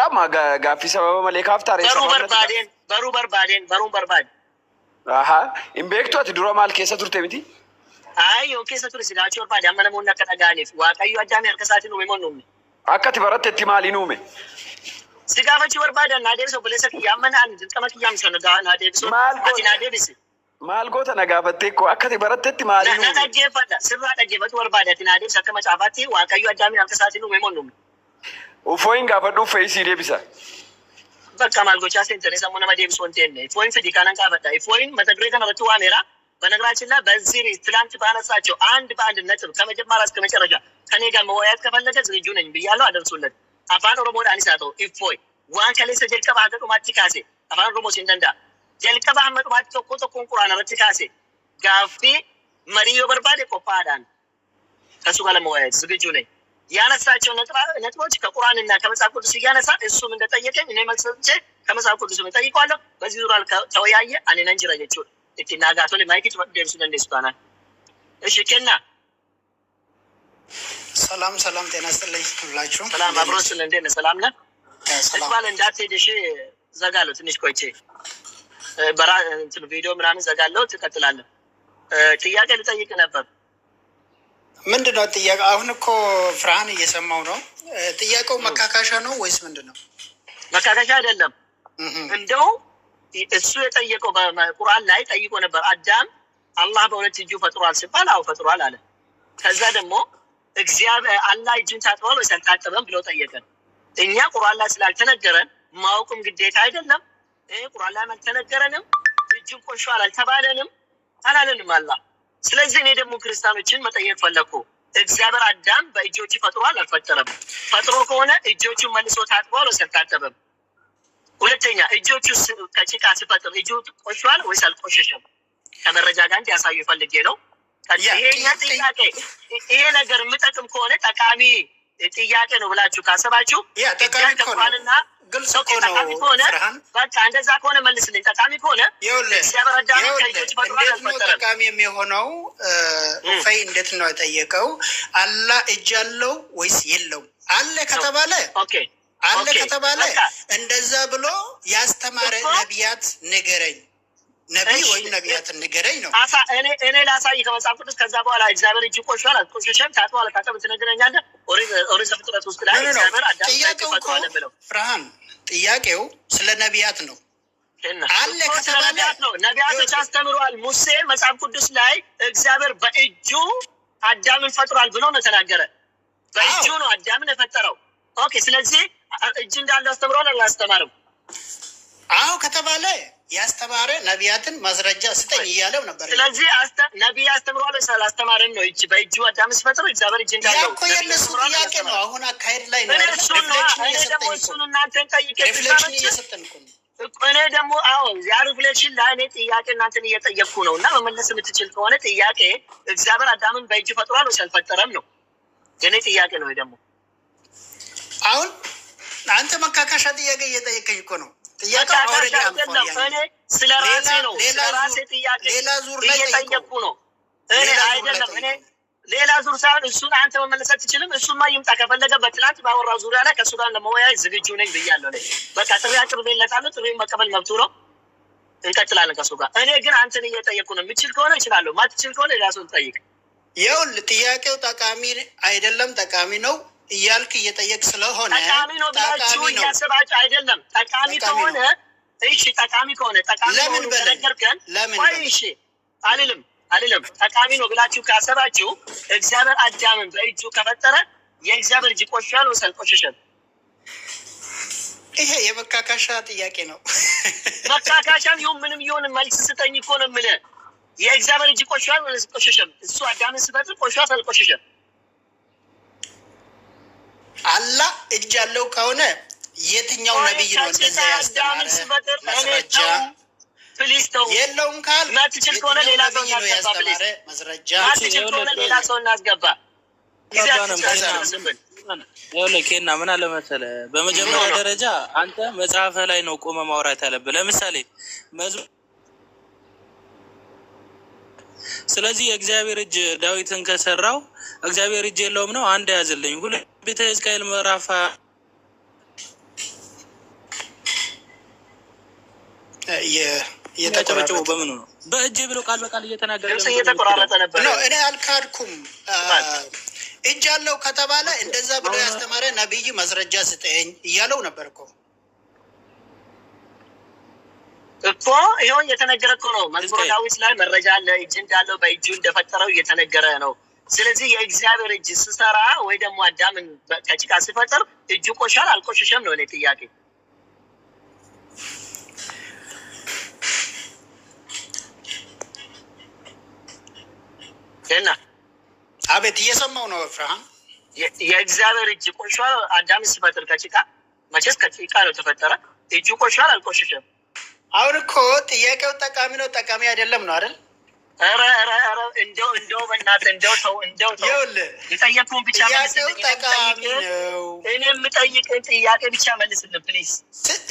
ጋፊ ሰበበ መሌ ካፍታሬ በሩ በርባዴን አሃ ኢምቤክቶት ድሮ ማል ኬሰ ቱርቴ ሚቲ አይ ኦኬ ሰቱር ሲጋቸው ወርባዴ አመነሞና ከጠጋኔፍ ዋቀዩ አዳሚ አርከሳቲን ኡሜሞን ኡምኔ አከቲ በረተ ቲማሊ ኑሜ ሲጋፈች ወርባዳ ናዴብሶ ብለሰክ ያመና አንድ ተመክ ያምሰነ ናዴብሶ አቲ ናዴብስ ማልጎተ ነጋፈቴ እኮ አከቲ በረተቲ ማሊ ኑሜ ናታጀፈዳ ስራ ታጀፈት ወርባዳ አቲ ናዴብስ ከመጫፋቲ ዋቀዩ አዳሚ አርከሳቲን ኡሜሞን ኡምኔ ኡፎይን ጋፈዱ ፈይሲ ዴብሳ በቃ ማልጎቻ ሴንተር ሰሞነ ማዴብሶ እንተነ ፎይን ፍዲ ካናን ካፈዳ ፎይን መተግሬ ከመረቱ ዋሜራ በነገራችን ላይ በዚህ ትላንት ባነሳቸው አንድ በአንድ ነጥብ ከመጀመሪያ እስከ መጨረሻ ከኔ ጋር መወያየት ከፈለገ ዝግጁ ነኝ ብያለሁ። አደርሱለት አፋን ኦሮሞ ዳኒሳቶ ኢፎይ ዋን ከሌሰ ጀልቀባ ሀገጡ ማቲካሴ አፋን ኦሮሞ ሲንደንዳ ጀልቀባ ሀመጡ ማቲ ቶኮ ቶኮን ቁራን ረቲካሴ ጋፊ መሪዮ በርባዴ ቆፓዳን ከእሱ ጋር ለመወያየት ዝግጁ ነኝ። ያነሳቸው ነጥቦች ከቁርአንና ከመጽሐፍ ቅዱስ እያነሳ እሱም እንደጠየቀኝ እኔ መልስ ሰጥቼ ከመጽሐፍ ቅዱስ ጠይቀዋለሁ። በዚህ ዙሪያ ተወያየ አኔ ነንጅ ረጀችው እቲ ናጋቶ ለማይክት ወደምሱ እንደስታና እሺ ከና ሰላም ጤና ይስጥልኝ ሁላችሁ። ሰላም አብሮስ እንደነ ሰላም ነህ? ሰላም እንዳትሄድ እሺ። ዘጋለሁ ትንሽ ቆይቼ እንትን ቪዲዮ ምናምን ዘጋለሁ። ትቀጥላለህ። ጥያቄ ልጠይቅ ነበር። ምንድነው ጥያቄ? አሁን እኮ ፍርሃን እየሰማው ነው። ጥያቄው መካካሻ ነው ወይስ ምንድነው? መካካሻ አይደለም። እንደው እሱ የጠየቀው በቁርአን ላይ ጠይቆ ነበር። አዳም አላህ በሁለት እጁ ፈጥሯል ሲባል አው ፈጥሯል አለ። ከዛ ደግሞ እግዚአብሔር አላህ እጁን ታጥቧል ወይስ አልታጠበም ብሎ ጠየቀን። እኛ ቁርአን ላይ ስላልተነገረን ማወቅም ግዴታ አይደለም። ቁርአን ላይ አልተነገረንም፣ እጁን ቆሽሿል አልተባለንም አላለንም አላህ። ስለዚህ እኔ ደግሞ ክርስቲያኖችን መጠየቅ ፈለኩ። እግዚአብሔር አዳም በእጆቹ ፈጥሯል አልፈጠረም? ፈጥሮ ከሆነ እጆቹን መልሶ ታጥቧል ወይስ አልታጠበም? ሁለተኛ እጆቹ ከጭቃ ሲፈጥር እጁ ቆሽሿል ወይስ አልቆሸሸም? ከመረጃ ጋር እንዲያሳዩ ፈልጌ ነው። ይሄኛ ጥያቄ ይሄ ነገር የምጠቅም ከሆነ ጠቃሚ ጥያቄ ነው ብላችሁ ካሰባችሁ ጠቃሚና ግልጽ ከሆነ በቃ እንደዛ ከሆነ መልስልኝ። ጠቃሚ ከሆነ እግዚአብሔር አዳም ከእጆቹ ፈጥሯል አልፈጠረም? ጠቃሚ የሚሆነው ፈይ እንዴት ነው የጠየቀው? አላህ እጅ አለው ወይስ የለውም? አለ ከተባለ አለ ከተባለ እንደዛ ብሎ ያስተማረ ነቢያት ንገረኝ፣ ነቢይ ወይም ነቢያትን ንገረኝ ነው። እኔ ላሳይ ከመጽሐፍ ቅዱስ። ከዛ በኋላ እግዚአብሔር እጅ ቆሽሿል አልቆሸሸም ታጥቧል አልታጠበም ትነግረኛለህ? ኦሪት ዘፍጥረት ውስጥ ላይ እግዚአብሔር አዳም ፈጥሯል ብለው ፍርሃን ጥያቄው ስለ ነቢያት ነው። አለ ከተባለ ነው ነቢያቶች አስተምረዋል። ሙሴ መጽሐፍ ቅዱስ ላይ እግዚአብሔር በእጁ አዳምን ፈጥሯል ብሎ ነው ተናገረ። በእጁ ነው አዳምን የፈጠረው። ኦኬ፣ ስለዚህ እጅ እንዳለ አስተምሯል አላስተማርም? አዎ ከተባለ ያስተማረ ነቢያትን ማስረጃ ስጠኝ እያለው ነበር። ስለዚህ ነቢይ አስተምሯል ስላስተማረን ነው እጅ በእጁ አዳም ሲፈጥር እግዚአብሔር እጅ እንዳለው እኮ የነሱ ጥያቄ ነው። አሁን አካሄድ ላይ ነው። እሱን እናንተን ጠይቄ እየሰጠን እኮ ነው። እኔ ደግሞ አዎ ያ ሪፍሌክሽን ላይ እኔ ጥያቄ እናንተን እየጠየቅኩ ነው። እና መመለስ የምትችል ከሆነ ጥያቄ እግዚአብሔር አዳምን በእጁ ፈጥሯል ወይስ አልፈጠረም ነው የኔ ጥያቄ ነው። ደግሞ አሁን አንተ መካካሻ ጥያቄ እየጠየቀኝ እኮ ነው። እኔ ስለ ራሴ ነው፣ ስለ ራሴ ጥያቄ እየጠየቅኩ ነው። እኔ አይደለም እኔ ሌላ ዙር ሳይሆን እሱን አንተ መመለስ አትችልም። እሱማ ይምጣ ከፈለገ በትናንት ባወራው ዙሪያ ላይ ከእሱ ጋር ለመወያየት ዝግጁ ነኝ ብያለሁ። በቃ ጥሪ አቅርቤለታለሁ። ጥሪውን መቀበል መብቱ ነው። እንቀጥላለን ከእሱ ጋር። እኔ ግን አንተን እየጠየቅኩ ነው። የምችል ከሆነ እችላለሁ፣ ማትችል ከሆነ ሌላ ሰው ጠይቅ። ይኸውልህ ጥያቄው ጠቃሚ አይደለም ጠቃሚ ነው እያልክ እየጠየቅ ስለሆነ ጠቃሚ ነው ብላችሁ እያሰባችሁ አይደለም። ጠቃሚ ከሆነ እሺ፣ ጠቃሚ ከሆነ ጠቃሚ ነው ተነገርከን። ወይ እሺ አልልም። ጠቃሚ ነው ብላችሁ ካሰባችሁ እግዚአብሔር አዳምን በእጁ ከፈጠረ የእግዚአብሔር እጅ ቆሽሿል ወይስ አልቆሸሸም? ይሄ የመካካሻ ጥያቄ ነው። መካካሻም ይሁን ምንም ይሁን መልስ ስጠኝ እኮ ነው የምልህ። የእግዚአብሔር እጅ ቆሽሿል ወይስ አልቆሸሸም? እሱ አዳምን ሲፈጥር ቆሽሿል አልቆሸሸም? አላህ እጅ ያለው ከሆነ የትኛው ነብይ ነው እንደዛ ያስተማረ? ማስረጃ የለውም ካል ማትችል ከሆነ ሌላ ሰው ያስተማረ ማስረጃ ማትችል ከሆነ ሌላ ሰው እናስገባ። ኬና ምን አለ መሰለህ፣ በመጀመሪያ ደረጃ አንተ መጽሐፈ ላይ ነው ቆመ ማውራት ያለብህ። ለምሳሌ ስለዚህ የእግዚአብሔር እጅ ዳዊትን ከሰራው እግዚአብሔር እጅ የለውም ነው። አንድ ያዝልኝ። ሁለት ቤተ ሕዝቅኤል ምዕራፍ የተቆራረጠ በምኑ ነው? በእጅ ብሎ ቃል በቃል እየተቆራረጠ ነበር። እኔ አልካድኩም። እጅ አለው ከተባለ እንደዛ ብሎ ያስተማረ ነብይ ማስረጃ ስጠኝ እያለው ነበር እኮ ይኸው እየተነገረ እኮ ነው። መዝሙረ ዳዊት ላይ መረጃ አለ። እጅ እንዳለው በእጁ እንደፈጠረው እየተነገረ ነው። ስለዚህ የእግዚአብሔር እጅ ስሰራ ወይ ደግሞ አዳምን ከጭቃ ሲፈጥር እጁ ቆሻል አልቆሸሸም ነው እኔ ጥያቄ። እና አቤት እየሰማው ነው ፍርሃን። የእግዚአብሔር እጅ ቆሻል አዳምን ሲፈጥር ከጭቃ መቼስ ከጭቃ ነው ተፈጠረ። እጁ ቆሻል አልቆሸሸም? አሁን እኮ ጥያቄው ጠቃሚ ነው ጠቃሚ አይደለም ነው አይደል? እንደው በእናትህ እንደው ተው የጠየቅኩህን ብቻ መልስልኝ። እኔ የምጠይቅህን ጥያቄ ብቻ መልስልኝ ፕሊዝ።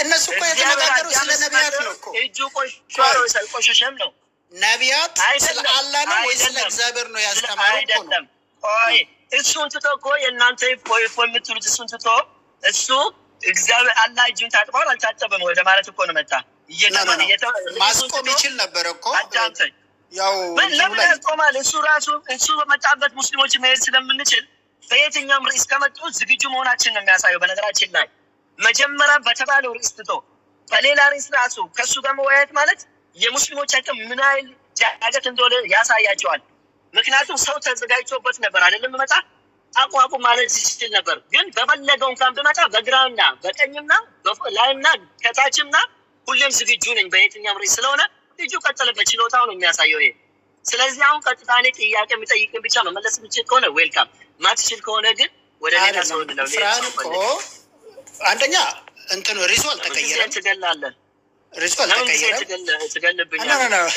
እነሱ እኮ የተነጋገሩ ስለ ነቢያት ነው እኮ። እጁ ቆሽሿል ወይስ አልቆሸሸም ነው። ነቢያት ስለ አላህ ነው ወይስ ስለ እግዚአብሔር ነው ያስተማሩ እኮ ነው። ቆይ እሱን ትቶ እኮ የእናንተ ፎይ የምትሉት እሱን ትቶ እሱ እግዚአብሔር አላህ እጁን ታጥቧል አልታጠበም ወደ ማለት እኮ ነው መጣ። ማስቆም ይችል ነበር እኮ። አዳምጠኝ። ለምን ያስቆማል? እሱ በመጣበት ሙስሊሞች መሄድ ስለምንችል በየትኛውም ርዕስ ከመጡ ዝግጁ መሆናችን ነው የሚያሳየው። በነገራችን ላይ መጀመሪያ በተባለው ርዕስ ትቶ በሌላ ርዕስ ራሱ ከእሱ ጋር መወያየት ማለት የሙስሊሞች አቅም ምን ያህል ጃገት እንደሆነ ያሳያቸዋል። ምክንያቱም ሰው ተዘጋጅቶበት ነበር አይደለም መጣ አቋቁም ማለት ይችል ነበር። ግን በፈለገው እንኳን ብመጣ በግራና በቀኝና ላይና ከታችምና ሁሌም ዝግጁ ነኝ በየትኛውም ርዕስ ስለሆነ ልጁ ቀጠለበት። ችሎታው ነው የሚያሳየው ይሄ። ስለዚህ አሁን ቀጥታ እኔ ጥያቄ የሚጠይቅን ብቻ መመለስ የምችል ከሆነ ዌልካም፣ ማትችል ከሆነ ግን ወደ ሌላ ሰው ነው። ፍራንኮ አንደኛ እንትኑ ሪሱ አልተቀየረም። ትገላለህ፣ ሪሱ አልተቀየረም። ትገልብኛለህ።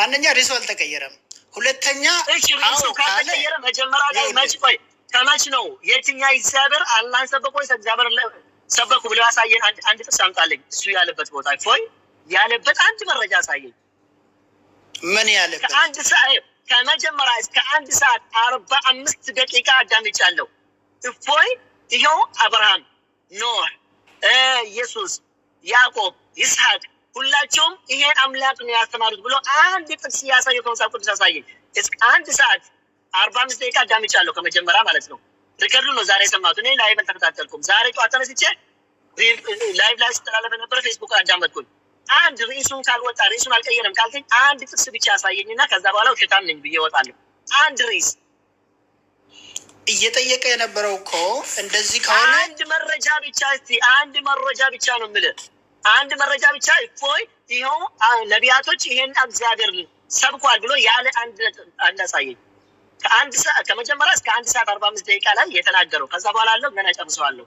አንደኛ ሪሱ አልተቀየረም። ሁለተኛ ሪሱ ካልተቀየረ መጀመሪያ ላይ መች ቆይ ከመች ነው የትኛ እግዚአብሔር አላህን ሰበኩ ወይስ እግዚአብሔር ሰበኩ ብሎ ያሳየን አንድ ጥቅስ አምጣልኝ። እሱ ያለበት ቦታ ፎይ ያለበት አንድ መረጃ አሳየኝ። ምን ያለበት? ከአንድ ሰዓት ከመጀመሪያ እስከ 1 ሰዓት 45 ደቂቃ አዳምጫለሁ። እፎይ ይኸው አብርሃም፣ ኖህ፣ ኢየሱስ፣ ያዕቆብ፣ ይስሐቅ ሁላቸውም ይሄን አምላክ ነው ያስተማሩት ብሎ አንድ ጥቅስ ያሳየው ከመጽሐፍ ቅዱስ ያሳየኝ። እስከ 1 ሰዓት 45 ደቂቃ አዳምጫለሁ ከመጀመሪያ ማለት ነው። ሪከርዱ ነው ዛሬ የሰማሁት። እኔ ላይቭ አልተከታተልኩም። ዛሬ ጠዋት ተነስቼ ላይቭ ላይ ስተላለፈ ነበረ ፌስቡክ አዳመጥኩኝ። አንድ ርዕሱን ካልወጣ ርዕሱን አልቀየረም ካልከኝ አንድ ጥቅስ ብቻ ያሳየኝና ከዛ በኋላ ውሸታም ነኝ ብዬ እወጣለሁ። አንድ ርዕስ እየጠየቀ የነበረው እኮ እንደዚህ ከሆነ አንድ መረጃ ብቻ እስቲ አንድ መረጃ ብቻ ነው የምልህ። አንድ መረጃ ብቻ እፎይ ይኸው ነቢያቶች ይሄን እግዚአብሔር ሰብኳል ብሎ ያለ አንድ አሳየኝ። ከመጀመሪያ እስከ 1 ሰዓት 45 ደቂቃ ላይ የተናገረው ከዛ በኋላ አለው ገና ጨርሰዋለሁ።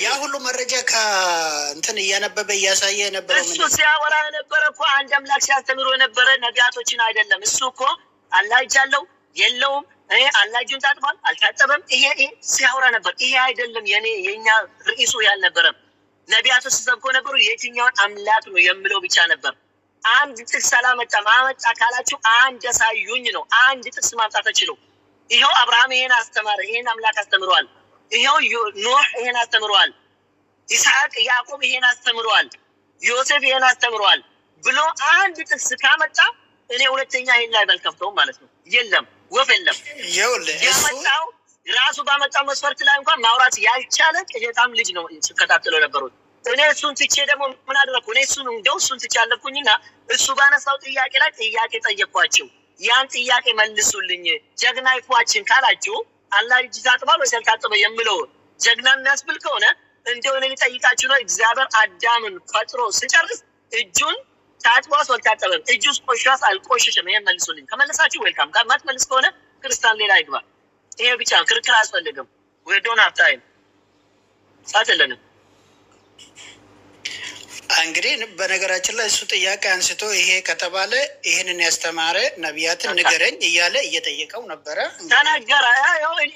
ያ ሁሉ መረጃ ከእንትን እያነበበ እያሳየ የነበረው እሱ ሲያወራ የነበረ እኮ አንድ አምላክ ሲያስተምሩ የነበረ ነቢያቶችን አይደለም። እሱ እኮ አላህ እጅ አለው የለውም፣ አላህ እጁን ታጥቧል አልታጠበም፣ ይሄ ሲያወራ ነበር። ይሄ አይደለም የኛ ርዕሱ ያልነበረም። ነቢያቶች ሲሰብኩ ነበሩ የትኛውን አምላክ ነው የምለው ብቻ ነበር። አንድ ጥቅስ አላመጣም። አመጣ ካላችሁ አንድ ያሳዩኝ ነው። አንድ ጥቅስ ማምጣት ተችለው። ይኸው አብርሃም ይሄን አስተማረ፣ ይሄን አምላክ አስተምሯል። ይኸው ኖህ ይሄን አስተምሯል። ይስሐቅ ያዕቆብ ይሄን አስተምሯል። ዮሴፍ ይሄን አስተምሯል ብሎ አንድ ጥቅስ ካመጣ እኔ ሁለተኛ ይሄን ላይ ባልከፍተው ማለት ነው። የለም ወፍ የለም። ያመጣው ራሱ ባመጣው መስፈርት ላይ እንኳን ማውራት ያልቻለ ቅዠታም ልጅ ነው ሲከታተለው ነበሩት። እኔ እሱን ትቼ ደግሞ ምን አደረኩ? እኔ እሱን ትቼ አለፍኩኝና እሱ ባነሳው ጥያቄ ላይ ጥያቄ ጠየኳቸው። ያን ጥያቄ መልሱልኝ። ጀግና ይፏችን ካላችሁ አላህ እጅ ታጥቧል ወይስ አልታጠበም የምለው ጀግና የሚያስብል ከሆነ እንደው እኔ ልጠይቃችሁ ነው። እግዚአብሔር አዳምን ፈጥሮ ሲጨርስ እጁን ታጥቧል አልታጠበም፣ እጁስ ቆሻስ አልቆሸሸም? ይሄን መልሱልኝ። ከመለሳችሁ ዌልካም፣ ማትመልስ ከሆነ ክርስቲያን ሌላ ይግባ። ይሄ ብቻ ክርክር አያስፈልግም። we don't have time ሰዓት የለንም። እንግዲህ በነገራችን ላይ እሱ ጥያቄ አንስቶ ይሄ ከተባለ ይህንን ያስተማረ ነቢያትን ንገረኝ እያለ እየጠየቀው ነበረ። ተናገረ።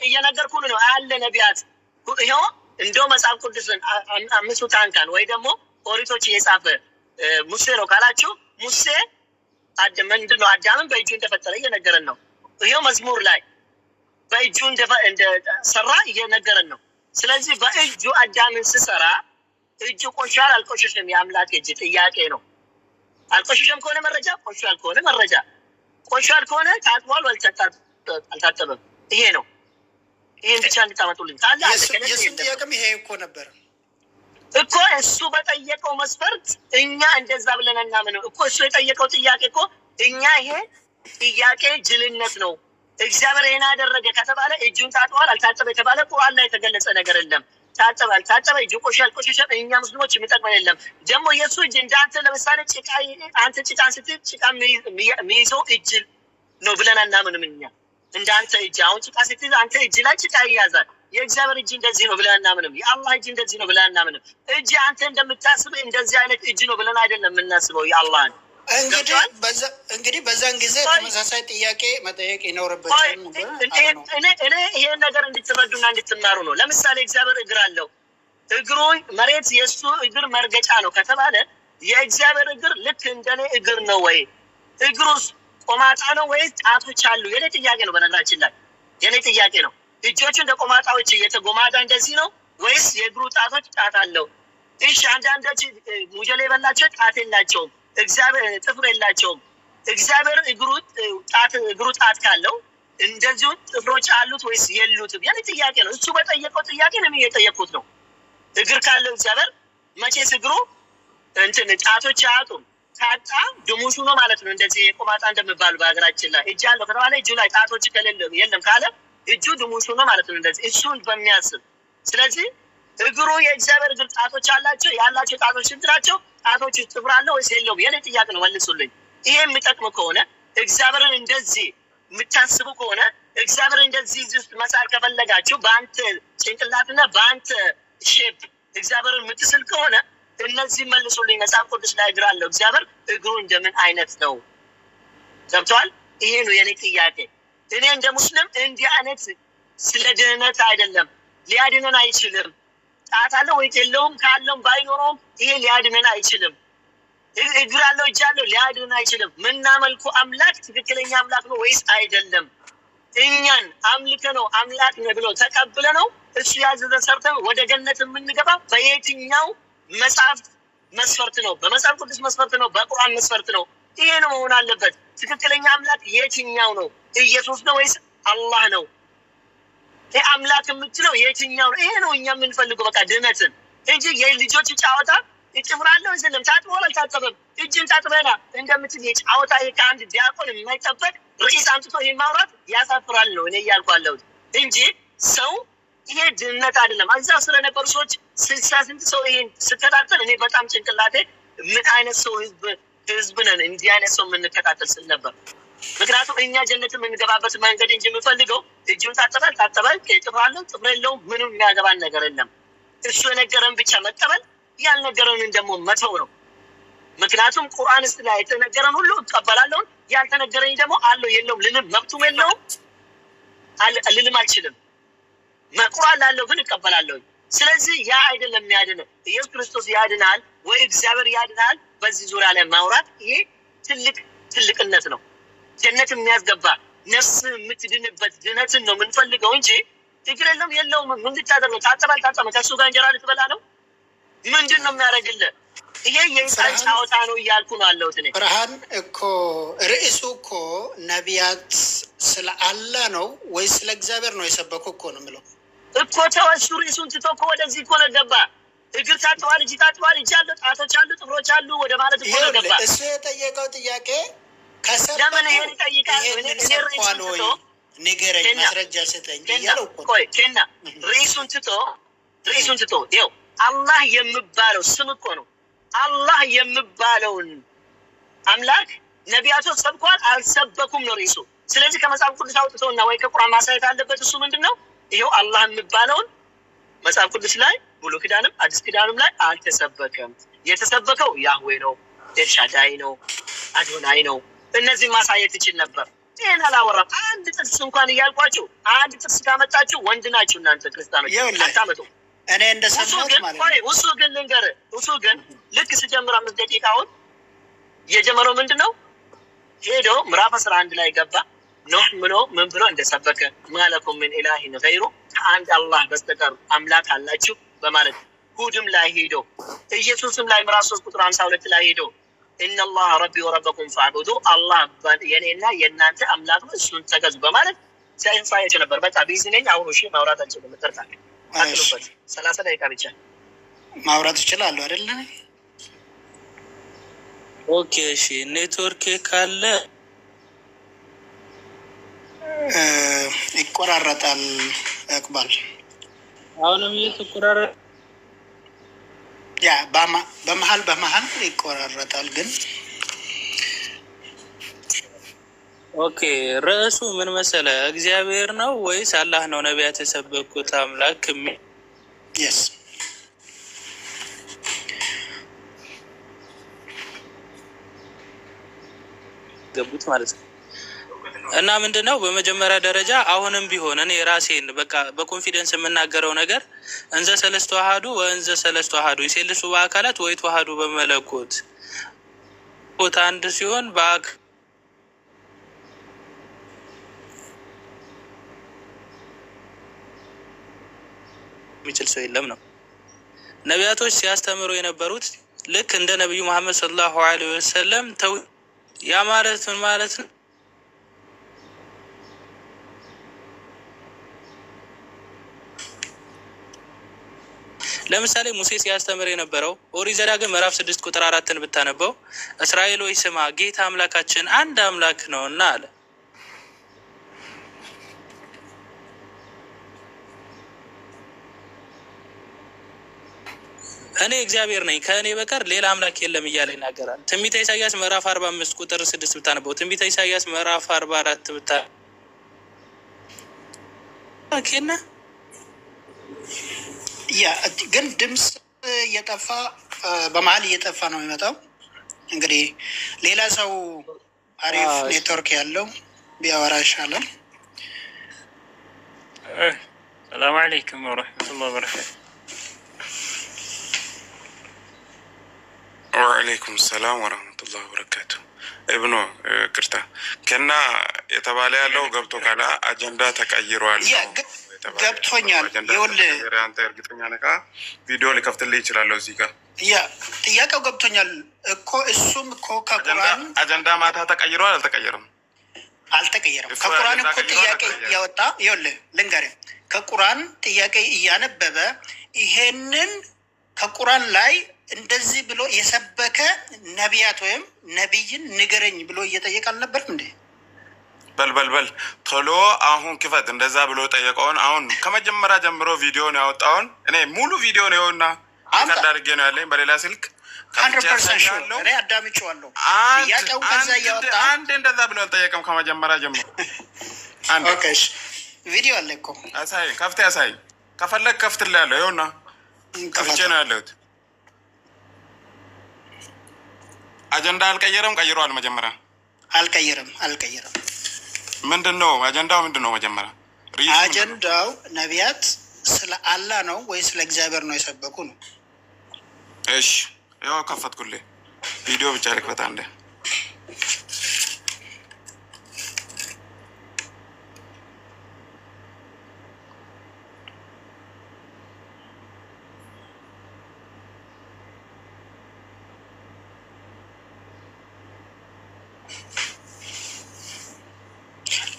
እየነገርኩ ነው አለ ነቢያት። ይኸው እንደው መጽሐፍ ቅዱስን 5 ታንካን ወይ ደግሞ ኦሪቶች እየጻፈ ሙሴ ነው ካላችሁ ሙሴ ምንድን ነው አዳምን በእጁ እንደፈጠረ እየነገረን ነው። ይኸው መዝሙር ላይ በእጁ እንደሰራ እየነገረን ነው። ስለዚህ በእጁ አዳምን ስሰራ እጁ ቆሻል አልቆሸሸም? የአምላክ እጅ ጥያቄ ነው። አልቆሸሸም ከሆነ መረጃ፣ ቆሻል ከሆነ መረጃ። ቆሻል ከሆነ ታጥቧል አልታጠበም? ይሄ ነው። ይሄን ብቻ እንድታመጡልኝ ካለ የእሱም ጥያቄም ይሄ እኮ ነበር እኮ እሱ በጠየቀው መስፈርት እኛ እንደዛ ብለን እናምነው እኮ። እሱ የጠየቀው ጥያቄ እኮ እኛ ይሄ ጥያቄ ጅልነት ነው። እግዚአብሔር ይሄን አደረገ ከተባለ እጁን ታጥቧል አልታጠበ የተባለ ቁርአን ላይ የተገለጸ ነገር የለም። ታጠበ አልታጠበ እጁ ቆሻል ቆሸሸ እኛ ሙስሊሞች የሚጠቅመን የለም። ደግሞ የእሱ እጅ እንዳንተ ለምሳሌ ጭቃ አንተ ጭቃን ስትል ጭቃ የሚይዘው እጅ ነው ብለን አናምንም እኛ። እንዳንተ እጅ አሁን ጭቃ ስትል አንተ እጅ ላይ ጭቃ ይያዛል። የእግዚአብሔር እጅ እንደዚህ ነው ብለን አናምንም። የአላህ እጅ እንደዚህ ነው ብለን አናምንም። እጅ አንተ እንደምታስብ እንደዚህ አይነት እጅ ነው ብለን አይደለም የምናስበው የአላህን። እንግዲህ በዛን ጊዜ ተመሳሳይ ጥያቄ መጠየቅ ይኖርበታል። እኔ ይሄን ነገር እንድትረዱና እንድትማሩ ነው። ለምሳሌ እግዚአብሔር እግር አለው። እግሩ መሬት የእሱ እግር መርገጫ ነው ከተባለ የእግዚአብሔር እግር ልክ እንደኔ እግር ነው ወይ? እግሩስ ቆማጣ ነው ወይስ ጣቶች አሉ? የኔ ጥያቄ ነው። በነገራችን ላይ የኔ ጥያቄ ነው። እጆቹ እንደ ቆማጣዎች የተጎማዳ እንደዚህ ነው ወይስ የእግሩ ጣቶች ጣት አለው? እሺ አንዳንዶች ሙጀሌ የበላቸው ጣት የላቸውም። እግዚአብሔር ጥፍር የላቸውም። እግዚአብሔር እግሩ ጣት ካለው እንደዚሁ ጥፍሮች አሉት ወይስ የሉትም? የኔ ጥያቄ ነው። እሱ በጠየቀው ጥያቄ ነው የጠየቁት ነው። እግር ካለው እግዚአብሔር መቼስ እግሩ ጣቶች አያጡም። ካጣ ድሙሹ ነው ማለት ነው። እንደዚህ የቆማጣ እንደሚባሉ በሀገራችን ላይ እጅ አለው ከተባለ እጁ ላይ ጣቶች ከሌለ የለም ካለ እጁ ድሙሹ ነው ማለት ነው። እንደዚህ እሱን በሚያስብ ስለዚህ እግሩ የእግዚአብሔር እግር ጣቶች አላቸው። ያላቸው ጣቶች ስንት ናቸው? ጣቶች ጥፍር አለው ወይስ የለውም? የኔ ጥያቄ ነው፣ መልሱልኝ። ይሄ የሚጠቅም ከሆነ እግዚአብሔርን እንደዚህ የምታስቡ ከሆነ እግዚአብሔር እንደዚህ ውስጥ መሳል ከፈለጋችሁ በአንተ ጭንቅላትና በአንተ ሼፕ እግዚአብሔርን የምትስል ከሆነ እነዚህ መልሱልኝ። መጽሐፍ ቅዱስ ላይ እግር አለው እግዚአብሔር፣ እግሩ እንደምን አይነት ነው? ገብተዋል? ይሄ ነው የኔ ጥያቄ። እኔ እንደ ሙስሊም እንዲህ አይነት ስለ ድህነት አይደለም፣ ሊያድነን አይችልም። ጣት አለው ወይ የለውም፣ ካለውም ባይኖረውም ይሄ ሊያድነን አይችልም። እግር አለው እጅ አለው ሊያድነን አይችልም። ምናመልኩ አምላክ ትክክለኛ አምላክ ነው ወይስ አይደለም? እኛን አምልከ ነው አምላክ ነው ብሎ ተቀብለ ነው እሱ ያዘዘ ሰርተን ወደ ገነት የምንገባ በየትኛው መጽሐፍ መስፈርት ነው? በመጽሐፍ ቅዱስ መስፈርት ነው? በቁርአን መስፈርት ነው? ይሄ ነው መሆን አለበት። ትክክለኛ አምላክ የትኛው ነው? ኢየሱስ ነው ወይስ አላህ ነው? ይሄ አምላክ የምትለው የትኛው ነው? ይሄ ነው እኛ የምንፈልገው በቃ ድነትን እንጂ የልጆች ጫወታ ይጭፍራለሁ ይዘለም ታጥቦ አልታጠበም እጅን ታጥበና እንደምትል የጫወታ ከአንድ ዲያቆን የማይጠበቅ ርዕስ አምጥቶ ይሄ ማውራት ያሳፍራል ነው እኔ እያልኩ ያለሁት እንጂ ሰው ይሄ ድነት አይደለም። እዛ ስለነበሩ ሰዎች 60 ስንት ሰው ይሄን ስከታተል እኔ በጣም ጭንቅላቴ ምን አይነት ሰው ህዝብ ነን እንዲህ አይነት ሰው የምንከታተል ስል ነበር። ምክንያቱም እኛ ጀነት የምንገባበት መንገድ እንጂ የምፈልገው እጁን ታጠባል ጥፍራለን ጥፍር የለውም ምንም የሚያገባን ነገር የለም። እሱ የነገረን ብቻ መቀበል ያልነገረንን ደግሞ መተው ነው። ምክንያቱም ቁርአን ውስጥ ላይ የተነገረን ሁሉ እቀበላለሁ፣ ያልተነገረኝ ደግሞ አለው የለውም ልልም መብቱም የለውም ልልም አልችልም። ቁርአን ላለው ግን እቀበላለሁ። ስለዚህ ያ አይደለም የሚያድነው። ኢየሱስ ክርስቶስ ያድናል ወይ እግዚአብሔር ያድናል በዚህ ዙሪያ ላይ ማውራት ይሄ ትልቅነት ነው። ጀነት የሚያስገባ ነፍስ የምትድንበት ድነትን ነው የምንፈልገው እንጂ እግር የለውም የለውም ምን ልታደርግ ነው? ታጠባል ከእሱ ጋር እንጀራ ልትበላ ነው? ምንድን ነው የሚያደርግልህ? ይሄ የህፃን ጫወታ ነው እያልኩ ነው አለሁት እኔ። ብርሃን እኮ ርዕሱ እኮ ነቢያት ስለ አላህ ነው ወይ ስለ እግዚአብሔር ነው የሰበኩ እኮ ነው የምለው እኮ። ተወሱ ርዕሱን ትቶ እኮ ወደዚህ እኮ ነው ገባ። እግር ታጥቧል፣ እጅ ታጥቧል፣ እጅ አለው፣ ጣቶች አሉ፣ ጥፍሮች አሉ ወደ ማለት እኮ ነው ገባ። እሱ የጠየቀው ጥያቄ ለምን ይሄን ይጠይቃል? ንገረኝ፣ ማስረጃ ስጠኝ እያለው እኮ ቆይ ኬና ርዕሱን ትቶ ይኸው አላህ የሚባለው ስም እኮ ነው። አላህ የሚባለውን አምላክ ነቢያቶች ሰብኳል አልሰበኩም ነው ርዕሱ። ስለዚህ ከመጽሐፍ ቅዱስ አውጥተውና ወይ ከቁርአን ማሳየት አለበት። እሱ ምንድነው? ይሄው አላህ የሚባለውን መጽሐፍ ቅዱስ ላይ ብሉይ ኪዳንም አዲስ ኪዳንም ላይ አልተሰበከም። የተሰበከው ያህዌ ነው፣ ኤልሻዳይ ነው፣ አዶናይ ነው። እነዚህ ማሳየት ይችል ነበር። ይሄን አላወራም። አንድ ጥቅስ እንኳን እያልኳችሁ አንድ ጥቅስ ካመጣችሁ ወንድ ናችሁ እናንተ ክርስቲያኖች አታመጡ። እኔ እንደሰማሁት ማለት ነው። እሱ ግን ልንገርህ፣ እሱ ግን ልክ ሲጀምር 5 ደቂቃውን የጀመረው ምንድነው? ሄዶ ምዕራፍ 11 ላይ ገባ። ኖህ ምን ብሎ እንደሰበከ ማለኩም ምን ኢላሂን ገይሩ ከአንድ አላህ በስተቀር አምላክ አላችሁ በማለት ሁድም ላይ ሄዶ ኢየሱስም ላይ ምዕራፍ 3 ቁጥር 52 ላይ ሄዶ ኢነላህ ረቢ ወረበኩም ፈዕቡዱ አላህ የኔና የእናንተ አምላክ ነው እሱን ተገዙ በማለት ሲያሳያቸው ነበር። በቃ ቢዚ ነኝ አሁን። እሺ ማውራት አልችልም። ተርታለ አጥሉበት 30 ደቂቃ ብቻ ማውራት እችላለሁ አይደል? ኦኬ እሺ። ኔትወርክ ካለ ይቆራረጣል። እቅባል አሁንም እየተቆራረጠ ያ በመሀል ይቆራረጣል ግን ኦኬ። ርዕሱ ምን መሰለ? እግዚአብሔር ነው ወይስ አላህ ነው ነቢያት የሰበኩት አምላክ? የስ ገቡት ማለት ነው። እና ምንድነው በመጀመሪያ ደረጃ አሁንም ቢሆን እኔ ራሴን በቃ በኮንፊደንስ የምናገረው ነገር እንዘ ሰለስቱ አሐዱ ወእንዘ ሰለስቱ አሐዱ ይሴልሱ በአካላት ወይ ተዋህዱ በመለኮት ቦታ አንድ ሲሆን የሚችል ሰው የለም ነው። ነቢያቶች ሲያስተምሩ የነበሩት ልክ እንደ ነቢዩ መሐመድ ሰለላሁ ዐለይሂ ወሰለም ያ ማለት ምን ማለት ነው? ለምሳሌ ሙሴ ሲያስተምር የነበረው ኦሪት ዘዳግም ምዕራፍ 6 ቁጥር 4ን ብታነበው እስራኤል ሆይ ስማ ጌታ አምላካችን አንድ አምላክ ነውና አለ። እኔ እግዚአብሔር ነኝ ከእኔ በቀር ሌላ አምላክ የለም እያለ ይናገራል። ትንቢተ ኢሳያስ ምዕራፍ 45 ቁጥር 6 ብታነበው፣ ትንቢተ ኢሳያስ ምዕራፍ 44 ብታ ኬና ያ ግን ድምፅ እየጠፋ በመሀል እየጠፋ ነው የሚመጣው። እንግዲህ ሌላ ሰው አሪፍ ኔትወርክ ያለው ቢያወራ ይሻላል። ሰላም አለይኩም ወረሕመቱላሂ ወበረካቱ። ወአለይኩም ሰላም ወረሕመቱላሂ ወበረካቱ። እብኖ ቅርታ ከና የተባለ ያለው ገብቶ ካላ አጀንዳ ተቀይሯል። ገብቶኛል። ይኸውልህ አንተ እርግጠኛ ነህ? ቪዲዮ ሊከፍትልህ ይችላለሁ እዚህ ጋር። ያ ጥያቄው ገብቶኛል እኮ እሱም እኮ ከቁርአን አጀንዳ ማታ ተቀይሯል። አልተቀየረም? አልተቀየረም። ከቁርአን እኮ ጥያቄ እያወጣ ይኸውልህ ልንገርህ፣ ከቁርአን ጥያቄ እያነበበ ይሄንን ከቁርአን ላይ እንደዚህ ብሎ የሰበከ ነቢያት ወይም ነቢይን ንገረኝ ብሎ እየጠየቅ አልነበርም እንዴ? በል ቶሎ አሁን ክፈት። እንደዛ ብሎ ጠየቀውን አሁን ከመጀመሪያ ጀምሮ ቪዲዮን ያወጣውን እኔ ሙሉ ቪዲዮን ይኸውና አዳርጌ ነው ያለኝ በሌላ ስልክ 100% እኔ አዳምጬዋለሁ። ጥያቄው ከዛ እያወጣ አንድ እንደዛ ብሎ አልጠየቀም ከመጀመሪያ ጀምሮ። ኦኬ ቪዲዮ አለ እኮ አሳይ፣ ከፍተህ አሳይ። ከፈለግ ከፍትልሃለሁ። ይኸውና ከፍቼ ነው ያለሁት። አጀንዳ አልቀየረም? ቀይሯል? መጀመሪያ አልቀየረም። ምንድን ነው አጀንዳው? ምንድን ነው መጀመሪያ አጀንዳው? ነቢያት ስለ አላህ ነው ወይ ስለ እግዚአብሔር ነው የሰበኩ ነው? እሺ ያው ከፈትኩልህ። ቪዲዮ ብቻ ልክፈት አንዴ።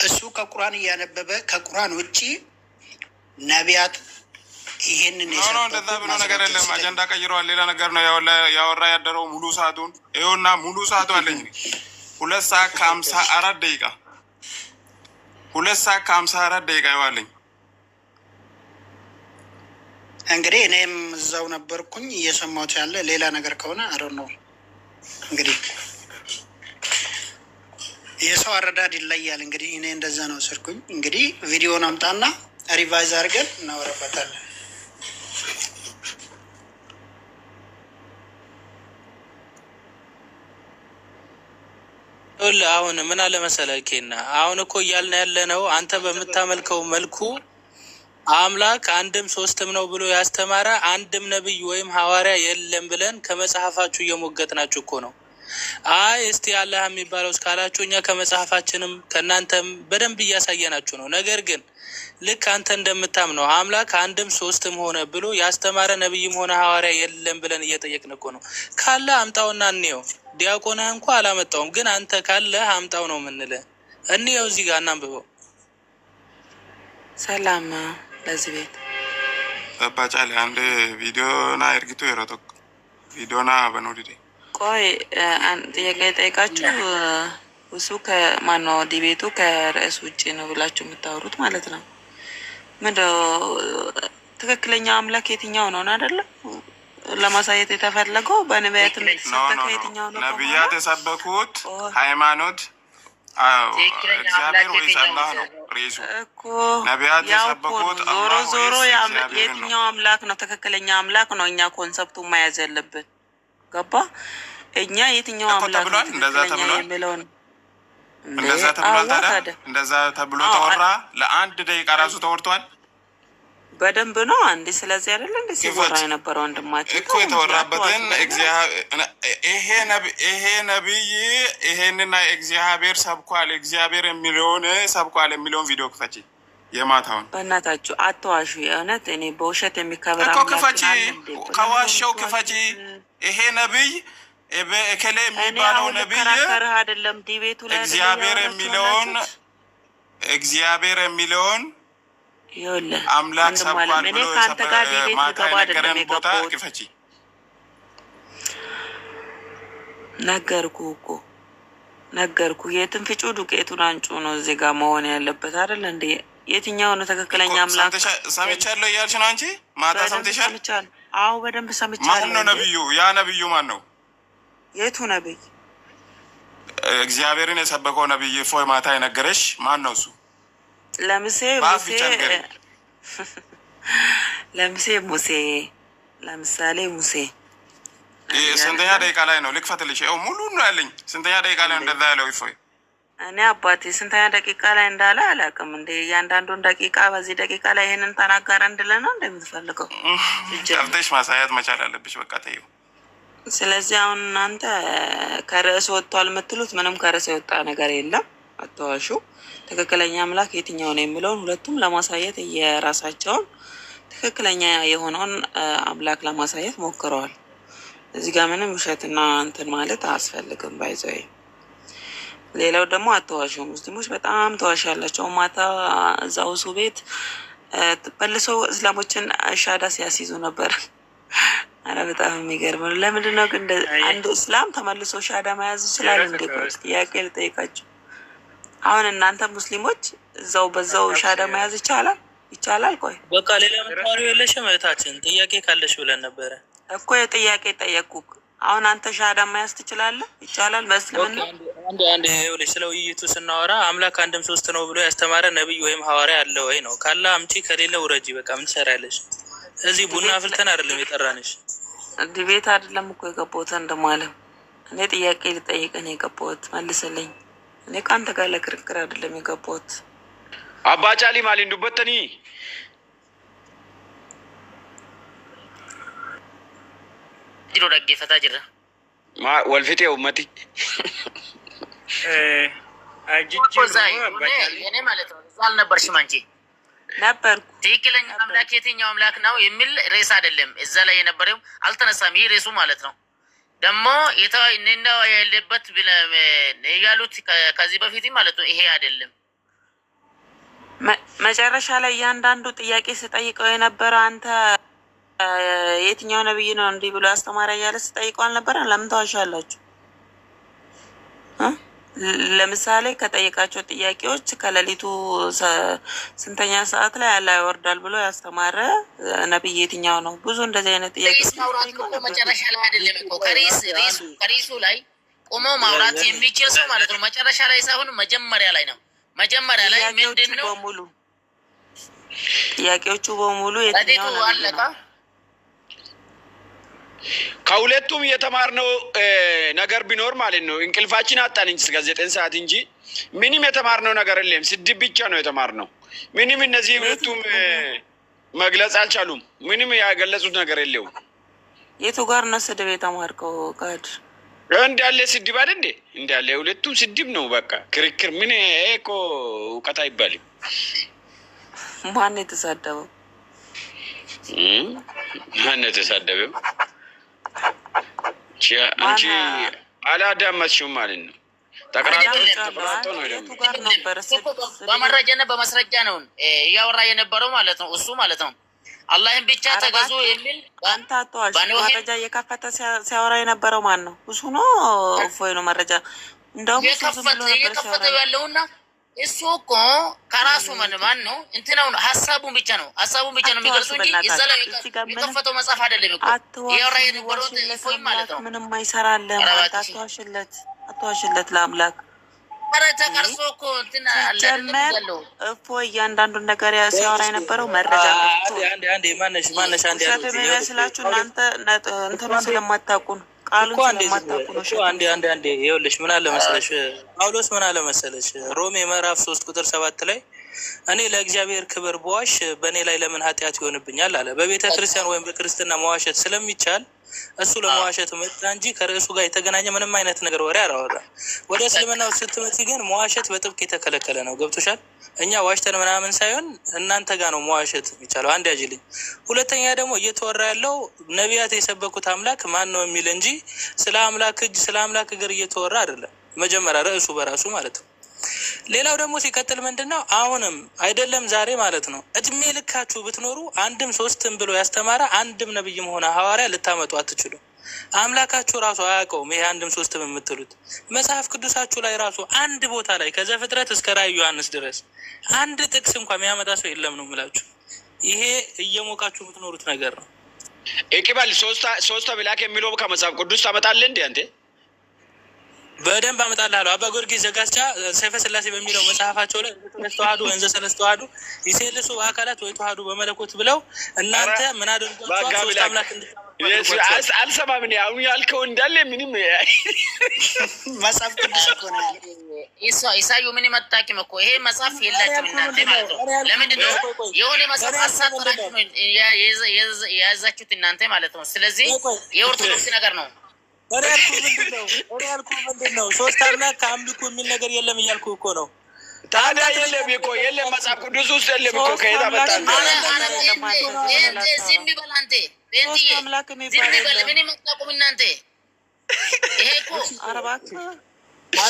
እሱ ከቁርአን እያነበበ ከቁርአን ውጪ ነቢያት ይሄንን ነው እንደዛ ብሎ ነገር የለም። አጀንዳ ቀይረዋል። ሌላ ነገር ነው ያወራ ያደረው ሙሉ ሰዓቱን ይኸውና፣ ሙሉ ሰዓቱ አለኝ 2 ሰዓት ከ54 ደቂቃ 2 ሰዓት ከ54 ደቂቃ ይዋለኝ። እንግዲህ እኔም እዛው ነበርኩኝ እየሰማሁት ያለ ሌላ ነገር ከሆነ አረ ነው እንግዲህ የሰው አረዳድ ይለያል። እንግዲህ እኔ እንደዛ ነው ስርኩኝ። እንግዲህ ቪዲዮን አምጣና ሪቫይዝ አድርገን እናወራበታለን። አሁን ምን አለ መሰለህ ኬና፣ አሁን እኮ እያልን ያለ ነው አንተ በምታመልከው መልኩ አምላክ አንድም ሶስትም ነው ብሎ ያስተማረ አንድም ነብይ ወይም ሐዋርያ የለም ብለን ከመጽሐፋችሁ እየሞገጥናችሁ እኮ ነው። አይ እስቲ አላህ የሚባለው እስካላችሁ እኛ ከመጽሐፋችንም ከእናንተም በደንብ እያሳየናችሁ ነው። ነገር ግን ልክ አንተ እንደምታምነው አምላክ አንድም ሶስትም ሆነ ብሎ ያስተማረ ነብይም ሆነ ሐዋርያ የለም ብለን እየጠየቅን እኮ ነው። ካለ አምጣውና እንየው። ዲያቆንህ እንኳ አላመጣውም፣ ግን አንተ ካለ አምጣው ነው የምንልህ። እንየው፣ እዚህ ጋር እናንብበው። ሰላም ለዚህ ቤት ባጫለ አንድ ቪዲዮና እርግቶ የሮቶክ ቪዲዮና በኖዲዴ ቆይ ጥያቄ ጠይቃችሁ እሱ ከማነው ዲቤቱ ከርዕስ ውጭ ነው ብላችሁ የምታወሩት ማለት ነው። ምንድነው ትክክለኛ አምላክ የትኛው ነው አይደለም ለማሳየት የተፈለገው? በነቢያት የተሰበከ የትኛው ነው? ነቢያት የሰበኩት ሃይማኖት እግዚአብሔር ወይስ አላህ ነው? ሬሱ እኮ ነቢያት የሰበኩት ዞሮ የትኛው አምላክ ነው? ትክክለኛ አምላክ ነው። እኛ ኮንሰፕቱ መያዝ ያለብን ገባ? እኛ የትኛው አምላክ ነው ትክክለኛ የሚለውን እንደዛ ተብሏል። ታዲያ እንደዛ ተብሎ ተወራ። ለአንድ ደቂቃ ራሱ ተወርቷል። በደንብ ነው አንዴ። ስለዚህ አይደለ እንደ ሲወራ የነበረው ወንድማችን እኮ የተወራበትን ይሄ ነብይ ይሄንና እግዚአብሔር ሰብኳል፣ እግዚአብሔር የሚለውን ሰብኳል የሚለውን ቪዲዮ ክፈቺ። የማታውን በእናታችሁ አትዋሹ። የእውነት እኔ በውሸት የሚከበር እኮ ክፈቺ። ከዋሻው ክፈቺ። ይሄ ነብይ እከሌ የሚባለው ነብይ አይደለም ዲቤቱ ላይ እግዚአብሔር የሚለውን ይኸውልህ አምላክ ሰብኳል ብሎ ከአንተ ጋር ዲቤት ልገባ አይደለም የገባሁት። ክፈቺ። ነገርኩ። የትን ፍጩ ዱቄቱን አንጩ ነው እዚህ ጋር መሆን ያለበት አይደል እንዴ? የትኛው ነው ትክክለኛ አምላክ? ሰምቻለሁ እያልሽ ነው አንቺ። ማታ ሰምተሻል? አዎ በደንብ ሰምቻለሁ። ማን ነው ነብዩ? ያ ነብዩ ማን ነው? የቱ ነብይ? እግዚአብሔርን የሰበከው ነብይ እፎይ ማታ የነገረሽ ማን ነው እሱ? ሙሴ ለምሳሌ ሙሴ ስንተኛ ደቂቃ ላይ ነው? ልክፈትልሽ። ይኸው ሙሉ ነው ያለኝ። ስንተኛ ደቂቃ ላይ እንደዛ ያለው እፎይ? እኔ አባቴ ስንተኛ ደቂቃ ላይ እንዳለ አላውቅም። እንደ እያንዳንዱን ደቂቃ በዚህ ደቂቃ ላይ ይሄንን ተናገረ እንድለ ነው እንደምትፈልገው ከፍተሽ ማሳያት መቻል አለብሽ። በቃ ተይው። ስለዚህ አሁን እናንተ ከርዕስ ወጥቷል የምትሉት ምንም ከርዕስ የወጣ ነገር የለም። አትዋሹ። ትክክለኛ አምላክ የትኛው ነው የሚለውን ሁለቱም ለማሳየት የራሳቸውን ትክክለኛ የሆነውን አምላክ ለማሳየት ሞክረዋል። እዚህ ጋር ምንም ውሸትና እንትን ማለት አያስፈልግም። ባይዘይ ሌላው ደግሞ አትዋሹ። ሙስሊሞች በጣም ተዋሻላቸው። ማታ እዛው እሱ ቤት መልሰው እስላሞችን ሻዳ ሲያስይዙ ነበር። አረ በጣም የሚገርም ነው። ለምንድን ነው ግን አንድ እስላም ተመልሶ ሻዳ መያዝ ይችላል እንዴ? ጥያቄ ልጠይቃችሁ። አሁን እናንተ ሙስሊሞች እዛው በዛው ሻዳ መያዝ ይቻላል? ይቻላል? ቆይ በቃ ሌላ ምታወሪው የለሽም እህታችን። ጥያቄ ካለሽ ብለን ነበረ እኮ የጥያቄ ጠየቅኩ። አሁን አንተ ሻዳ መያዝ ትችላለህ? ይቻላል? በእስልምና አንድ ይኸውልሽ፣ ስለ ውይይቱ ስናወራ አምላክ አንድም ሶስት ነው ብሎ ያስተማረ ነብይ ወይም ሐዋርያ አለ ወይ ነው። ካለ አምጪ፣ ከሌለ ውረጂ። በቃ ምን ትሰሪያለሽ? እዚህ ቡና አፍልተን አይደለም የጠራንሽ። ዲቤት አይደለም እኮ የገባሁት እንደማለም። እኔ ጥያቄ ልጠይቅህ ነው የገባሁት፣ መልስልኝ። እኔ ከአንተ ጋር ለክርክር አይደለም የገባሁት። አባጫሊ ማሊን ዱበተኒ ጅሮ ደጌፈታ ጅራ ወልፊቴ ኡመቲ እኔ ማለት ነው እዛ አልነበርሽም አንቺ? ነበርኩ። ትክክለኛ አምላክ የትኛው አምላክ ነው የሚል ሬስ አይደለም እዛ ላይ የነበረው አልተነሳም። ይህ ሬሱ ማለት ነው ደግሞ የተዋይነው ያለበት ያሉት ከዚህ በፊት ማለት ነው። ይሄ አይደለም መጨረሻ ላይ እያንዳንዱ ጥያቄ ስጠይቀው የነበረ አንተ የትኛው ነብይ ነው እንዲህ ብሎ አስተማሪ እያለ ስጠይቀው አልነበረ? ለምን ተዋሻላችሁ? ለምሳሌ ከጠየቃቸው ጥያቄዎች ከሌሊቱ ስንተኛ ሰዓት ላይ አላህ ይወርዳል ብሎ ያስተማረ ነብይ የትኛው ነው? ብዙ እንደዚህ አይነት ጥያቄዎች መጨረሻ ላይ አይደለም እኮ ከሪሱ ላይ ቆሞ ማውራት የሚችል ሰው ማለት ነው። መጨረሻ ላይ ሳይሆን መጀመሪያ ላይ ነው። መጀመሪያ ላይ ምንድን ነው ጥያቄዎቹ በሙሉ የትኛው አለቃ? ከሁለቱም የተማርነው ነገር ቢኖር ማለት ነው እንቅልፋችን አጣን እንጂ እስከ 9 ሰዓት እንጂ ምንም የተማርነው ነገር የለም። ስድብ ብቻ ነው የተማርነው። ምንም እነዚህ ሁለቱም መግለጽ አልቻሉም። ምንም ያገለጹት ነገር የለውም። የቱ ጋር ነው ስድብ የተማርከው? ጋድ እንዳለ ስድብ አይደል እንዴ? እንዳለ ሁለቱም ስድብ ነው። በቃ ክርክር ምን እኮ እውቀት አይባልም። ማን የተሳደበው? ማን የተሳደበው? አንቺ አላዳመጥሽም ማለት ነው። በመረጃና በማስረጃ ነው እያወራ የነበረው ማለት ነው። እሱ ማለት ነው አላህን ብቻ ተገዙ የሚል አንተ አትዋሽ። መረጃ እየከፈተ ሲያወራ የነበረው ማን ነው? እሱ ነው እፎይ ነው መረጃ እንደውም የከፈተው ያለውና እሱ እኮ ከራሱ ማን ነው እንትናው ሀሳቡን ብቻ ነው የሚገልጹ እንጂ እዛ ላይ የከፈተው መጽሐፍ አይደለም እኮ ያወራ የነበረው እፎይ ማለት ነው። ምንም አይሰራልህም። አትዋሽለት ለአምላክ። ተቀርጾ እኮ እንትን አለ ያለው እፎይ እያንዳንዱን ነገር ሲያወራ የነበረው መረጃ አንዴ ማነሽ የሚመስላችሁ እናንተ እንትኑ ስለማታውቁ ነው። ቃሉን ስለማታውቁ ነው። አንዴ ይኸውልሽ ምን አለ መሰለሽ ጳውሎስ ምን አለ መሰለሽ ሮሜ ምዕራፍ 3:7 ላይ እኔ ለእግዚአብሔር ክብር በዋሽ በእኔ ላይ ለምን ኃጢአት ይሆንብኛል አለ። በቤተ ክርስቲያን ወይም በክርስትና መዋሸት ስለሚቻል እሱ ለመዋሸት መጣ እንጂ ከርዕሱ ጋር የተገናኘ ምንም አይነት ነገር ወሬ አላወራም። ወደ እስልምናው ስትመጪ ግን መዋሸት በጥብቅ የተከለከለ ነው። ገብቶሻል? እኛ ዋሽተን ምናምን ሳይሆን እናንተ ጋር ነው መዋሸት የሚቻለው። አንድ ያጅልኝ። ሁለተኛ ደግሞ እየተወራ ያለው ነቢያት የሰበኩት አምላክ ማን ነው የሚል እንጂ ስለ አምላክ እጅ ስለ አምላክ እግር እየተወራ አይደለም። መጀመሪያ ርዕሱ በራሱ ማለት ነው። ሌላው ደግሞ ሲቀጥል ምንድነው አሁንም አይደለም ዛሬ ማለት ነው እድሜ ልካችሁ ብትኖሩ አንድም ሶስትም ብሎ ያስተማረ አንድም ነብይም ሆነ ሐዋርያ ልታመጡ አትችሉ። አምላካችሁ ራሱ አያውቀውም። ይሄ አንድም ሶስትም የምትሉት መጽሐፍ ቅዱሳችሁ ላይ ራሱ አንድ ቦታ ላይ ከዘፍጥረት እስከ ራዕየ ዮሐንስ ድረስ አንድ ጥቅስ እንኳን የሚያመጣ ሰው የለም ነው የምላችሁ። ይሄ እየሞቃችሁ የምትኖሩት ነገር ነው። ኤቂባል ሶስት አምላክ የሚለው ከመጽሐፍ ቅዱስ ታመጣለህ እንዴ አንተ? በደንብ አመጣልሃለሁ። አባ ጊዮርጊስ ዘጋስጫ ሰይፈ ስላሴ በሚለው መጽሐፋቸው ላይ ተዋህዶ እንዘ ሰለስተ ተዋህዶ ይሴልሱ በአካላት ወይ ተዋህዶ በመለኮት ብለው እናንተ ምን አድርጓቸዋል? ሶስት አምላክ አልሰማም። እኔ አሁን ያልከው እንዳለ ምንም መጽሐፍ ቅዱስ እኮ ነው። ኢሳዩ ምን መጣቂም እኮ ይሄ መጽሐፍ የላችሁም እናንተ ማለት ነው። ለምንድን ነው የሆነ መጽሐፍ አሳጥራችሁ የያዛችሁት እናንተ ማለት ነው። ስለዚህ የኦርቶዶክስ ነገር ነው። እኔ ያልኩህ ምንድን ነው? ሶስት አምላክ ከአምልኮ የሚል ነገር የለም እያልኩ እኮ ነው። ታዲያ የለም እኮ የለም፣ መጽሐፍ ቅዱስ ውስጥ የለም እኮ። ከየት አመጣህ? ዝም በል አንተ ዝም በል። ምን መጣቁም እናንተ ይሄ እኮ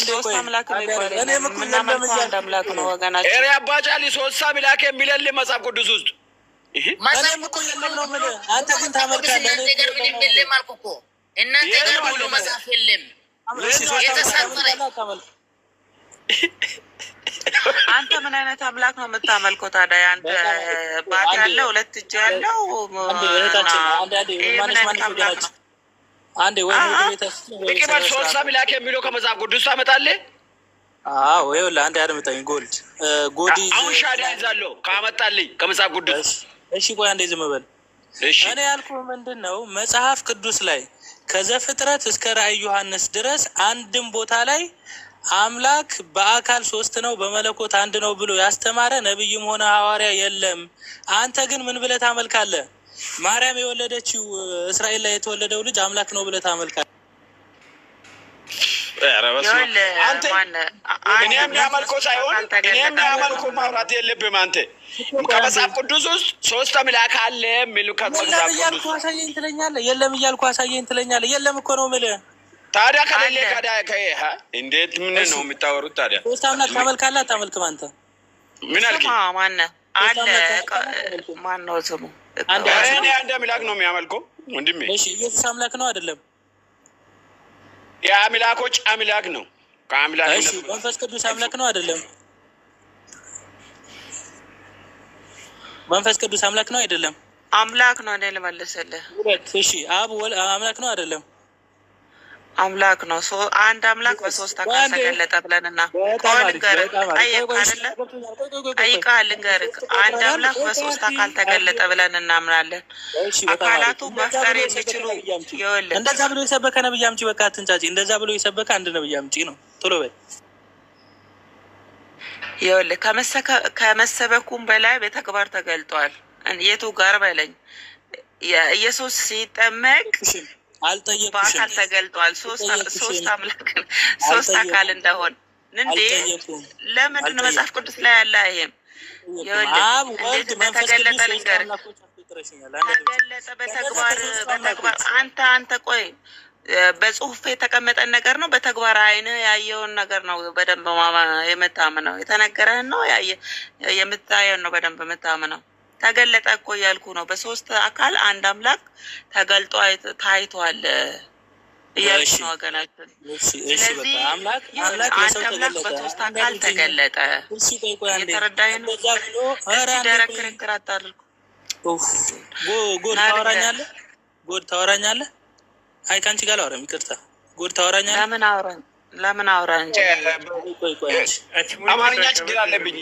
ሶስት አምላክ የምናመልከው አንድ አምላክ ነው ወገናችን። ኧረ አባጫሊ ሶስት አምላክ የሚለል መጽሐፍ ቅዱስ ውስጥ መጽሐፍ እኮ የለም ነው የምልህ። አንተ ግን ታመልካለህ። እናንተ ጋር ምንም የለም አልኩህ እኮ። እናንተ ጋር ሁሉ መጽሐፍ የለም የተሳጠረ። አንተ ምን አይነት አምላክ ነው የምታመልከው ታዲያ? አንተ ባት ያለው ሁለት እጅ ያለው አንዴ ወይ ኤቂባል ሶስት አምላክ የሚለው ከመጽሐፍ ቅዱስ ታመጣለህ? አዎ ይኸውልህ፣ አንዴ አድምጠኝ። ጎዲ አሁን ሻዳ ይዛለሁ ካመጣልኝ ከመጽሐፍ ቅዱስ። እሺ ቆይ አንዴ ዝም በል። እኔ ያልኩህ ምንድን ነው መጽሐፍ ቅዱስ ላይ ከዘፍጥረት እስከ ራዕይ ዮሐንስ ድረስ አንድም ቦታ ላይ አምላክ በአካል ሶስት ነው በመለኮት አንድ ነው ብሎ ያስተማረ ነብይም ሆነ ሐዋርያ የለም። አንተ ግን ምን ብለህ ታመልካለህ? ማርያም የወለደችው እስራኤል ላይ የተወለደው ልጅ አምላክ ነው ብለህ ታመልካለህ። አንተ እኔ የሚያመልከው ሳይሆን እኔ የሚያመልከው ማውራት የለብህም አንተ። ከመጽሐፍ ቅዱስ ውስጥ ሶስት አምላክ አለ የሚሉ ከመጽሐፍ ቅዱስ እያልኩ አሳየኝ ትለኛለህ። የለም እያልኩ አሳየኝ ትለኛለህ። የለም እኮ ነው የምልህ። ታዲያ ከሌለ እንዴት ምን ነው የምታወሩት ታዲያ? ሶስት አምላክ ታመልካለህ አታመልክም? አንተ ምን አልከኝ? ማነህ አለ ማነው ስሙ? እኔ አንድ አምላክ ነው የሚያመልከው ወንድሜ። እሺ ኢየሱስ አምላክ ነው አይደለም? የአምላኮች አምላክ ነው። ከአምላክ እሺ መንፈስ ቅዱስ አምላክ ነው አይደለም? መንፈስ ቅዱስ አምላክ ነው አይደለም? አምላክ ነው። እኔ ልመልስልህ። እሺ አብ አምላክ ነው አይደለም? አምላክ ነው። አንድ አምላክ በሶስት አካል ተገለጠ ብለንና ጠይቀሃል። ልንገርህ፣ አንድ አምላክ በሶስት አካል ተገለጠ ብለን እናምናለን። አካላቱ መፍጠር የሚችሉ ይኸውልህ፣ እንደዛ ብሎ የሰበከ ነብይ አምጪ። በቃ አትንጫጭ። እንደዛ ብሎ የሰበከ አንድ ነብይ አምጪ ነው። ቶሎ በል። ይኸውልህ፣ ከመሰበኩም በላይ በተግባር ተገልጧል። የቱ ጋር በለኝ። ኢየሱስ ሲጠመቅ በአካል ተገልጧል። ሶስት አምላክ ሶስት አካል እንደሆን እንዴ! ለምንድን ነው መጽሐፍ ቅዱስ ላይ ያለ? ይሄም ተገለጠ ልንገርህ፣ ተገለጠ በተግባር አንተ ቆይ፣ በጽሁፍ የተቀመጠን ነገር ነው በተግባር አይንህ ያየውን ነገር ነው በደንብ የምታምነው? የተነገረህን ነው የምታየውን ነው በደንብ የምታምነው? ተገለጠ እኮ እያልኩ ነው። በሶስት አካል አንድ አምላክ ተገልጦ ታይቷል እያልኩ ነው ወገናችን። ስለዚህ አንድ አምላክ በሶስት አካል ተገለጠ። የተረዳኸኝ ነው? ደረቅ ክርክር አታድርጉ። ጎድ ታወራኛለህ? አይ ከአንቺ ጋር አላወራም። ይቅርታ ጎድ ታወራኛለህ? ለምን አውራ እንጂ አማርኛ ችግር አለብኝ።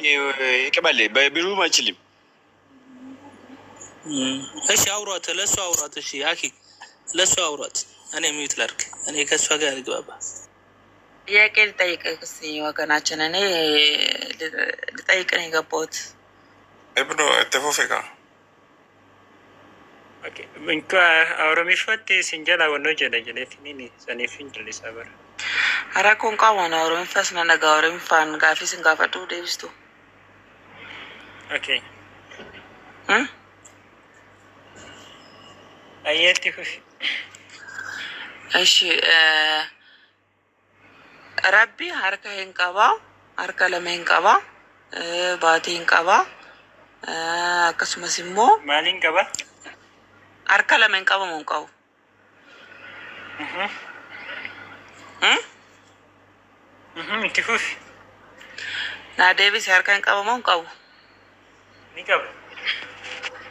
ይቅበል ብዙም አይችልም። እሺ አውሯት፣ ለእሱ አውሯት። እሺ አኪ ለእሱ አውሯት። እኔ ሚዩት ላድርግ። እኔ ከእሷ ጋር ልግባባ። ጥያቄ ልጠይቅህ እስኪ ወገናችን። እኔ ልጠይቅ ነው የገባሁት። ብሎ ተፎፌካ እንኳ አውሮሚፈት ሲንጀላ ወኖ ጀለጀለትኒኒ ሰኔፊን ጀሊሰበር አራኮን ቃዋና አውሮሚፈስ ነነጋ አውሮሚፋን ጋፊ ስንጋፈዱ ዴቢስቱ ኦኬ አየት ይሁን። እሺ ረቢ ሀርካ ሄንቀባ ሀርካ ለመሄንቀባ ባቲ ሄንቀባ akkasumas immoo maaliin qaba harka lameen qabamu hin qabu. Itti fufi. Naa deebisi harka hin qabamu hin qabu. Ni qaba.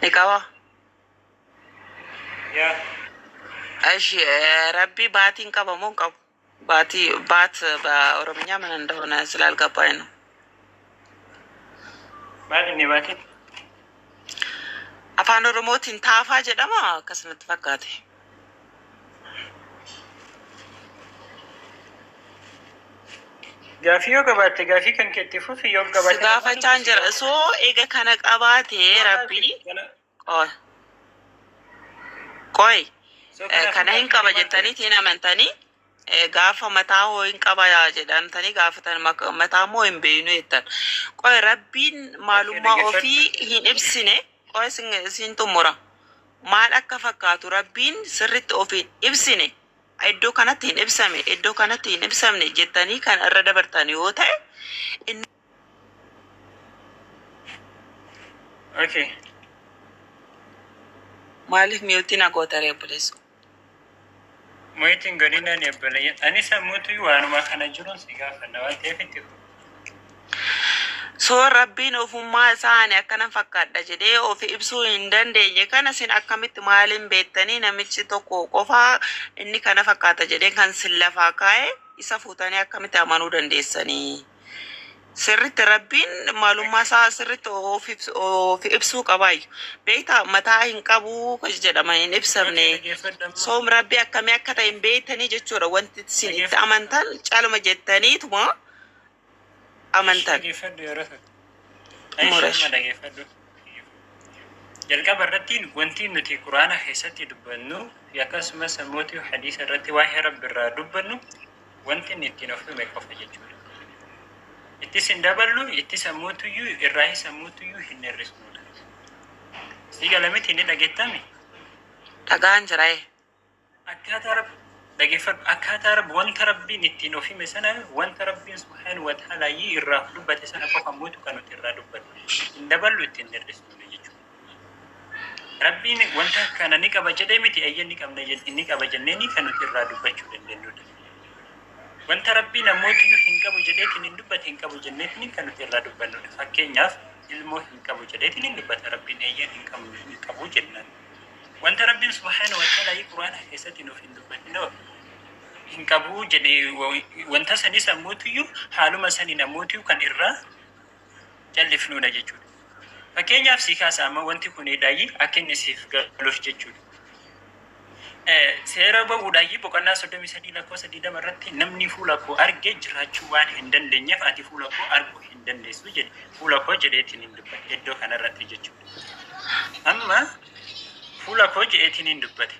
Ni qaba. እሺ ረቢ ባቲን ቀበሞን ቀቡ ባት በኦሮምኛ ምን እንደሆነ ስላልገባኝ ነው። ባቲ አፋን ኦሮሞቲን ታፋ ጀደማ ከስነት ፈካቴ ጋፊዮ ቀባቴ ጋፊ ከንኬቲፉ ፍዮ ቀባቴ ጋፈቻን ጀረ እሶ ኤገ ከነ ቀባቴ ረቢ ቆይ ከነ ሂን ቀባ ጀተኒ ቴና መንተኒ gaafa mataa hoo hin qaba jedhamtanii gaafatan mataa moo hin beeynu jettan. Qoy rabbiin maalummaa ofii hin ibsine qoy siin xumura. Maal akka fakkaatu rabbiin sirritti ofiin ibsine iddoo kanatti hin ibsame iddoo kanatti hin ibsamne jettanii kan irra dabartan yoo ta'e okay. Maaliif miyuutiin agootaree buleessu? Moitiin godina ni abbala. Ani sammuutu waanuma kana jiruun si gaafanna waan ta'eef itti soo rabbiin ofummaa isaani akkana fakkaadha jedhee of ibsuu hin dandeenye kana sin akkamitti maaliin beektanii namichi tokko qofaa inni kana fakkaata jedhee kan sin lafaa kaa'e isa fuutanii akkamitti amanuu dandeessanii? Sirritti rabbiin maalummaa isaa sirritti of ibsuu qabaayyu. Beektaa mataa hin qabu jedhama hin ibsamne. Soom rabbii akkamii akka ta'e hin beektanii jechuudha. Wanti isin itti amantan caaluma jettaniituma amantan. Jalqaba irratti wanti nuti quraana keessatti dubbannu akkasumas mootii hadiisa irratti waa'ee rabbi irraa dubbannu wanti inni ittiin of hime qofa jechuudha. Itti sin daballu itti sammuutuyyuu irraa sammuutuyyuu hin hir'isnudha. Siga lamatti inni dhageettame. Dhagaan jirae. Akkaataa rabbi wanta rabbiin ittiin of hime sana wanta rabbiin subhaanahu wa ta'aalaa irraa dubbate sana qofa mootu kan nuti irraa dubbannu. Hin daballu ittiin hir'isnudha jechuudha. Rabbiin wanta kana ni qaba jedhee miti ayyan ni qaba jennee kan nuti irraa dubbachuu dandeenyudha. Wanta rabbii namootiyyuu hin qabu jedheetiin hin dubbate hin qabu jenneetiin kan nuti irraa dubbannudha. Fakkeenyaaf ilmoo hin qabu jedheetiin hin dubbata rabbiin eeyyan hin qabu jennaan. Wanta rabbiin subhaanahu wa ta'aalaa quraana keessatti nuuf hin dubbanne hin qabu jedhee wanta sanii sammuutiyyuu haaluma sanii namootiyyuu kan irraa callifnudha jechuudha. Fakkeenyaaf si kaasaama wanti kun eedaayi akka inni siif galuuf jechuudha. Seera ba'uudhaayi boqonnaa 33 lakkoofsa 20 irratti namni fuula koo arge jiraachuu waan hin dandeenyeef ati fuula koo arguu hin dandeessu jedhe fuula koo jedheetiin hin dubbate iddoo kanarratti jechuudha. Amma fuula koo jedheetiin hin dubbate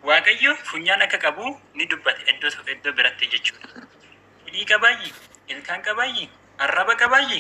Waaqayyo funyaan akka qabu ni dubbate iddoo biratti jechuudha. Hidhii qabaayyi, ilkaan qabaayyi, arraba qabaayyi